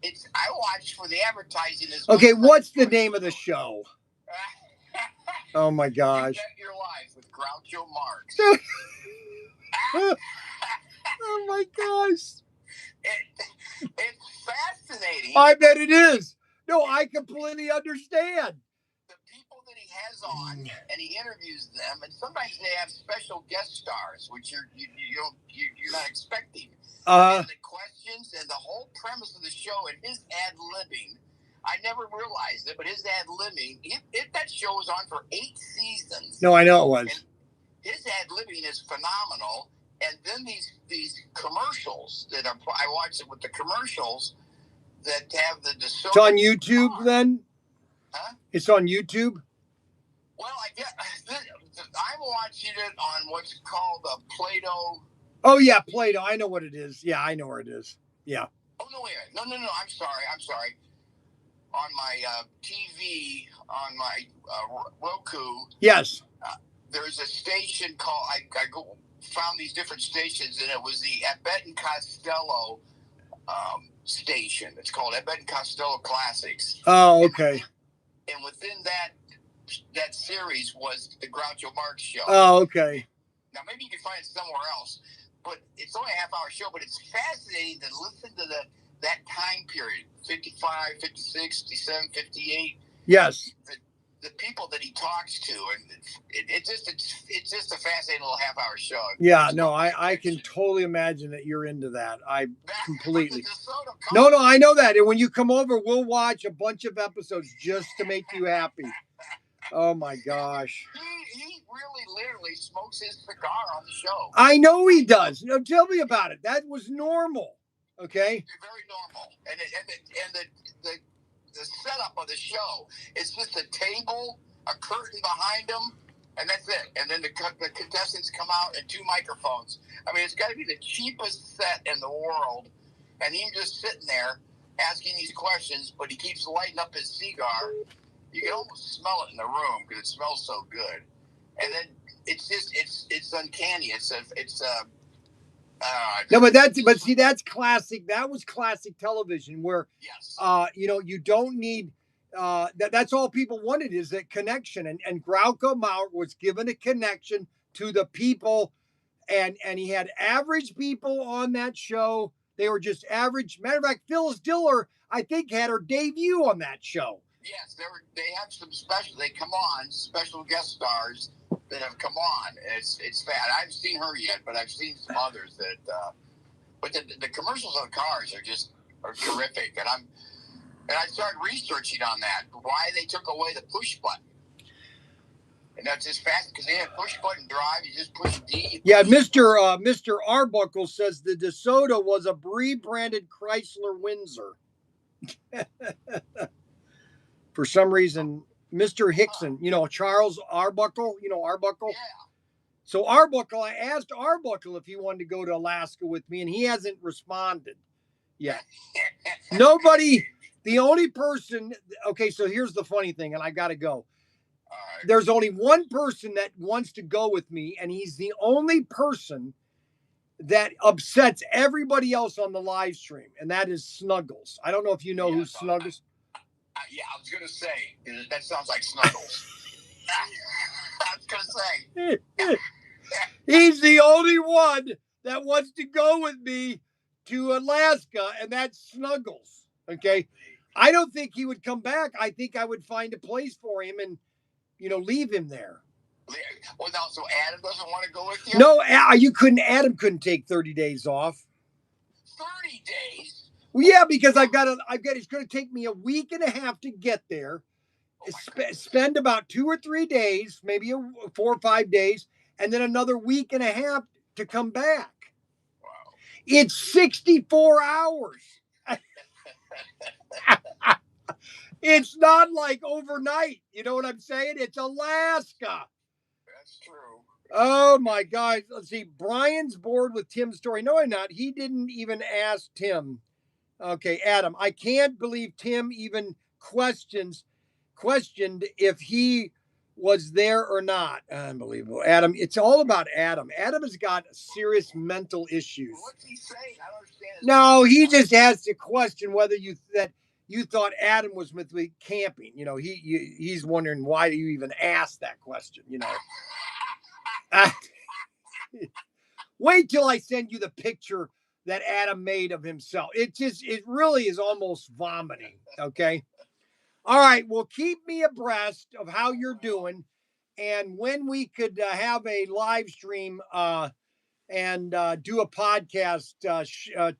it's I watched for the advertising. Okay, what's the name of the show? Oh my gosh! You Bet Your Life with Groucho Marx. Oh my gosh! It's fascinating. I bet it is. No, I completely understand. The people that he has on, and he interviews them, and sometimes they have special guest stars, which you're not expecting. And the questions and the whole premise of the show and his ad-libbing, I never realized it, but his ad-libbing, that show was on for 8 seasons. No, I know it was. And his ad-libbing is phenomenal. And then these commercials that I watched it with the commercials that have the DeSoto. It's on YouTube car. Then? Huh? It's on YouTube? Well, I'm watching it on what's called a Play-Doh. Oh, yeah, Play-Doh. I know what it is. Yeah, I know where it is. Yeah. Oh, no, wait. No. I'm sorry. On my TV, on my Roku. Yes. There's a station called, found these different stations, and it was the Abbott and Costello station. It's called Abbott and Costello Classics. Oh, okay. And within that that series was the Groucho Marx show. Oh, okay. Now, maybe you can find it somewhere else, but it's only a half-hour show, but it's fascinating to listen to that time period, 55, 56, 57, 58. Yes. The people that he talks to, and it's just a fascinating little half-hour show. Yeah, no, I can totally imagine that you're into that. I completely. No, I know that. And when you come over, we'll watch a bunch of episodes just to make you happy. Oh my gosh. He really literally smokes his cigar on the show. I know he does. No, tell me about it. That was normal. Okay. Very normal. And the setup of the show, it's just a table, a curtain behind him, and that's it. And then the contestants come out and 2 microphones. I mean, it's got to be the cheapest set in the world. And him just sitting there asking these questions, but he keeps lighting up his cigar. You can almost smell it in the room because it smells so good. And then it's uncanny. No, but see, that's classic. That was classic television where, yes. You don't need, that's all people wanted is a connection. And Groucho Marx was given a connection to the people, and he had average people on that show. They were just average. Matter of fact, Phyllis Diller, I think, had her debut on that show. Yes, they have some special guest stars that have come on. It's bad. I haven't seen her yet, but I've seen some others that. But the commercials on cars are terrific, and I started researching on that why they took away the push button, and that's just fast because they had push button drive. You just push D. Yeah, Mr. Arbuckle says the DeSoto was a rebranded Chrysler Windsor. For some reason, Mr. Hickson, Charles Arbuckle, Arbuckle. Yeah. So Arbuckle, I asked Arbuckle if he wanted to go to Alaska with me, and he hasn't responded yet. Nobody, the only person, okay, so here's the funny thing, and I got to go. Right. There's only one person that wants to go with me, and he's the only person that upsets everybody else on the live stream, and that is Snuggles. I don't know if you know who Snuggles. Yeah, I was going to say, that sounds like Snuggles. I was going to say. He's the only one that wants to go with me to Alaska, and that's Snuggles. Okay. I don't think he would come back. I think I would find a place for him and, leave him there. Well, now, so Adam doesn't want to go with you? No, Adam couldn't take 30 days off. 30 days? Well, yeah, because it's going to take me a week and a half to get there. Spend about 2 or 3 days, maybe 4 or 5 days, and then another week and a half to come back. Wow. It's 64 hours. It's not like overnight. You know what I'm saying? It's Alaska. That's true. Oh, my God. Let's see. Brian's bored with Tim's story. No, I'm not. He didn't even ask Tim. Okay, Adam, I can't believe Tim even questioned if he was there or not. Unbelievable. Adam, it's all about Adam. Adam has got serious mental issues. What's he saying? I don't understand. No, he just has to question whether you thought Adam was with me camping. He's wondering why you even asked that question, Wait till I send you the picture that Adam made of himself. It really is almost vomiting. Okay. All right. Well, keep me abreast of how you're doing and when we could have a live stream and do a podcast,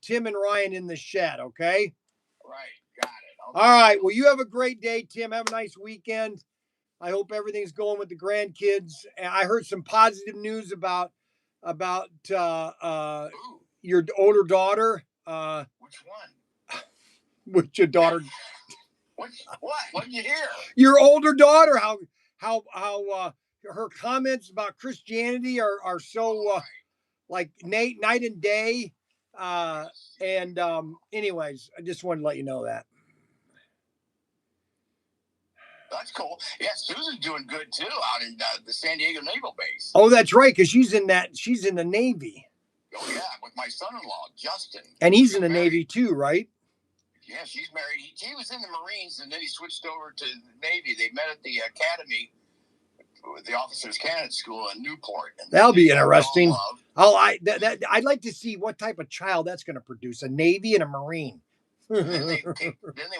Tim and Ryan in the shed. Okay. Right. Got it. All right. Well, you have a great day, Tim. Have a nice weekend. I hope everything's going with the grandkids. I heard some positive news about your older daughter. Which one? With your daughter. What? What did you hear? Your older daughter. How her comments about Christianity are so like night and day. Anyways, I just wanted to let you know that. That's cool. Yeah, Susan's doing good too out in the San Diego Naval Base. Oh, that's right, because she's in the Navy. Oh yeah, with my son-in-law Justin. And he's in the Navy too, right? Yeah, she's married. He was in the Marines, and then he switched over to the Navy. They met at the academy the Officers Candidate School in Newport. And that'll be interesting. I'd like to see what type of child that's going to produce, a Navy and a Marine. then they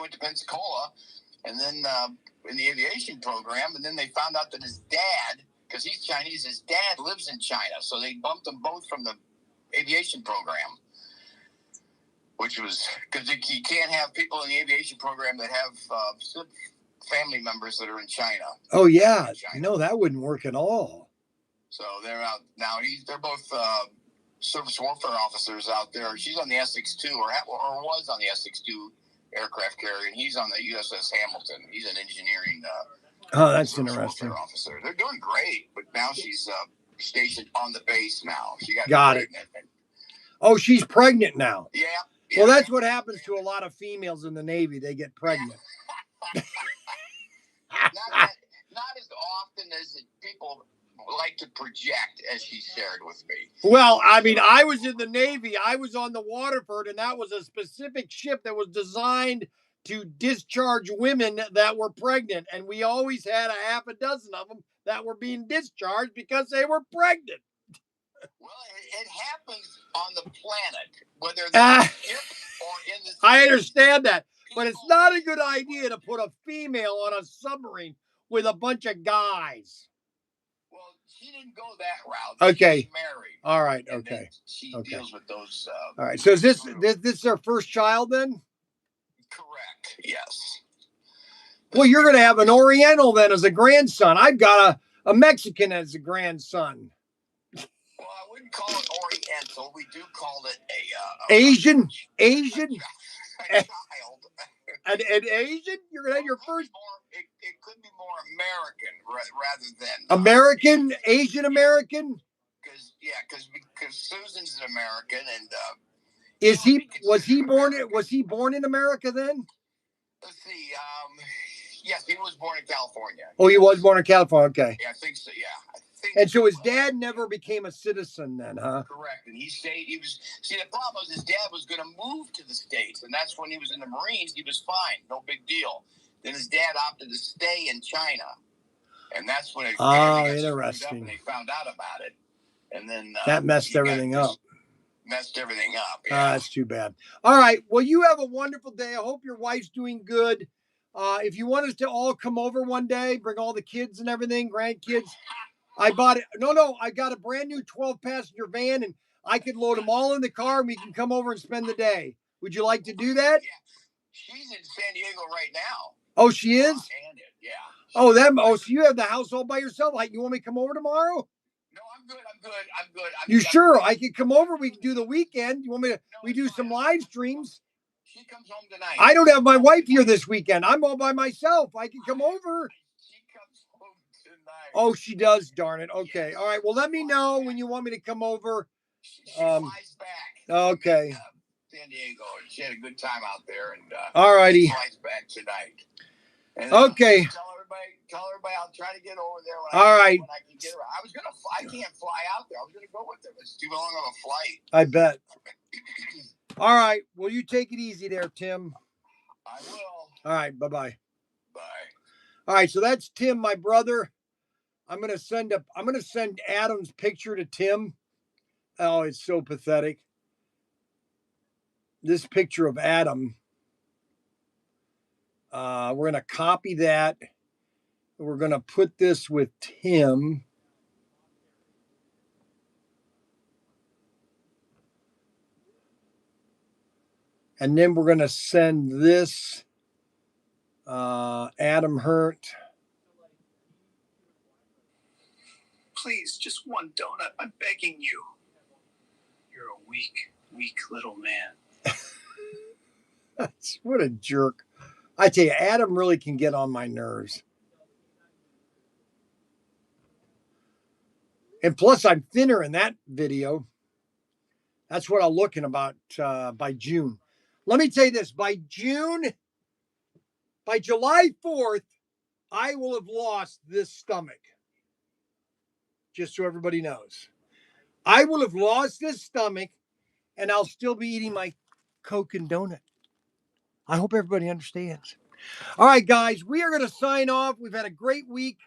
went to Pensacola, and then in the aviation program, and then they found out that his dad, because he's Chinese, his dad lives in China, so they bumped them both from the aviation program, which was because you can't have people in the aviation program that have family members that are in China. Oh yeah, no, that wouldn't work at all. So they're out now. They're both surface warfare officers out there. She's on the SX-2 or was on the SX-2 aircraft carrier, and he's on the USS Hamilton. He's an engineering that's interesting officer. They're doing great, but now she's stationed on the base now. She got pregnant. Oh, she's pregnant now. Yeah. Well, that's what happens to a lot of females in the Navy. They get pregnant. Not as often as people like to project, as she shared with me. Well, I mean, I was in the Navy. I was on the Waterford, and that was a specific ship that was designed to discharge women that were pregnant. And we always had a half a dozen of them that were being discharged because they were pregnant. Well, it happens on the planet, whether they're ship or in the sea. I understand that, but it's not a good idea to put a female on a submarine with a bunch of guys. Well, she didn't go that route. Okay. She's married. All right. Okay. She deals with those. All right. So is this their first child then? Correct. Yes. Well, you're going to have an Oriental then as a grandson. I've got a Mexican as a grandson. Well, I wouldn't call it Oriental. We do call it Asian. A child. An Asian? You're going to have your first. It could be more American rather than American, Asian American. Because Susan's an American, and was he born in America then? Let's see. Yes, he was born in California. Oh, he was born in California. Okay. Yeah, I think so. Yeah. And so his dad never became a citizen then, huh? Correct. And he stayed. The problem was his dad was going to move to the States, and that's when he was in the Marines. He was fine, no big deal. Then his dad opted to stay in China, and that's when interesting. And they found out about it, and then that messed everything up. Yeah. That's too bad. All right. Well, you have a wonderful day. I hope your wife's doing good. If you want us to all come over one day, bring all the kids and everything, grandkids. I bought it. No, I got a brand new 12-passenger van, and I could load them all in the car, and we can come over and spend the day. Would you like to do that? Yeah. She's in San Diego right now. Oh, she is? Yeah. So you have the house all by yourself? Like, you want me to come over tomorrow? No, I'm good. You sure? I can come over. We can do the weekend. You want me to? We do some live streams. She comes home tonight. I don't have my wife here this weekend. I'm all by myself. I can come over. She comes home tonight. Oh, she does. Darn it. Okay. All right. Well, let me know when you want me to come over. She flies back. Okay. San Diego. She had a good time out there, and all righty. She flies back tonight. And, okay. Tell everybody I'll try to get over there when I can get her. I can't fly out there. I was gonna go with them. It's too long of a flight. I bet. All right. Well, you take it easy there, Tim. I will. All right. Bye-bye. Bye. All right. So that's Tim, my brother. I'm gonna send Adam's picture to Tim. Oh, it's so pathetic. This picture of Adam. We're going to copy that. We're going to put this with Tim. And then we're going to send this Adam Hurt. Please, just one donut. I'm begging you. You're a weak little man. What a jerk. I tell you, Adam really can get on my nerves. And plus, I'm thinner in that video. That's what I'm looking about by June. Let me tell you this. By July 4th, I will have lost this stomach. Just so everybody knows. I will have lost this stomach, and I'll still be eating my Coke and donut. I hope everybody understands. All right, guys, we are going to sign off. We've had a great week.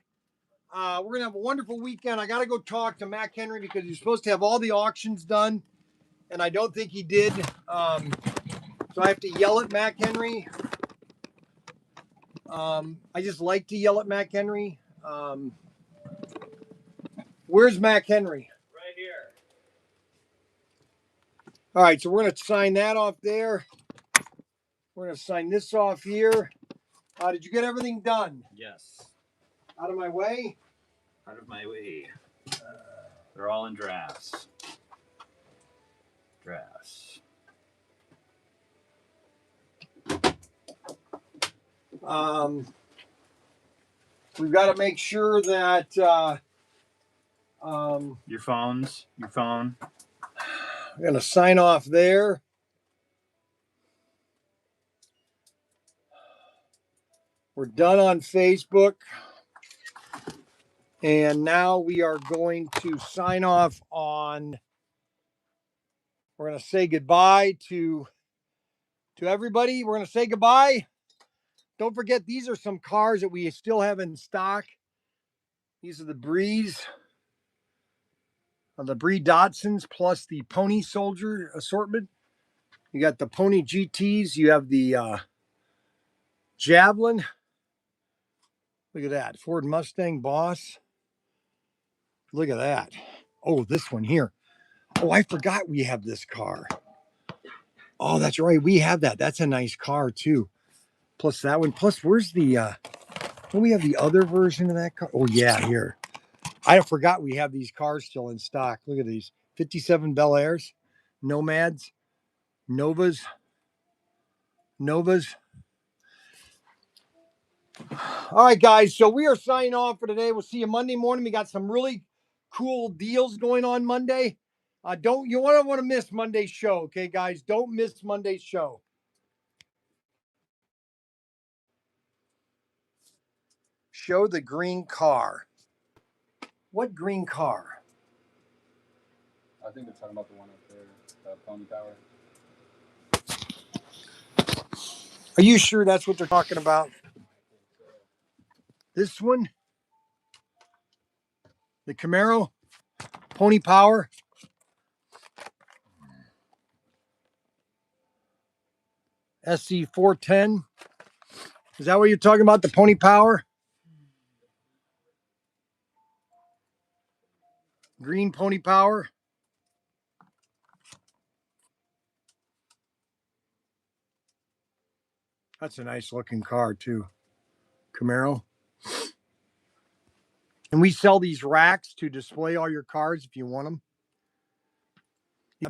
We're going to have a wonderful weekend. I got to go talk to Mac Henry because he's supposed to have all the auctions done, and I don't think he did. So I have to yell at Mac Henry. I just like to yell at Mac Henry. Where's Mac Henry? Right here. All right, so we're going to sign that off there. We're going to sign this off here. Did you get everything done? Yes. Out of my way? Out of my way. They're all in drafts. We've got to make sure that Your phone. I'm going to sign off there. We're done on Facebook. And now we are going to sign off on, we're going to say goodbye to everybody. We're going to say goodbye. Don't forget, these are some cars that we still have in stock. These are the Breeze, the Bree Dodsons, plus the Pony Soldier assortment. You got the Pony GTs. You have the Javelin. Look at that. Ford Mustang Boss. Look at that. Oh, this one here. Oh, I forgot we have this car. Oh, that's right. We have that. That's a nice car, too. Plus that one. Plus, where's the... don't we have the other version of that car? Oh, yeah, here. I forgot we have these cars still in stock. Look at these. 57 Bel Airs. Nomads. Novas. All right, guys. So we are signing off for today. We'll see you Monday morning. We got some really cool deals going on Monday. Don't want to miss Monday's show, okay, guys? Don't miss Monday's show. Show the green car. What green car? I think they're talking about the one up there, the Pony Tower. Are you sure that's what they're talking about? This one? The Camaro? Pony Power? SC410? Is that what you're talking about? The Pony Power? Green Pony Power? That's a nice looking car too. Camaro. And we sell these racks to display all your cars if you want them.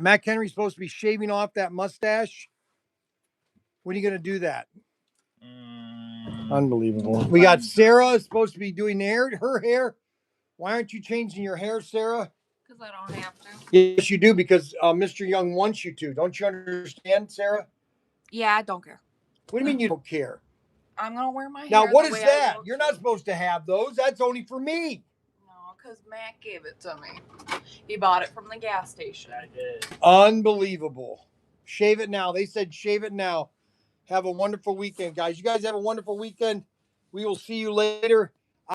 Mac Henry's supposed to be shaving off that mustache. When are you going to do that? Unbelievable. We got Sarah supposed to be doing her hair. Why aren't you changing your hair, Sarah? Because I don't have to. Yes, you do, because Mr. Young wants you to. Don't you understand, Sarah? Yeah, I don't care. What do you mean you don't care? I'm going to wear my hair. Now, what is that? You're not supposed to have those. That's only for me. No, because Matt gave it to me. He bought it from the gas station. I did. Unbelievable. Shave it now. They said shave it now. Have a wonderful weekend, guys. You guys have a wonderful weekend. We will see you later.